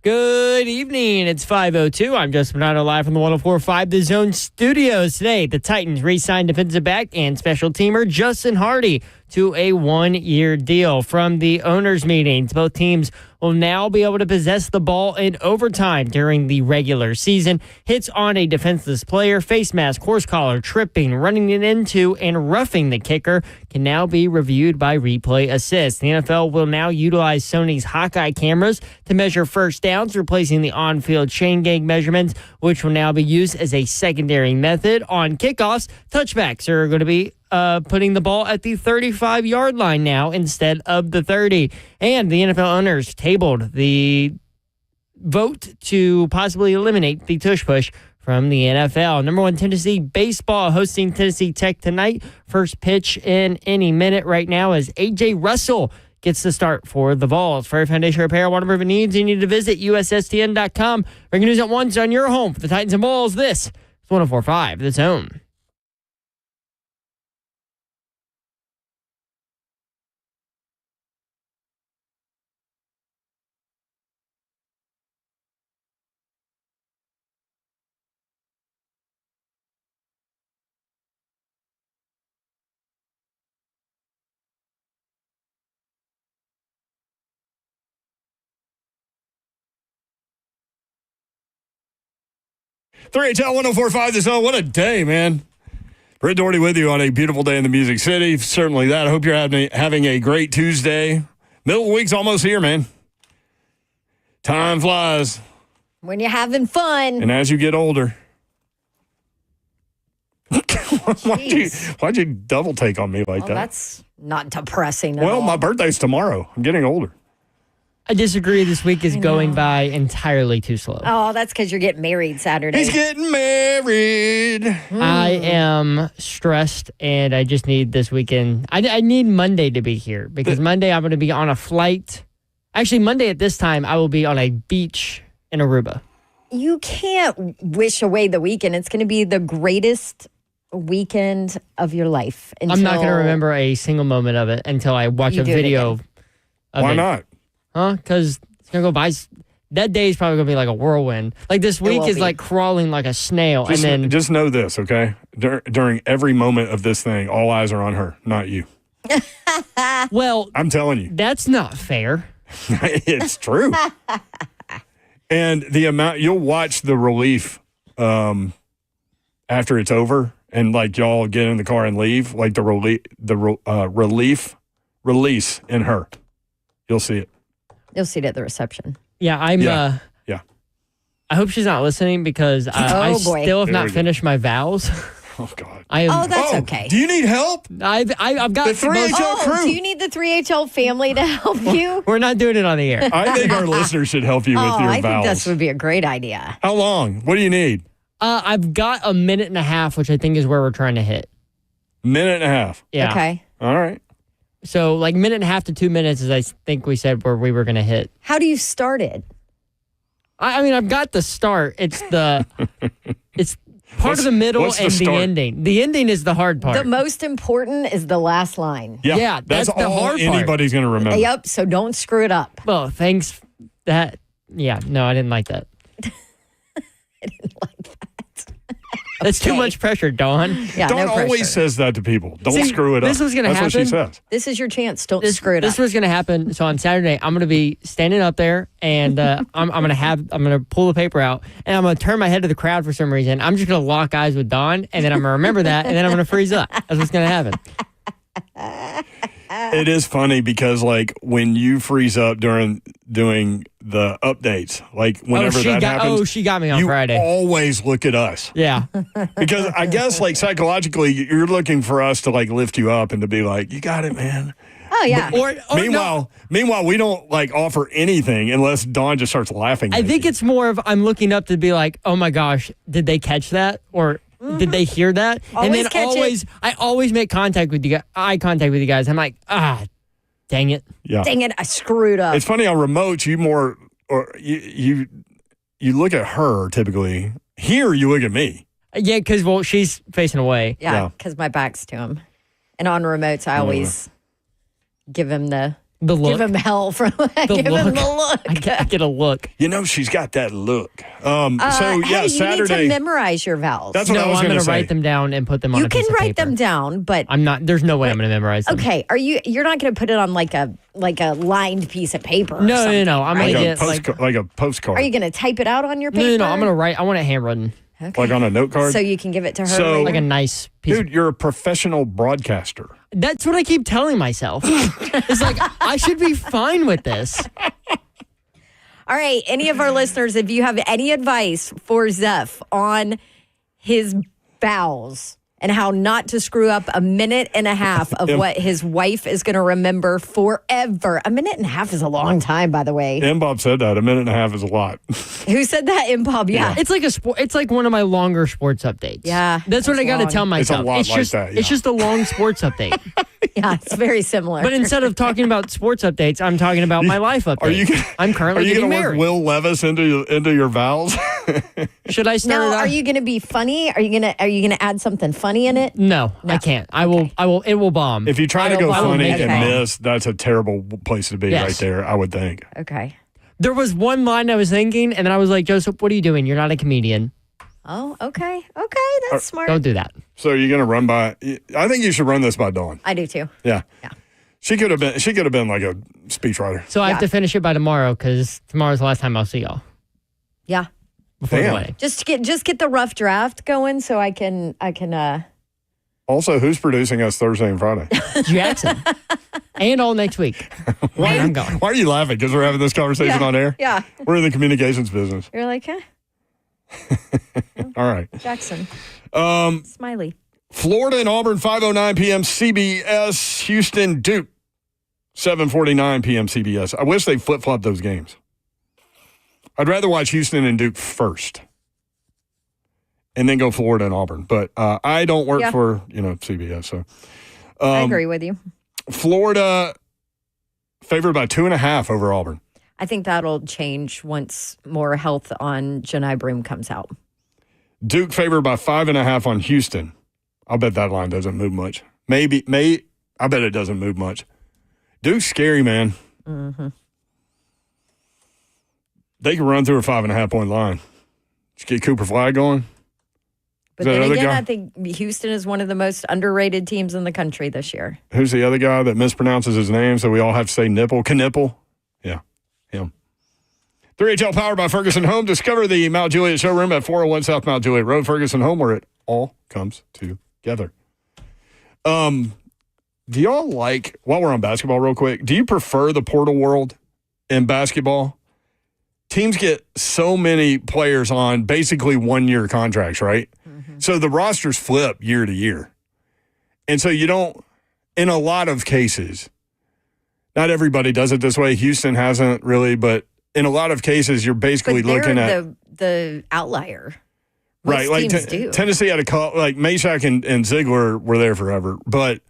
Good evening. It's 5:02. I'm Justin Bonanno live from the 104.5 The Zone studios. Today, the Titans re-signed defensive back and special teamer Justin Hardy to a one-year deal. From the owners' meetings, both teams will now be able to possess the ball in overtime during the regular season. Hits on a defenseless player, face mask, horse collar, tripping, running it into, and roughing the kicker can now be reviewed by replay assist. The NFL will now utilize Sony's Hawkeye cameras to measure first downs, replacing the on-field chain gang measurements, which will now be used as a secondary method. On kickoffs, touchbacks are going to be putting the ball at the 35-yard line now instead of the 30. And the NFL owners tabled the vote to possibly eliminate the tush push from the NFL. Number 1, Tennessee baseball hosting Tennessee Tech tonight. First pitch in any minute right now as A.J. Russell gets the start for the Vols. For your foundation repair, waterproofing needs, you need to visit USSTN.com. Breaking news at once on your home for the Titans and Vols. This is 104.5 The Zone. Three HL 104.5 The Zone. What a day, man. Brett Doherty with you on a beautiful day in the Music City. Certainly that. I hope you're having a great Tuesday. Middle of the week's almost here, man. Time flies. When you're having fun. And as you get older. Why'd you double take on me like that? That's not depressing at well, all. my birthday's tomorrow. I'm getting older. I disagree. This week is going by entirely too slow. Oh, that's because you're getting married Saturday. He's getting married. I am stressed, and I just need this weekend. I need Monday to be here because Monday I'm going to be on a flight. Actually, Monday at this time, I will be on a beach in Aruba. You can't wish away the weekend. It's going to be the greatest weekend of your life. I'm not going to remember a single moment of it until I watch a video of Why it. not? Huh? Because it's going to go by. That day is probably going to be like a whirlwind. Like this week is like crawling like a snail. Just know this, okay? During every moment of this thing, all eyes are on her, not you. Well, I'm telling you. That's not fair. It's true. And the amount, you'll watch the relief after it's over and like y'all get in the car and leave, like the release in her. You'll see it. You'll see it at the reception. Yeah, Yeah. I hope she's not listening because I still have not finished my vows. Oh, God. That's okay. Do you need help? I've got the 3HL crew. Do you need the 3HL family to help you? We're not doing it on the air. I think our listeners should help you with your I vows. think this would be a great idea. How long? What do you need? I've got a minute and a half, which I think is where we're trying to hit. Minute and a half. Yeah. Okay. All right. So like minute and a half to 2 minutes is I think we said where we were going to hit. How do you start it? I mean, I've got the start. It's the it's part of the middle and the ending. The ending is the hard part. The most important is the last line. Yeah, that's the all hard part. anybody's going to remember. Yep, so don't screw it up. Well, thanks. No, I didn't like that. That's too much pressure, Dawn. Yeah, Dawn no pressure. always says that to people. Don't screw it up. This was going to happen. That's what she says. This is your chance. Don't screw it up. This was going to happen. So on Saturday, I'm going to be standing up there, and I'm going to pull the paper out, and I'm going to turn my head to the crowd for some reason. I'm just going to lock eyes with Dawn, and then I'm going to remember that, and then I'm going to freeze up. That's what's going to happen. It is funny because, like, when you freeze up during doing the updates, like, whenever happens. She got me on Friday. You always look at us. Yeah. Because I guess, like, psychologically, you're looking for us to, like, lift you up and to be like, you got it, man. Oh, yeah. Meanwhile, we don't, like, offer anything unless Dawn just starts laughing. I think it's more of I'm looking up to be like, oh, my gosh, did they catch that? Or did they hear that? Always catch it. I always make eye contact with you guys. I'm like, dang it. Yeah. Dang it, I screwed up. It's funny on remotes, you look at her typically. Here, you look at me. Yeah, because, she's facing away. Yeah, because my back's to him. And on remotes, I always give him the The look. Give him hell for The give look. him the look. I get a look. You know, she's got that look. Hey, you Saturday. need to memorize your vowels. That's what I was I'm going to say. write them down and put them on You a piece can of write paper. them down, but I'm not. There's no way I'm going to memorize them. okay. You're not going to put it on like a lined piece of paper? Or No. something, I'm right? going to get like a postcard. Are you going to type it out on your paper? No. I'm going to write. I want it handwritten. Okay. Like on a note card? So you can give it to her. So- later? Like a nice piece. Dude, you're a professional broadcaster. That's what I keep telling myself. It's like, I should be fine with this. All right. Any of our listeners, if you have any advice for Zeph on his vowels and how not to screw up a minute and a half of what his wife is going to remember forever. A minute and a half is a long time, by the way. Bob said that. A minute and a half is a lot. Who said that? Bob? Yeah. It's like it's like one of my longer sports updates. Yeah. That's what I got to tell myself. It's a lot like just, that, yeah. It's just a long sports update. Yeah, it's very similar. But instead of talking about sports updates, I'm talking about my life update. I'm currently getting gonna married. work Will Levis into your vowels? Should I start Now, it out? are you going to be funny? Are you going to add something funny in it? No, I can't. I will. It will bomb. If you try to go I will funny make it and bomb. miss, that's a terrible place to be Yes. right there, I would think. Okay. There was one line I was thinking, and then I was like, Joseph, what are you doing? You're not a comedian. Oh, okay. Okay, that's smart. Don't do that. So you're going to run by? I think you should run this by Dawn. I do too. Yeah. She could have been like a speechwriter. So I have to finish it by tomorrow because tomorrow's the last time I'll see y'all Yeah. before the wedding. Just get the rough draft going so I can Also, who's producing us Thursday and Friday? Jackson. And all next week. I'm going. Why are you laughing? Because we're having this conversation Yeah, on air? yeah. We're in the communications business. You're like, All right. Jackson. Smiley. Florida and Auburn, 5:09 p.m. CBS. Houston, Duke, 7:49 p.m. CBS. I wish they flip-flopped those games. I'd rather watch Houston and Duke first and then go Florida and Auburn. But I don't work for, CBS. So I agree with you. Florida favored by 2.5 over Auburn. I think that'll change once more health on Janai Broom comes out. Duke favored by 5.5 on Houston. I'll bet that line doesn't move much. I bet it doesn't move much. Duke's scary, man. Mm-hmm. They can run through a 5.5 point line. Just get Cooper Flag going. But then again, I think Houston is one of the most underrated teams in the country this year. Who's the other guy that mispronounces his name, so we all have to say Nipple? Knipple? Yeah, him. 3HL powered by Ferguson Home. Discover the Mount Juliet showroom at 401 South Mount Juliet Road, Ferguson Home, where it all comes together. Do y'all like, while we're on basketball real quick, do you prefer the portal world in basketball? Teams get so many players on basically 1-year contracts, right? Mm-hmm. So the rosters flip year to year. And so you don't, in a lot of cases, not everybody does it this way. Houston hasn't really, but in a lot of cases, you're basically looking at the outlier. Most right. Like teams do. Tennessee had a call, like Meshack and Ziegler were there forever, but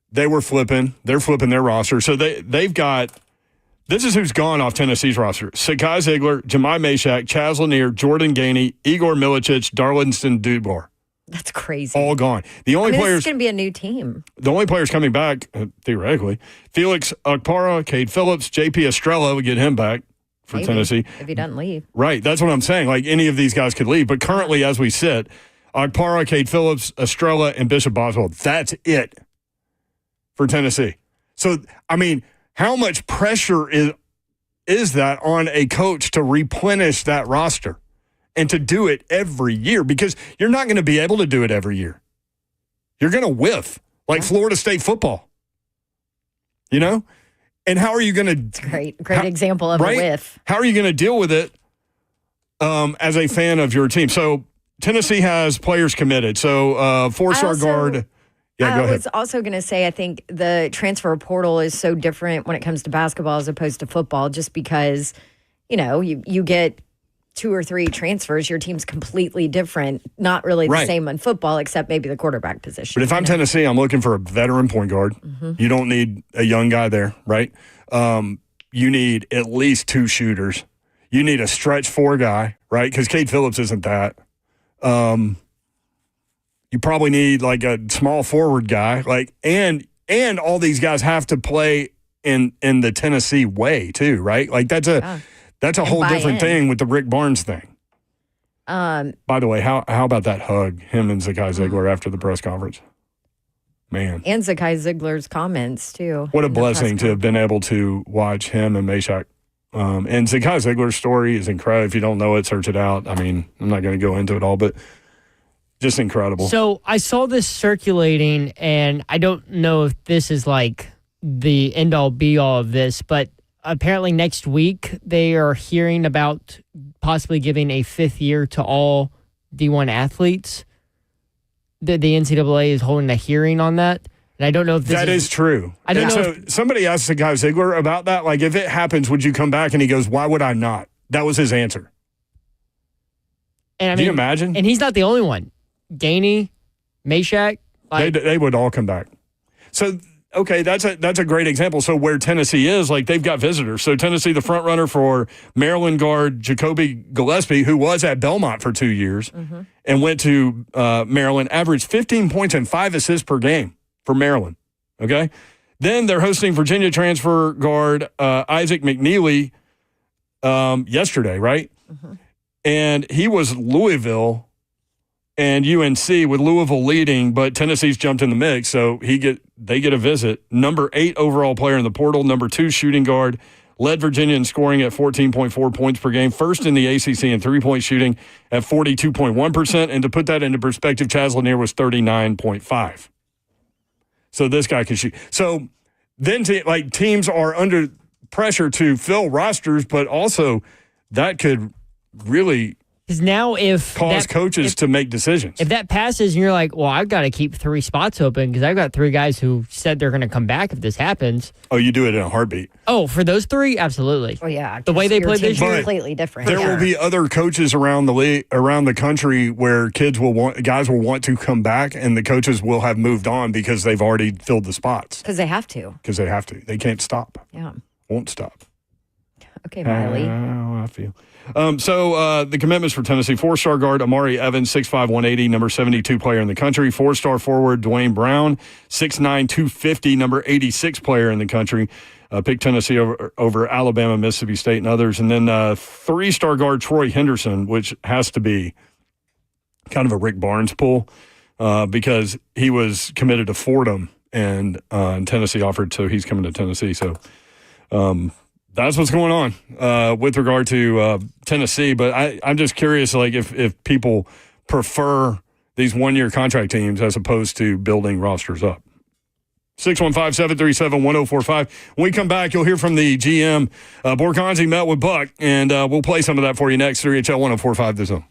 they were flipping. They're flipping their roster. So they've got, this is who's gone off Tennessee's roster: Sakai Ziegler, Jemai Meshack, Chaz Lanier, Jordan Gainey, Igor Milicic, Darlinston Dubois. That's crazy. All gone. The only This players is going to be a new team. The only players coming back, theoretically, Felix Okpara, Cade Phillips, JP Estrella would get him back for Maybe, Tennessee. if he doesn't leave. Right. That's what I'm saying. Like, any of these guys could leave. But currently, as we sit, Okpara, Cade Phillips, Estrella, and Bishop Boswell, that's it for Tennessee. So, I mean, how much pressure is that on a coach to replenish that roster and to do it every year? Because you're not going to be able to do it every year. You're going to whiff, like Florida State football. You know? And how are you going to... Great example of a whiff. How are you going to deal with it as a fan of your team? So Tennessee has players committed. So four-star guard... Yeah, go ahead. I was also going to say, I think the transfer portal is so different when it comes to basketball as opposed to football, just because, you get 2 or 3 transfers, your team's completely different. Not really the same in football, except maybe the quarterback position. But if I'm Tennessee, I'm looking for a veteran point guard. Mm-hmm. You don't need a young guy there, right? You need at least 2 shooters. You need a stretch 4 guy, right? Because Cade Phillips isn't that. You probably need like a small forward guy, and all these guys have to play in the Tennessee way too, right? Like that's a whole different thing with the Rick Barnes thing. By the way, how about that hug, him and Zakai Ziegler after the press conference? Man. And Zakai Ziegler's comments, too. What a blessing to have been able to watch him and Meshack. And Zakai Ziegler's story is incredible. If you don't know it, search it out. I mean, I'm not going to go into it all, but just incredible. So I saw this circulating, and I don't know if this is like the end-all, be-all of this, but apparently next week they are hearing about possibly giving a 5th year to all D1 athletes. The NCAA is holding a hearing on that. And I don't know if this is true. I don't know. So somebody asked the guy Ziegler about that. Like, if it happens, would you come back? And he goes, why would I not? That was his answer. And Can you imagine? And he's not the only one. Gainey, Meshack. They would all come back. So, okay, that's a great example. So where Tennessee is, like, they've got visitors. So Tennessee, the front runner for Maryland guard Jacoby Gillespie, who was at Belmont for 2 years and went to Maryland, averaged 15 points and 5 assists per game for Maryland. Okay? Then they're hosting Virginia transfer guard Isaac McNeely yesterday, right? And he was Louisville and UNC, with Louisville leading, but Tennessee's jumped in the mix, so they get a visit. Number 8 overall player in the portal, number 2 shooting guard, led Virginia in scoring at 14.4 points per game, first in the ACC in three-point shooting at 42.1%, and to put that into perspective, Chaz Lanier was 39.5. So this guy can shoot. So then teams are under pressure to fill rosters, but also that could really Because now cause coaches to make decisions. If that passes and you're like, well, I've got to keep 3 spots open because I've got 3 guys who said they're going to come back if this happens. Oh, you do it in a heartbart. Oh, for those 3? Absolutely. Oh, yeah. The way they played this year. Completely different. There will be other coaches around the country where guys will want to come back, and the coaches will have moved on because they've already filled the spots. Because they have to. They can't stop. Yeah. Won't stop. Okay, Miley. I feel. So the commitments for Tennessee: 4-star guard Amari Evans, 6'5", 180, number 72 player in the country. 4-star forward Dwayne Brown, 6'9", 250, number 86 player in the country. Picked Tennessee over Alabama, Mississippi State, and others. And then 3-star guard Troy Henderson, which has to be kind of a Rick Barnes pull because he was committed to Fordham, and Tennessee offered, so he's coming to Tennessee. So that's what's going on with regard to Tennessee. But I'm just curious, like, if people prefer these one-year contract teams as opposed to building rosters up. 615-737-1045. When we come back, you'll hear from the GM. Borgonzi met with Buck, and we'll play some of that for you next. 3HL 1045 The Zone.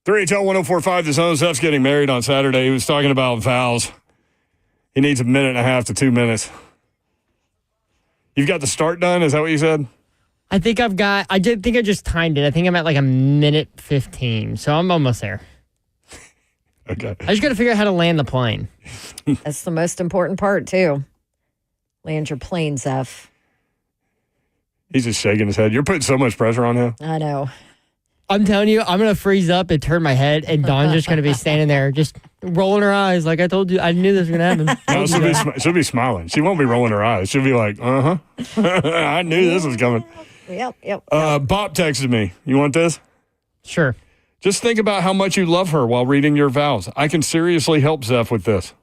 3HL 1045, the Zone. Zeph's getting married on Saturday. He was talking about vows. He needs 1.5 to 2 minutes. You've got the start done? Is that what you said? I think I just timed it. I think I'm at like 1:15, so I'm almost there. Okay. I just got to figure out how to land the plane. That's the most important part, too. Land your plane, Zeph. He's just shaking his head. You're putting so much pressure on him. I know. I'm telling you, I'm going to freeze up and turn my head, and Dawn's just going to be standing there just rolling her eyes like I told you. I knew this was going to happen. No, she'll be smiling. She won't be rolling her eyes. She'll be like, uh-huh. I knew this was coming. Yep. Bob texted me. You want this? Sure. Just think about how much you love her while reading your vows. I can seriously help Zeph with this.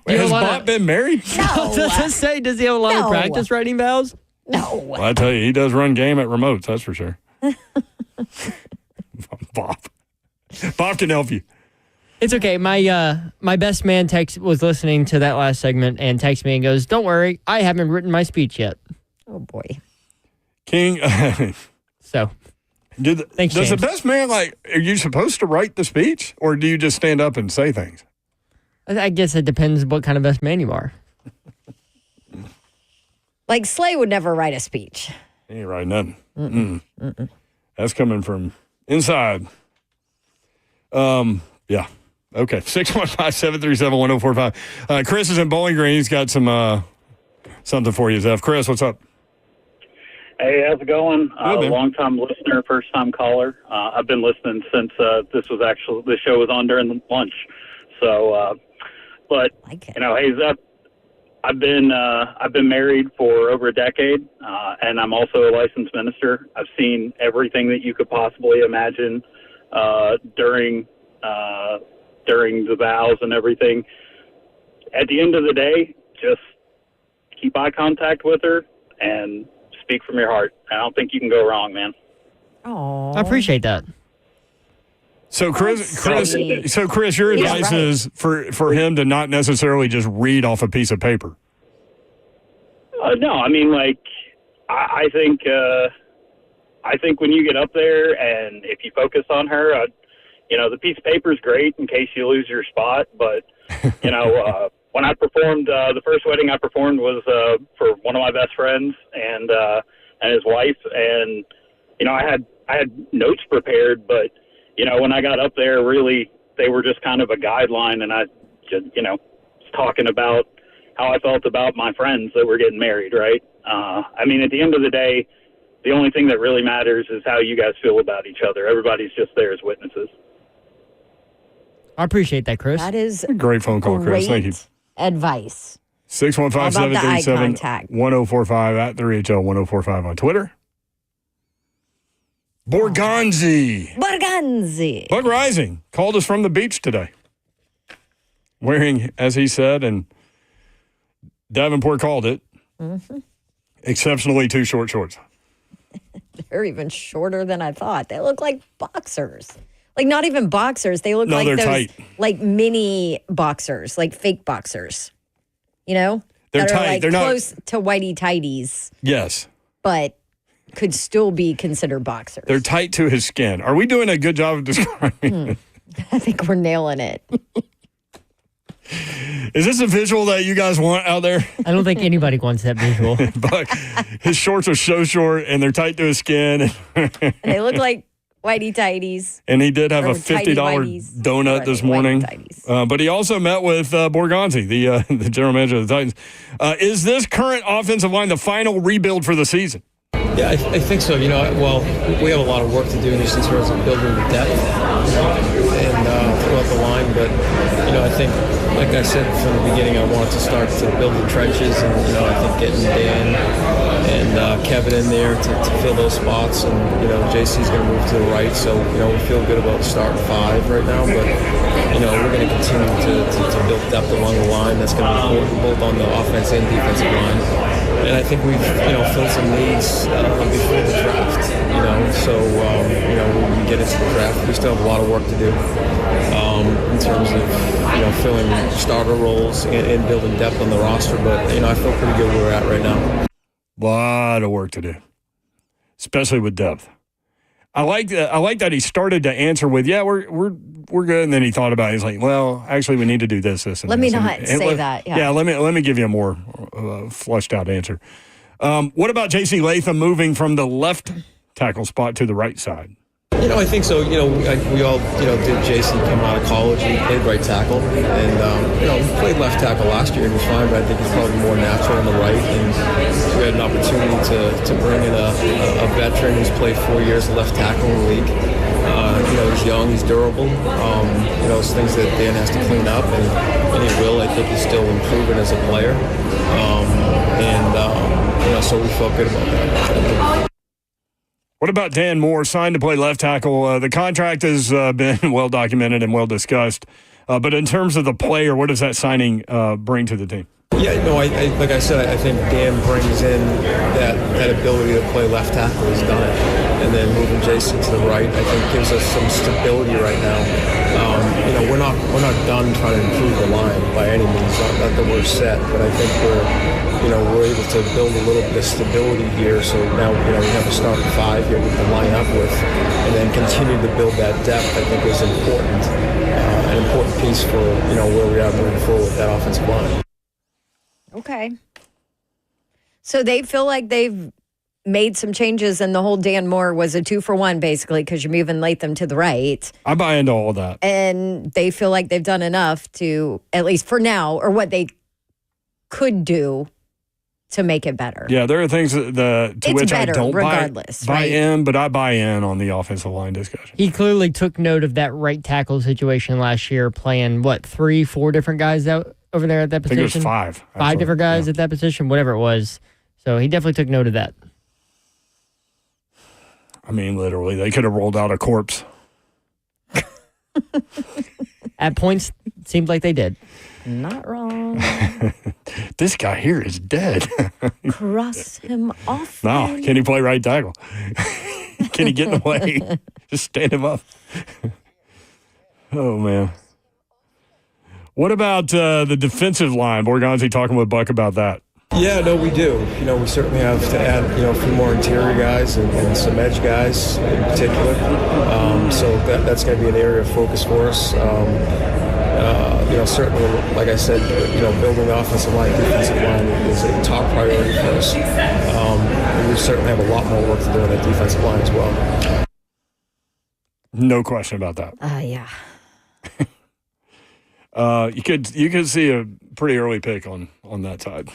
Has Bob been married? No. Does he have a lot of practice writing vows? No. Well, I tell you, he does run game at remotes, that's for sure. Bob can help you. It's okay. My best man was listening to that last segment and texted me and goes, "Don't worry, I haven't written my speech yet." Oh, boy. King. So. Thanks, does the best man, are you supposed to write the speech, or do you just stand up and say things? I guess it depends what kind of best man you are. Like Slay would never write a speech. He ain't writing nothing. Mm-mm. That's coming from inside. Yeah. Okay. 615-737-1045. Chris is in Bowling Green. He's got some something for you, Zeph. Chris, what's up? Hey, how's it going? Long-time listener, first-time caller. I've been listening since the show was on during the lunch. So, hey, Zeph, I've been married for over a decade, and I'm also a licensed minister. I've seen everything that you could possibly imagine during the vows and everything. At the end of the day, just keep eye contact with her and speak from your heart. I don't think you can go wrong, man. Oh, I appreciate that. So, Chris, your advice is for him to not necessarily just read off a piece of paper. No, I mean, I think when you get up there and if you focus on her, the piece of paper is great in case you lose your spot. But when I performed, the first wedding I performed was for one of my best friends and his wife, and I had notes prepared, but when I got up there, really they were just kind of a guideline, and I just was talking about how I felt about my friends that were getting married, right? I mean, at the end of the day, the only thing that really matters is how you guys feel about each other. Everybody's just there as witnesses. I appreciate that, Chris. That is great phone call, Chris. Thank you. Advice. 615-737-1045 at 3HL1045 on Twitter. Borgonzi. Bug Reising called us from the beach today. Wearing, as he said, and Davenport called it, exceptionally too short shorts. They're even shorter than I thought. They look like boxers. Like, not even boxers. They look like those tight. Like mini boxers, like fake boxers. They're that tight. Are like They're close not to whitey tighties. Yes. But could still be considered boxers. They're tight to his skin. Are we doing a good job of describing? I think we're nailing it. Is this a visual that you guys want out there? I don't think anybody wants that visual. But his shorts are so short and they're tight to his skin. And they look like whitey tighties. And he did have a $50 donut this morning. But he also met with Borgonzi, the general manager of the Titans. Is this current offensive line the final rebuild for the season? Yeah, I think so. We have a lot of work to do just in terms of building the depth and throughout the line. But, I think, like I said from the beginning, I wanted to start to build the trenches. And, I think getting Dan and Kevin in there to fill those spots. And, JC's going to move to the right. So, we feel good about starting 5 right now. But, we're going to continue to build depth along the line. That's going to be important both on the offense and defensive line. And I think we've, filled some needs before the draft, So, when we get into the draft, we still have a lot of work to do in terms of, filling starter roles and building depth on the roster. But, I feel pretty good where we're at right now. A lot of work to do, especially with depth. I like that he started to answer with, "Yeah, we're good," and then he thought about it. He's like, "Well, actually, we need to do this, and let this." me not say that. Yeah. Let me give you a more fleshed out answer. What about J.C. Latham moving from the left tackle spot to the right side? I think so. We all, did JC come out of college. He played right tackle, and he played left tackle last year. He was fine, but I think he's probably more natural on the right. And we had an opportunity to bring in a veteran who's played 4 years left tackle in the league. He's young, he's durable. It's things that Dan has to clean up, and he will. I think he's still improving as a player, so we felt good about that. What about Dan Moore, signed to play left tackle? The contract has been well documented and well discussed. But in terms of the player, what does that signing bring to the team? Yeah, like I said, I think Dan brings in that ability to play left tackle. He's done it. And then moving Jason to the right, I think gives us some stability right now. We're not done trying to improve the line by any means. Not that we're set, but I think we're able to build a little bit of stability here. So now we have a starting five here with the line up with, and then continue to build that depth. I think is important, an important piece for where we are moving forward with that offensive line. Okay. So they feel like they've made some changes, and the whole Dan Moore was a 2-for-1 basically because you're moving Latham to the right. I buy into all of that. And they feel like they've done enough to, at least for now, or what they could do to make it better. Yeah, there are things to which I don't buy in, but I buy in on the offensive line discussion. He clearly took note of that right tackle situation last year, playing, 3-4 different guys out over there at that position? I think it was 5. Actually. 5 different guys at that position, whatever it was. So he definitely took note of that. I mean, literally, they could have rolled out a corpse. At points, it seemed like they did. Not wrong. This guy here is dead. Cross him off. No, can he play right tackle? Can he get in the way? Just stand him up. Oh, man. What about the defensive line? Borgonzi talking with Buck about that. Yeah, no, we do. We certainly have to add, a few more interior guys and some edge guys in particular. So that's going to be an area of focus for us. Certainly, like I said, building the offensive line, defensive line is a top priority for us. And we certainly have a lot more work to do on that defensive line as well. No question about that. Yeah. You could see a pretty early pick on that side.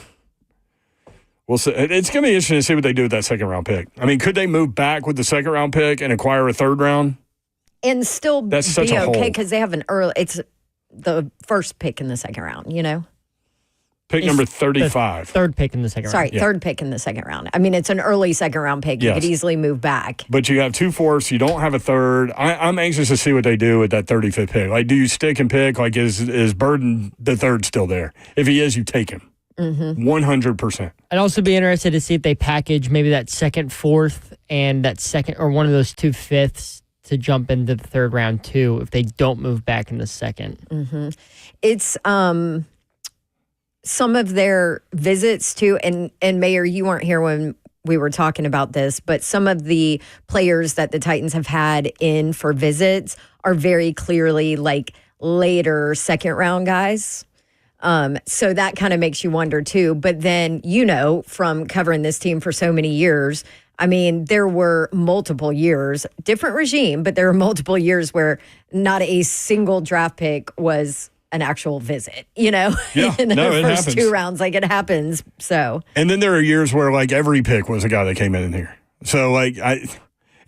We'll see. It's going to be interesting to see what they do with that second round pick. I mean, could they move back with the second round pick and acquire a third round? And still be okay because they have an early. It's the first pick in the second round. Pick number 35. Third pick in the second round. Sorry, third pick in the second round. I mean, it's an early second round pick. You could easily move back. But you have 2 fourths. You don't have a third. I'm anxious to see what they do with that 35th pick. Like, do you stick and pick? Like, is Burden the third still there? If he is, you take him. 100%. I'd also be interested to see if they package maybe that second, fourth, and that second, or one of those 2 fifths to jump into the third round too, if they don't move back in the second. It's some of their visits too, and Mayor, you weren't here when we were talking about this, but some of the players that the Titans have had in for visits are very clearly like later second round guys. So that kind of makes you wonder too. But then, from covering this team for so many years, I mean, there were multiple years, different regime, but there were multiple years where not a single draft pick was an actual visit, in the first happens. 2 rounds. Like, it happens. So, and then there are years where like every pick was a guy that came in here. So like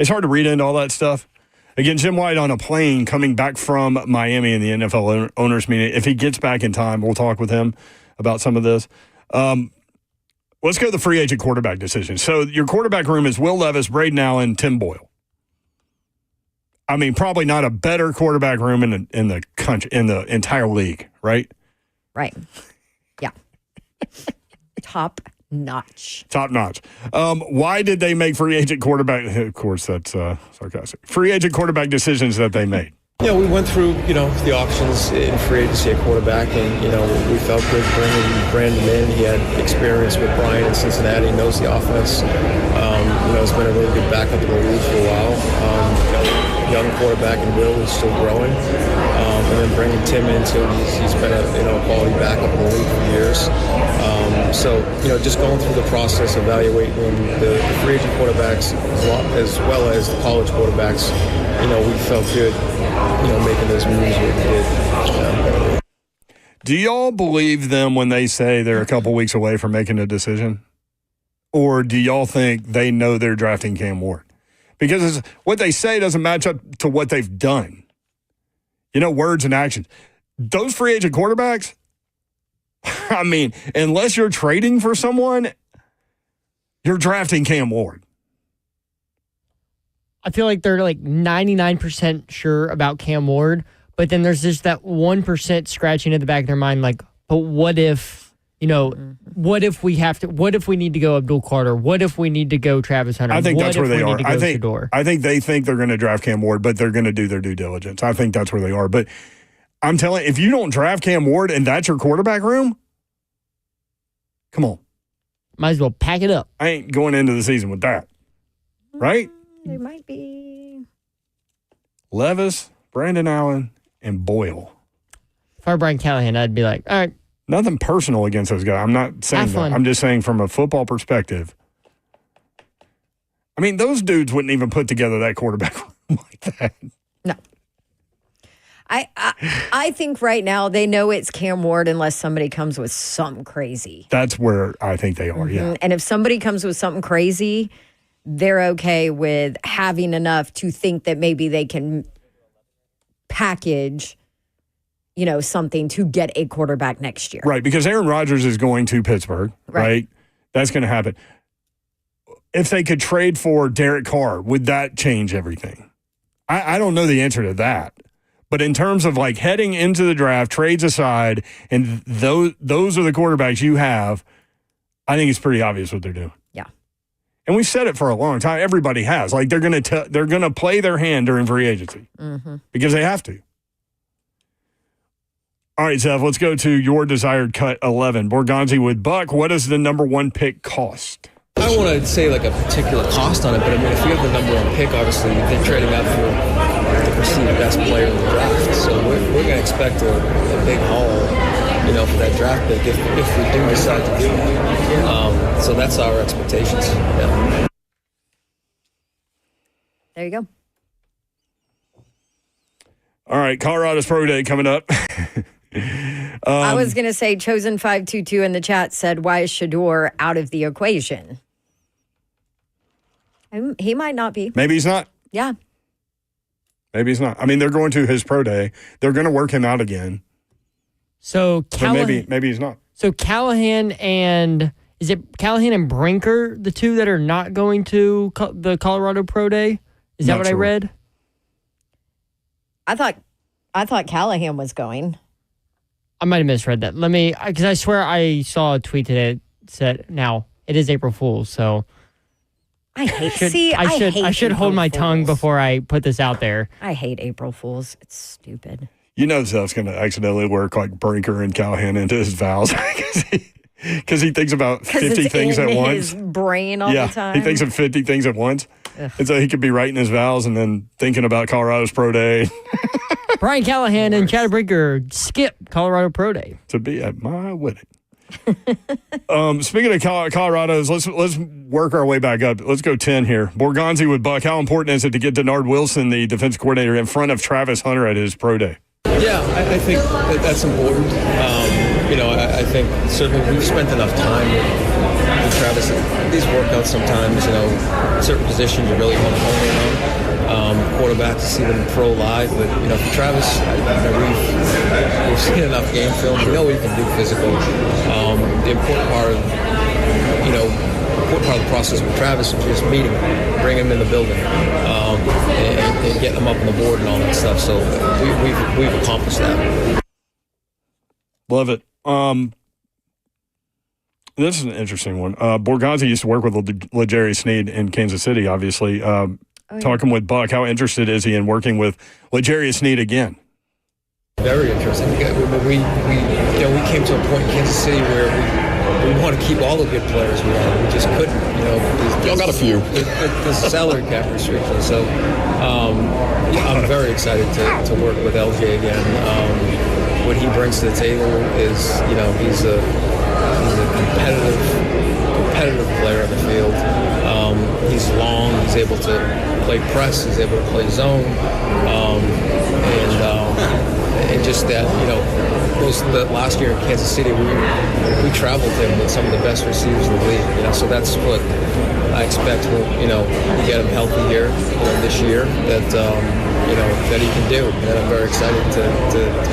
it's hard to read into all that stuff. Again, Jim White on a plane coming back from Miami in the NFL owners meeting. If he gets back in time, we'll talk with him about some of this. Let's go to the free agent quarterback decision. So your quarterback room is Will Levis, Braden Allen, Tim Boyle. I mean, probably not a better quarterback room in the country, in the entire league, right? Right. Yeah. Top notch. Top notch. Why did they make free agent quarterback? Of course, that's sarcastic. Free agent quarterback decisions that they made. Yeah, we went through, the options in free agency at quarterback, and, we felt good bringing Brandon in. He had experience with Brian in Cincinnati, knows the offense. He's been a really good backup in the league for a while. Young quarterback in Will is still growing. And then bringing Tim in, too, he's been a quality backup in the league for years. Just going through the process, evaluating the free agent quarterbacks as well as the college quarterbacks, we felt good, making those moves we did. Do y'all believe them when they say they're a couple weeks away from making a decision? Or do y'all think they know they're drafting Cam Ward? Because what they say doesn't match up to what they've done. Words and actions. Those free agent quarterbacks, I mean, unless you're trading for someone, you're drafting Cam Ward. I feel like they're like 99% sure about Cam Ward, but then there's just that 1% scratching at the back of their mind, like, but what if, what if we need to go Abdul Carter? What if we need to go Travis Hunter? I think that's where they are. I think they think they're going to draft Cam Ward, but they're going to do their due diligence. I think that's where they are. But I'm telling you, if you don't draft Cam Ward and that's your quarterback room, come on. Might as well pack it up. I ain't going into the season with that. Right? They might be. Levis, Brandon Allen, and Boyle. If I were Brian Callahan, I'd be like, all right. Nothing personal against those guys. I'm not saying that. I'm just saying from a football perspective. I mean, those dudes wouldn't even put together that quarterback like that. No. I think right now they know it's Cam Ward unless somebody comes with something crazy. That's where I think they are, yeah. And if somebody comes with something crazy, they're okay with having enough to think that maybe they can package, something to get a quarterback next year. Right, because Aaron Rodgers is going to Pittsburgh, right? That's going to happen. If they could trade for Derek Carr, would that change everything? I don't know the answer to that. But in terms of like heading into the draft, trades aside, and those are the quarterbacks you have, I think it's pretty obvious what they're doing. Yeah. And we've said it for a long time. Everybody has. Like they're going to play their hand during free agency because they have to. All right, Zev, let's go to your desired cut 11. Borgonzi with Buck. What does the number one pick cost? I don't want to say like a particular cost on it, but I mean, if you have the number one pick, obviously they're trading up for the perceived best player in the draft. So we're going to expect a big haul, for that draft pick if we do decide to do it. So that's our expectations. Yeah. There you go. All right, Colorado's Pro Day coming up. I was going to say Chosen 522 in the chat said, why is Shador out of the equation? He might not be. Maybe he's not. Yeah. Maybe he's not. I mean, they're going to his pro day. They're going to work him out again. So maybe he's not. So Callahan and Brinker, the two that are not going to the Colorado Pro Day? Is that what I read? I thought Callahan was going. I might have misread that. Because I swear I saw a tweet today that said, now, it is April Fool's, so. I should hold my tongue before I put this out there. I hate April Fools. It's stupid. Stuff's going to accidentally work like Brinker and Callahan into his vows because he thinks about 50 things at once. His brain all the time. He thinks of 50 things at once. Ugh. And so he could be writing his vows and then thinking about Colorado's Pro Day. Brian Callahan and Chad Brinker skip Colorado Pro Day. To be at my wedding. Speaking of Colorado's, let's work our way back up. Let's go 10 here. Borgonzi with Buck. How important is it to get Denard Wilson, the defense coordinator, in front of Travis Hunter at his pro day? Yeah, I think that's important. I think certainly we've spent enough time with Travis. These workouts sometimes, certain positions you really want to hone in on. Quarterback to see them pro live, but for Travis, we've seen enough game film. We know he can do physical. The important part of the process with Travis is just meeting him, bring him in the building, and getting him up on the board and all that stuff. So we've accomplished that. Love it. This is an interesting one. Borgonzi used to work with LeJerry Sneed in Kansas City, obviously. talking with Buck. How interested is he in working with L'Jarius Sneed again? Very interesting. We came to a point in Kansas City where we want to keep all the good players we have. We just couldn't. Y'all got a few. The salary cap restrictions. So I'm very excited to work with LJ again. What he brings to the table is, he's a competitive player on the field. He's long. He's able to play press. He's able to play zone. And just that, that last year in Kansas City, we traveled him with some of the best receivers in the league. So that's what I expect. We get him healthy here, this year. That he can do, and I'm very excited to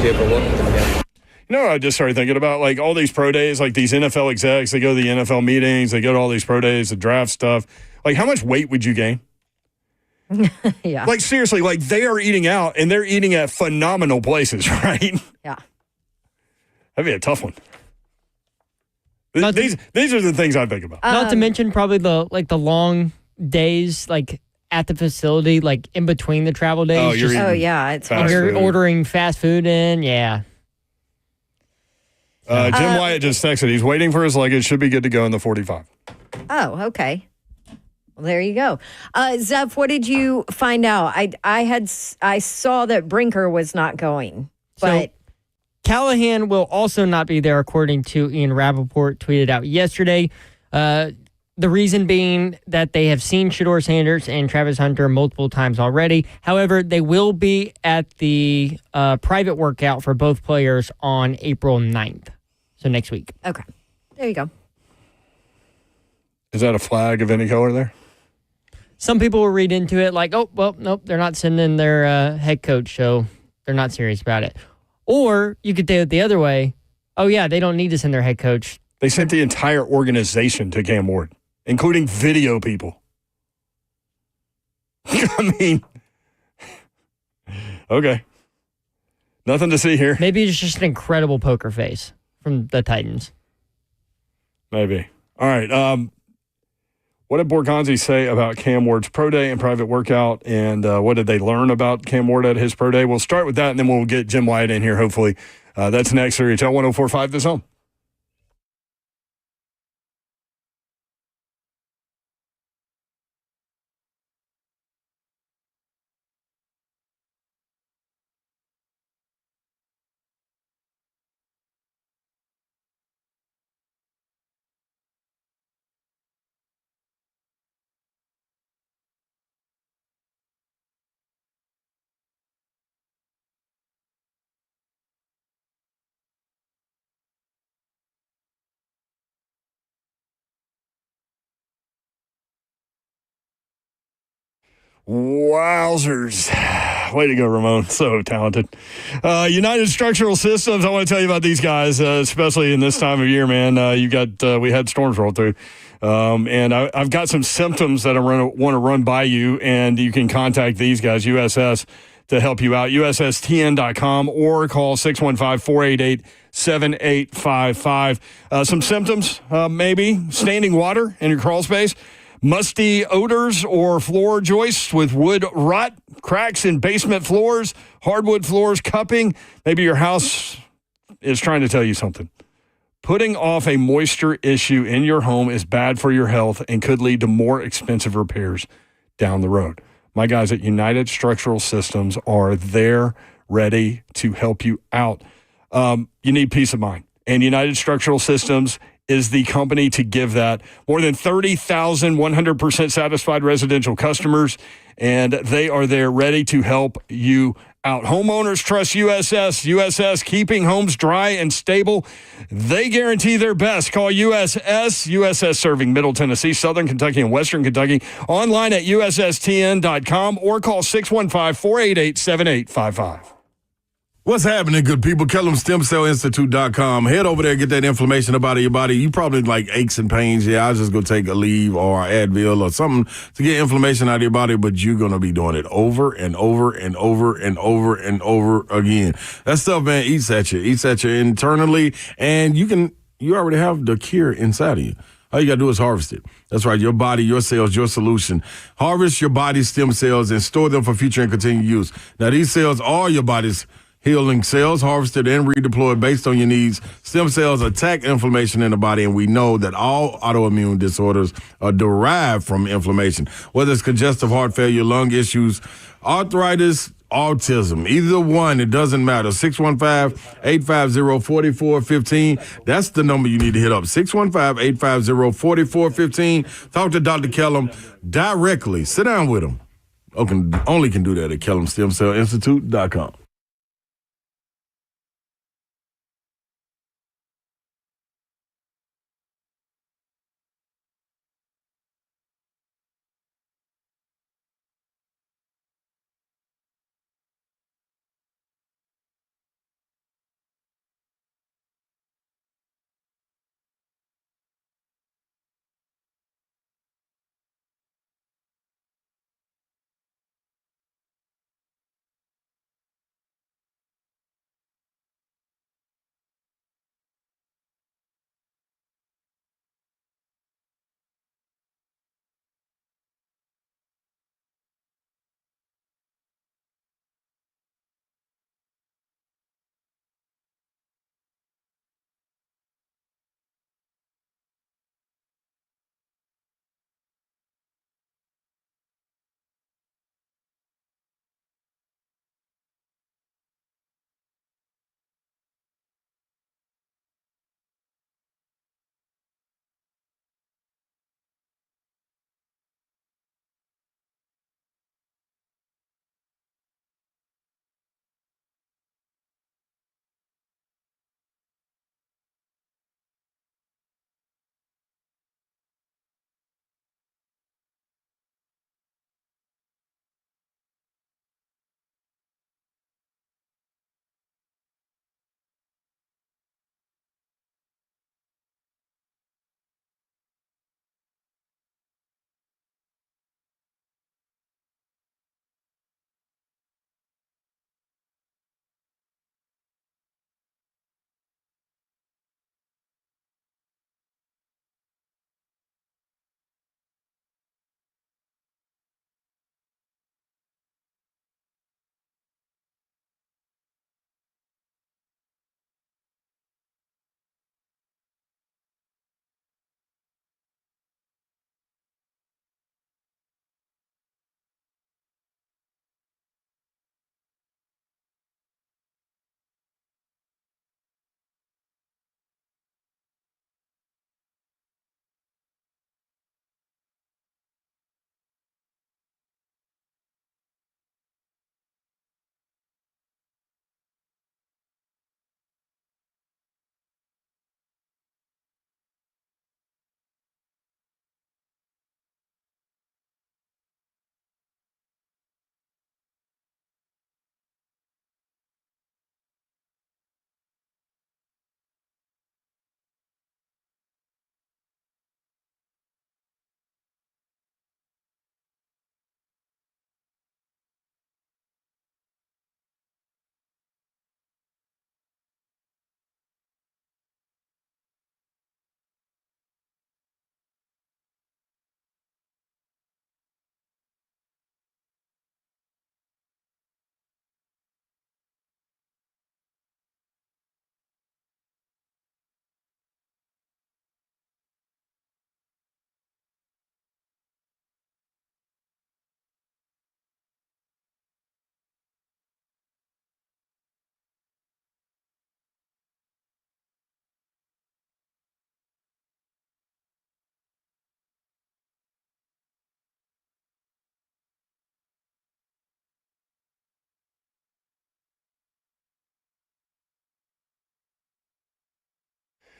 be able to work with him again. I just started thinking about like all these pro days, like these NFL execs. They go to the NFL meetings, they go to all these pro days, the draft stuff. Like, how much weight would you gain? Yeah. Like, seriously, like they are eating out and they're eating at phenomenal places, right? Yeah. That'd be a tough one. These are the things I think about. Not to mention probably the long days, like at the facility, like in between the travel days. Oh, it's and you're ordering fast food in. Yeah. Jim Wyatt just texted. He's waiting for his luggage. Should be good to go in the 45. Oh, okay. Well, there you go. Zeph, what did you find out? I saw that Brinker was not going, but. So, Callahan will also not be there, according to Ian Rappaport, tweeted out yesterday. The reason being that they have seen Shedeur Sanders and Travis Hunter multiple times already. However, they will be at the private workout for both players on April 9th. So next week. Okay. There you go. Is that a flag of any color there? Some people will read into it like, oh, well, nope, they're not sending their head coach, so they're not serious about it. Or you could do it the other way. Oh, yeah, they don't need to send their head coach. They sent the entire organization to Cam Ward, including video people. I mean, okay. Nothing to see here. Maybe it's just an incredible poker face from the Titans. Maybe. All right. What did Borgonzi say about Cam Ward's pro day and private workout, and what did they learn about Cam Ward at his pro day? We'll start with that, and then we'll get Jim Wyatt in here, hopefully. That's next. RHL 104.5 The Zone. Wowzers. Way to go, Ramon. So talented. United Structural Systems, I want to tell you about these guys, especially in this time of year, man. We had storms roll through. And I've got some symptoms that I want to run by you, and you can contact these guys, USS, to help you out. USSTN.com or call 615-488-7855. Some symptoms, maybe standing water in your crawl space, musty odors or floor joists with wood rot, cracks in basement floors, hardwood floors, cupping. Maybe your house is trying to tell you something. Putting off a moisture issue in your home is bad for your health and could lead to more expensive repairs down the road. My guys at United Structural Systems are there ready to help you out. You need peace of mind. And United Structural Systems is the company to give that. More than 30,000 100% satisfied residential customers, and they are there ready to help you out. Homeowners trust USS. USS, keeping homes dry and stable. They guarantee their best. Call USS. USS serving Middle Tennessee, Southern Kentucky, and Western Kentucky. Online at USSTN.com or call 615-488-7855. What's happening, good people? KellumStemCellInstitute.com. Head over there, get that inflammation about your body. You probably like aches and pains. Yeah, I was just going to take a leave or Advil or something to get inflammation out of your body, but you're going to be doing it over and over and over and over and over again. That stuff, man, eats at you internally, and you already have the cure inside of you. All you got to do is harvest it. That's right. Your body, your cells, your solution. Harvest your body's stem cells and store them for future and continued use. Now, these cells are your body's healing cells, harvested and redeployed based on your needs. Stem cells attack inflammation in the body, and we know that all autoimmune disorders are derived from inflammation, whether it's congestive heart failure, lung issues, arthritis, autism, either one, it doesn't matter. 615-850-4415. That's the number you need to hit up. 615-850-4415. Talk to Dr. Kellum directly. Sit down with him. Only can do that at KellumStemCellInstitute.com.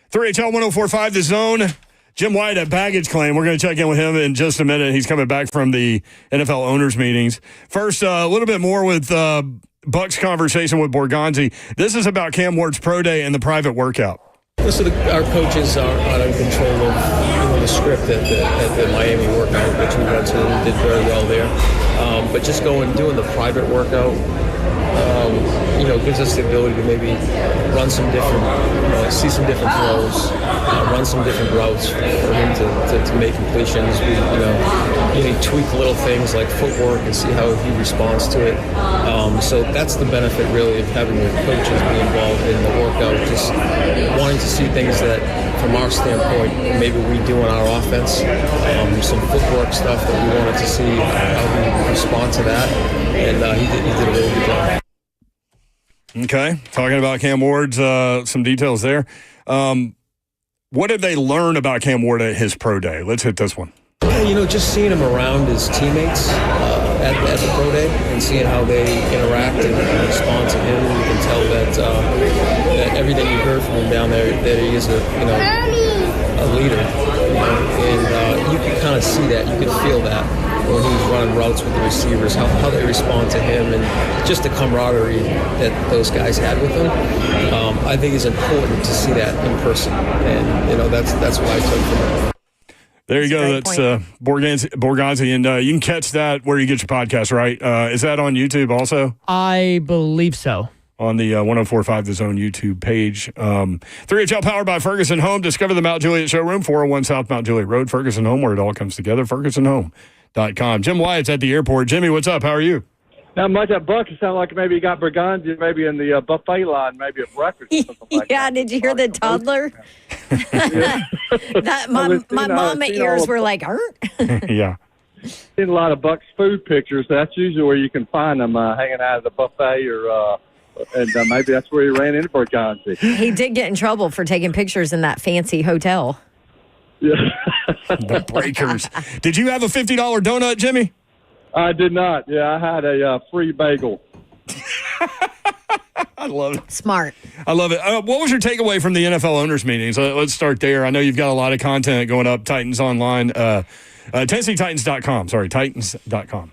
.3HL 104.5 The Zone. Jim White at Baggage Claim. We're going to check in with him in just a minute. He's coming back from the NFL owners meetings. First, a little bit more with Buck's conversation with Borgonzi. This is about Cam Ward's pro day and the private workout. So our coaches are in control of the script at the Miami workout, which we went to and did very well there. But just doing the private workout, gives us the ability to maybe run some different, see some different throws, run some different routes for him to make completions. We tweak little things like footwork and see how he responds to it. So that's the benefit really of having your coaches be involved in the workout, just wanting to see things that from our standpoint maybe we do in our offense, some footwork stuff that we wanted to see how he respond to that, and he did a really good job. Okay, talking about Cam Ward's some details there. What did they learn about Cam Ward at his pro day? Let's hit this one. Yeah, just seeing him around his teammates at the pro day and seeing how they interact and respond to him, you can tell that everything you heard from him down there, that he is a leader, and you can kind of see that, you can feel that when he's running routes with the receivers, how they respond to him, and just the camaraderie that those guys had with him. I think is important to see that in person, and that's what I took from him. There you go. That's Borgonzi, and you can catch that where you get your podcast, right? Is that on YouTube also? I believe so. On the 104.5 The Zone YouTube page. 3HL powered by Ferguson Home. Discover the Mount Juliet Showroom, 401 South Mount Juliet Road, Ferguson Home, where it all comes together, fergusonhome.com. Jim Wyatt's at the airport. Jimmy, what's up? How are you? Not much. That Buck sound like maybe you got Borgonzi maybe in the buffet line, maybe at breakfast or something like that. Did you hear the toddler? My mama ears were like, Yeah. Seen a lot of Buck's food pictures. That's usually where you can find them hanging out at the buffet, or and maybe that's where he ran into Borgonzi. He did get in trouble for taking pictures in that fancy hotel. Yeah. The Breakers. Did you have a $50 donut, Jimmy? I did not. Yeah, I had a free bagel. I love it. Smart. I love it. What was your takeaway from the NFL owners meetings? Let's start there. I know you've got a lot of content going up. Titans Online. TennesseeTitans.com. Sorry, Titans.com.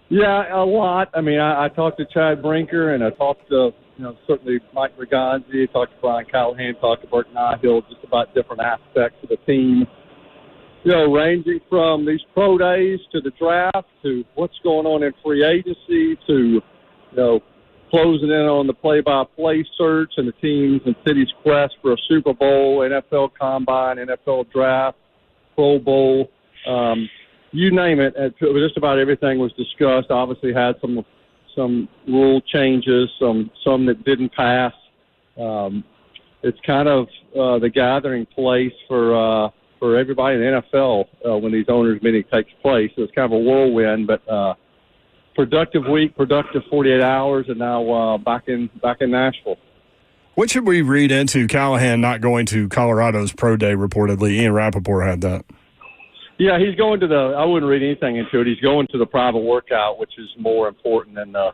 Yeah, a lot. I mean, I talked to Chad Brinker, and I talked to, certainly Mike Borgonzi, talked to Brian Callahan, talked to Bert Nashville, just about different aspects of the team. Ranging from these pro days to the draft to what's going on in free agency to, closing in on the play-by-play search and the teams and cities' quest for a Super Bowl, NFL Combine, NFL Draft, Pro Bowl, you name it. Just about everything was discussed. Obviously had some rule changes, some that didn't pass. It's kind of the gathering place for everybody in the NFL when these owners' meeting takes place. So it's kind of a whirlwind, but productive week, productive 48 hours, and now back in Nashville. What should we read into Callahan not going to Colorado's pro day, reportedly? Ian Rappaport had that. Yeah, he's going to I wouldn't read anything into it. He's going to the private workout, which is more important than the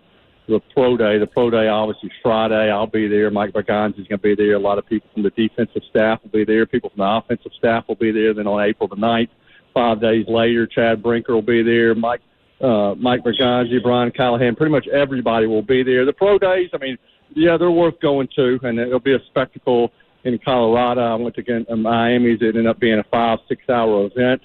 pro day. The pro day, obviously, is Friday. I'll be there. Mike Borgonzi is going to be there. A lot of people from the defensive staff will be there. People from the offensive staff will be there. Then on April the 9th, 5 days later, Chad Brinker will be there. Mike Borgonzi, Brian Callahan, pretty much everybody will be there. The pro days, I mean, yeah, they're worth going to, and it'll be a spectacle in Colorado. I went to Miami. It ended up being a 5-6 hour event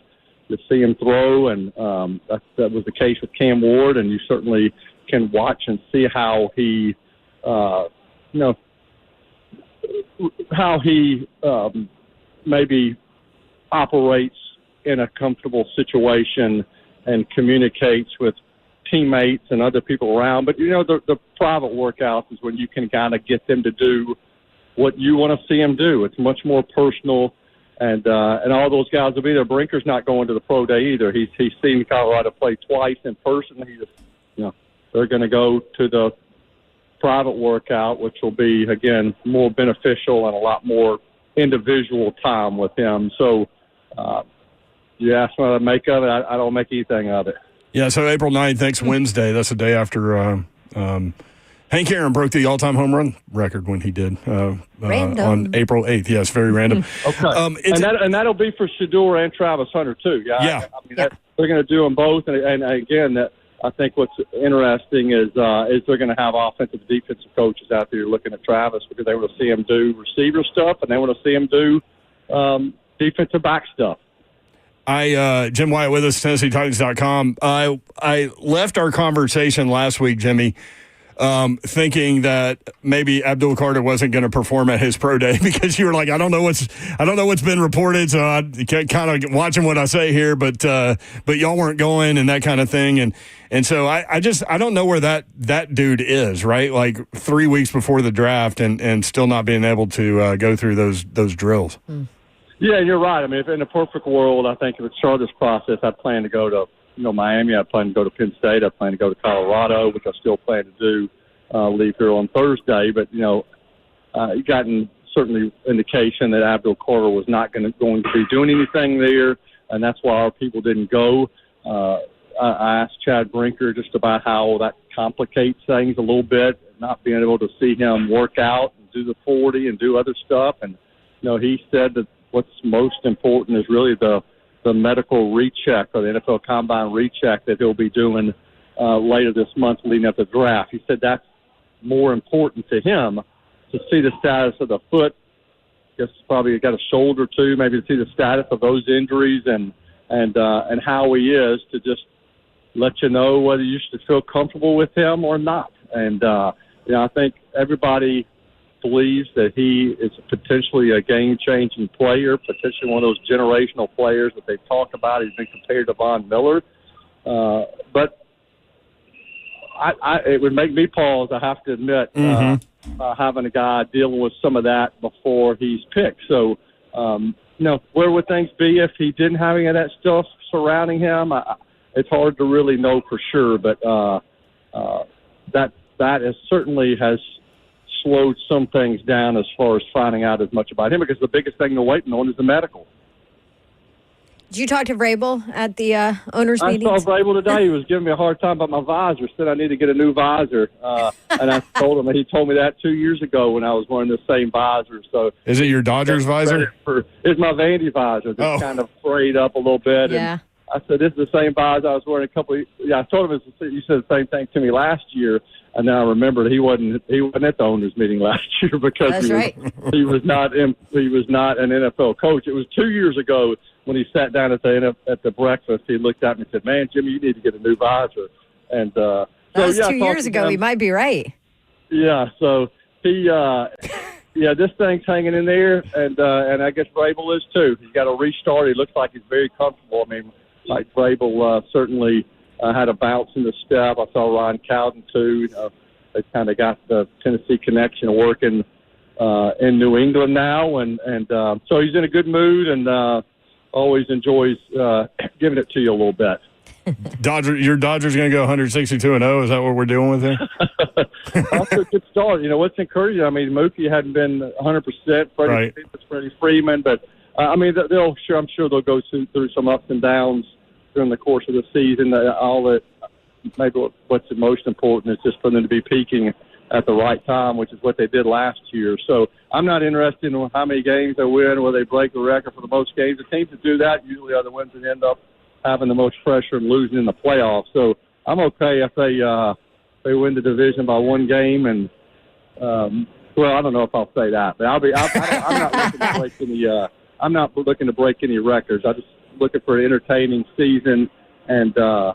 to see him throw, and that was the case with Cam Ward, and you certainly can watch and see how he, maybe operates in a comfortable situation and communicates with teammates and other people around. But, the private workouts is when you can kind of get them to do what you want to see them do. It's much more personal, and all those guys will be there. Brinker's not going to the pro day either. He's seen Colorado play twice in person. They're going to go to the private workout, which will be, again, more beneficial and a lot more individual time with him. So you ask what I make of it. I don't make anything of it. Yeah, so April 9th, next Wednesday, that's the day after Hank Aaron broke the all-time home run record when he did on April 8th. Yes, very random. Okay. And that'll be for Shedeur and Travis Hunter, too. Yeah. They're going to do them both. And again, I think what's interesting is they're going to have offensive and defensive coaches out there looking at Travis because they want to see him do receiver stuff and they want to see him do defensive back stuff. Jim Wyatt with us, TennesseeTitans.com. I left our conversation last week, Jimmy, thinking that maybe Abdul Carter wasn't going to perform at his pro day because you were like, I don't know what's been reported, so I kind of watching what I say here, but y'all weren't going and that kind of thing, and so I don't know where that dude is, right? Like 3 weeks before the draft and still not being able to go through those drills. Yeah, you're right. I mean, if in a perfect world, I think if it started this process, I'd plan to go to Miami. I plan to go to Penn State. I plan to go to Colorado, which I still plan to do. Leave here on Thursday, but gotten certainly indication that Abdul Carter was not going to be doing anything there, and that's why our people didn't go. I asked Chad Brinker just about how that complicates things a little bit, not being able to see him work out and do the 40 and do other stuff, and he said that what's most important is really the medical recheck or the NFL Combine recheck that he'll be doing later this month leading up to the draft. He said that's more important to him to see the status of the foot. I guess probably got a shoulder too, maybe to see the status of those injuries and how he is, to just let you know whether you should feel comfortable with him or not. And I think everybody believes that he is potentially a game-changing player, potentially one of those generational players that they talk about. He's been compared to Von Miller. But it would make me pause, I have to admit, having a guy dealing with some of that before he's picked. So, where would things be if he didn't have any of that stuff surrounding him? It's hard to really know for sure, but that is certainly has slowed some things down as far as finding out as much about him, because the biggest thing they're waiting on is the medical. Did you talk to Vrabel at the owners' meeting? I saw Vrabel today. He was giving me a hard time about my visor. Said I need to get a new visor, and I told him. He told me that 2 years ago when I was wearing the same visor. So is it your Dodgers visor? It's my Vandy visor that's kind of frayed up a little bit. Yeah. And I said, this is the same visor I was wearing I told him you said the same thing to me last year, and then I remembered he wasn't at the owners' meeting last year because he was not an NFL coach. It was 2 years ago when he sat down at the breakfast. He looked at me and said, "Man, Jimmy, you need to get a new visor." And that was 2 years ago. He might be right. Yeah. So he. This thing's hanging in there, and I guess Vrabel is too. He's got to restart. He looks like he's very comfortable. I mean, like Vrabel certainly had a bounce in the step. I saw Ryan Cowden too. They kind of got the Tennessee connection working in New England now, and so he's in a good mood and always enjoys giving it to you a little bit. Your Dodgers going to go 162-0. Is that what we're doing with him? Off to a good start. What's encouraging? I mean, Mookie hadn't been 100%. Freddie Freeman, but I'm sure they'll go through some ups and downs during the course of the season. Maybe what's most important is just for them to be peaking at the right time, which is what they did last year. So I'm not interested in how many games they win or whether they break the record for the most games. The teams that do that usually are the ones that end up having the most pressure and losing in the playoffs. So I'm okay if they win the division by one game. And I don't know if I'll say that, but I'm not looking to break any records. I'm just looking for an entertaining season. And I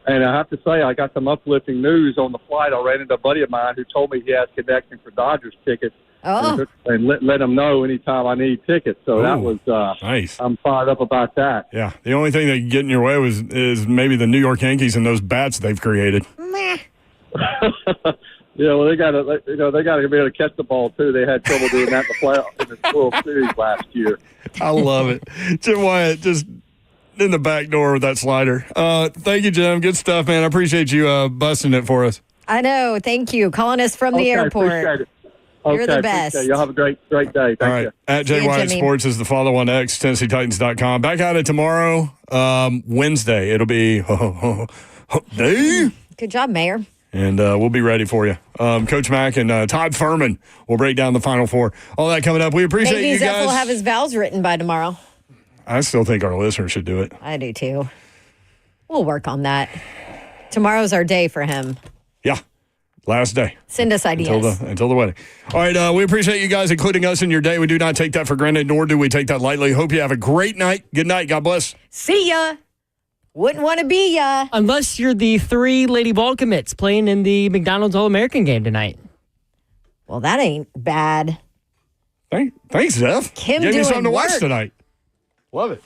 have to say, I got some uplifting news on the flight. I ran into a buddy of mine who told me he has connection for Dodgers tickets. And let him know anytime I need tickets. So that was nice. I'm fired up about that. Yeah. The only thing that can get in your way is maybe the New York Yankees and those bats they've created. Yeah, well, they got to be able to catch the ball too. They had trouble doing that in the playoffs in the World Series last year. I love it. Jim Wyatt just in the back door with that slider. Thank you, Jim. Good stuff, man. I appreciate you busting it for us. I know. Thank you. Calling us from the airport. Appreciate it. You're the best. Y'all have a great day. Thank you. At Jay Wyatt Sports is the follow on X, TennesseeTitans.com. Back at it tomorrow, Wednesday. It'll be day. Good job, Mayor. And we'll be ready for you. Coach Mack and Todd Furman will break down the Final Four. All that coming up. We appreciate Maybe you Zeph guys. will have his vows written by tomorrow. I still think our listeners should do it. I do too. We'll work on that. Tomorrow's our day for him. Yeah. Last day. Send us ideas. Until the wedding. All right. We appreciate you guys including us in your day. We do not take that for granted, nor do we take that lightly. Hope you have a great night. Good night. God bless. See ya. Wouldn't want to be ya. Unless you're the 3 Lady Ball commits playing in the McDonald's All-American game tonight. Well, that ain't bad. Thanks, Zeph. Kim Give me doing something to watch work. tonight. Love it.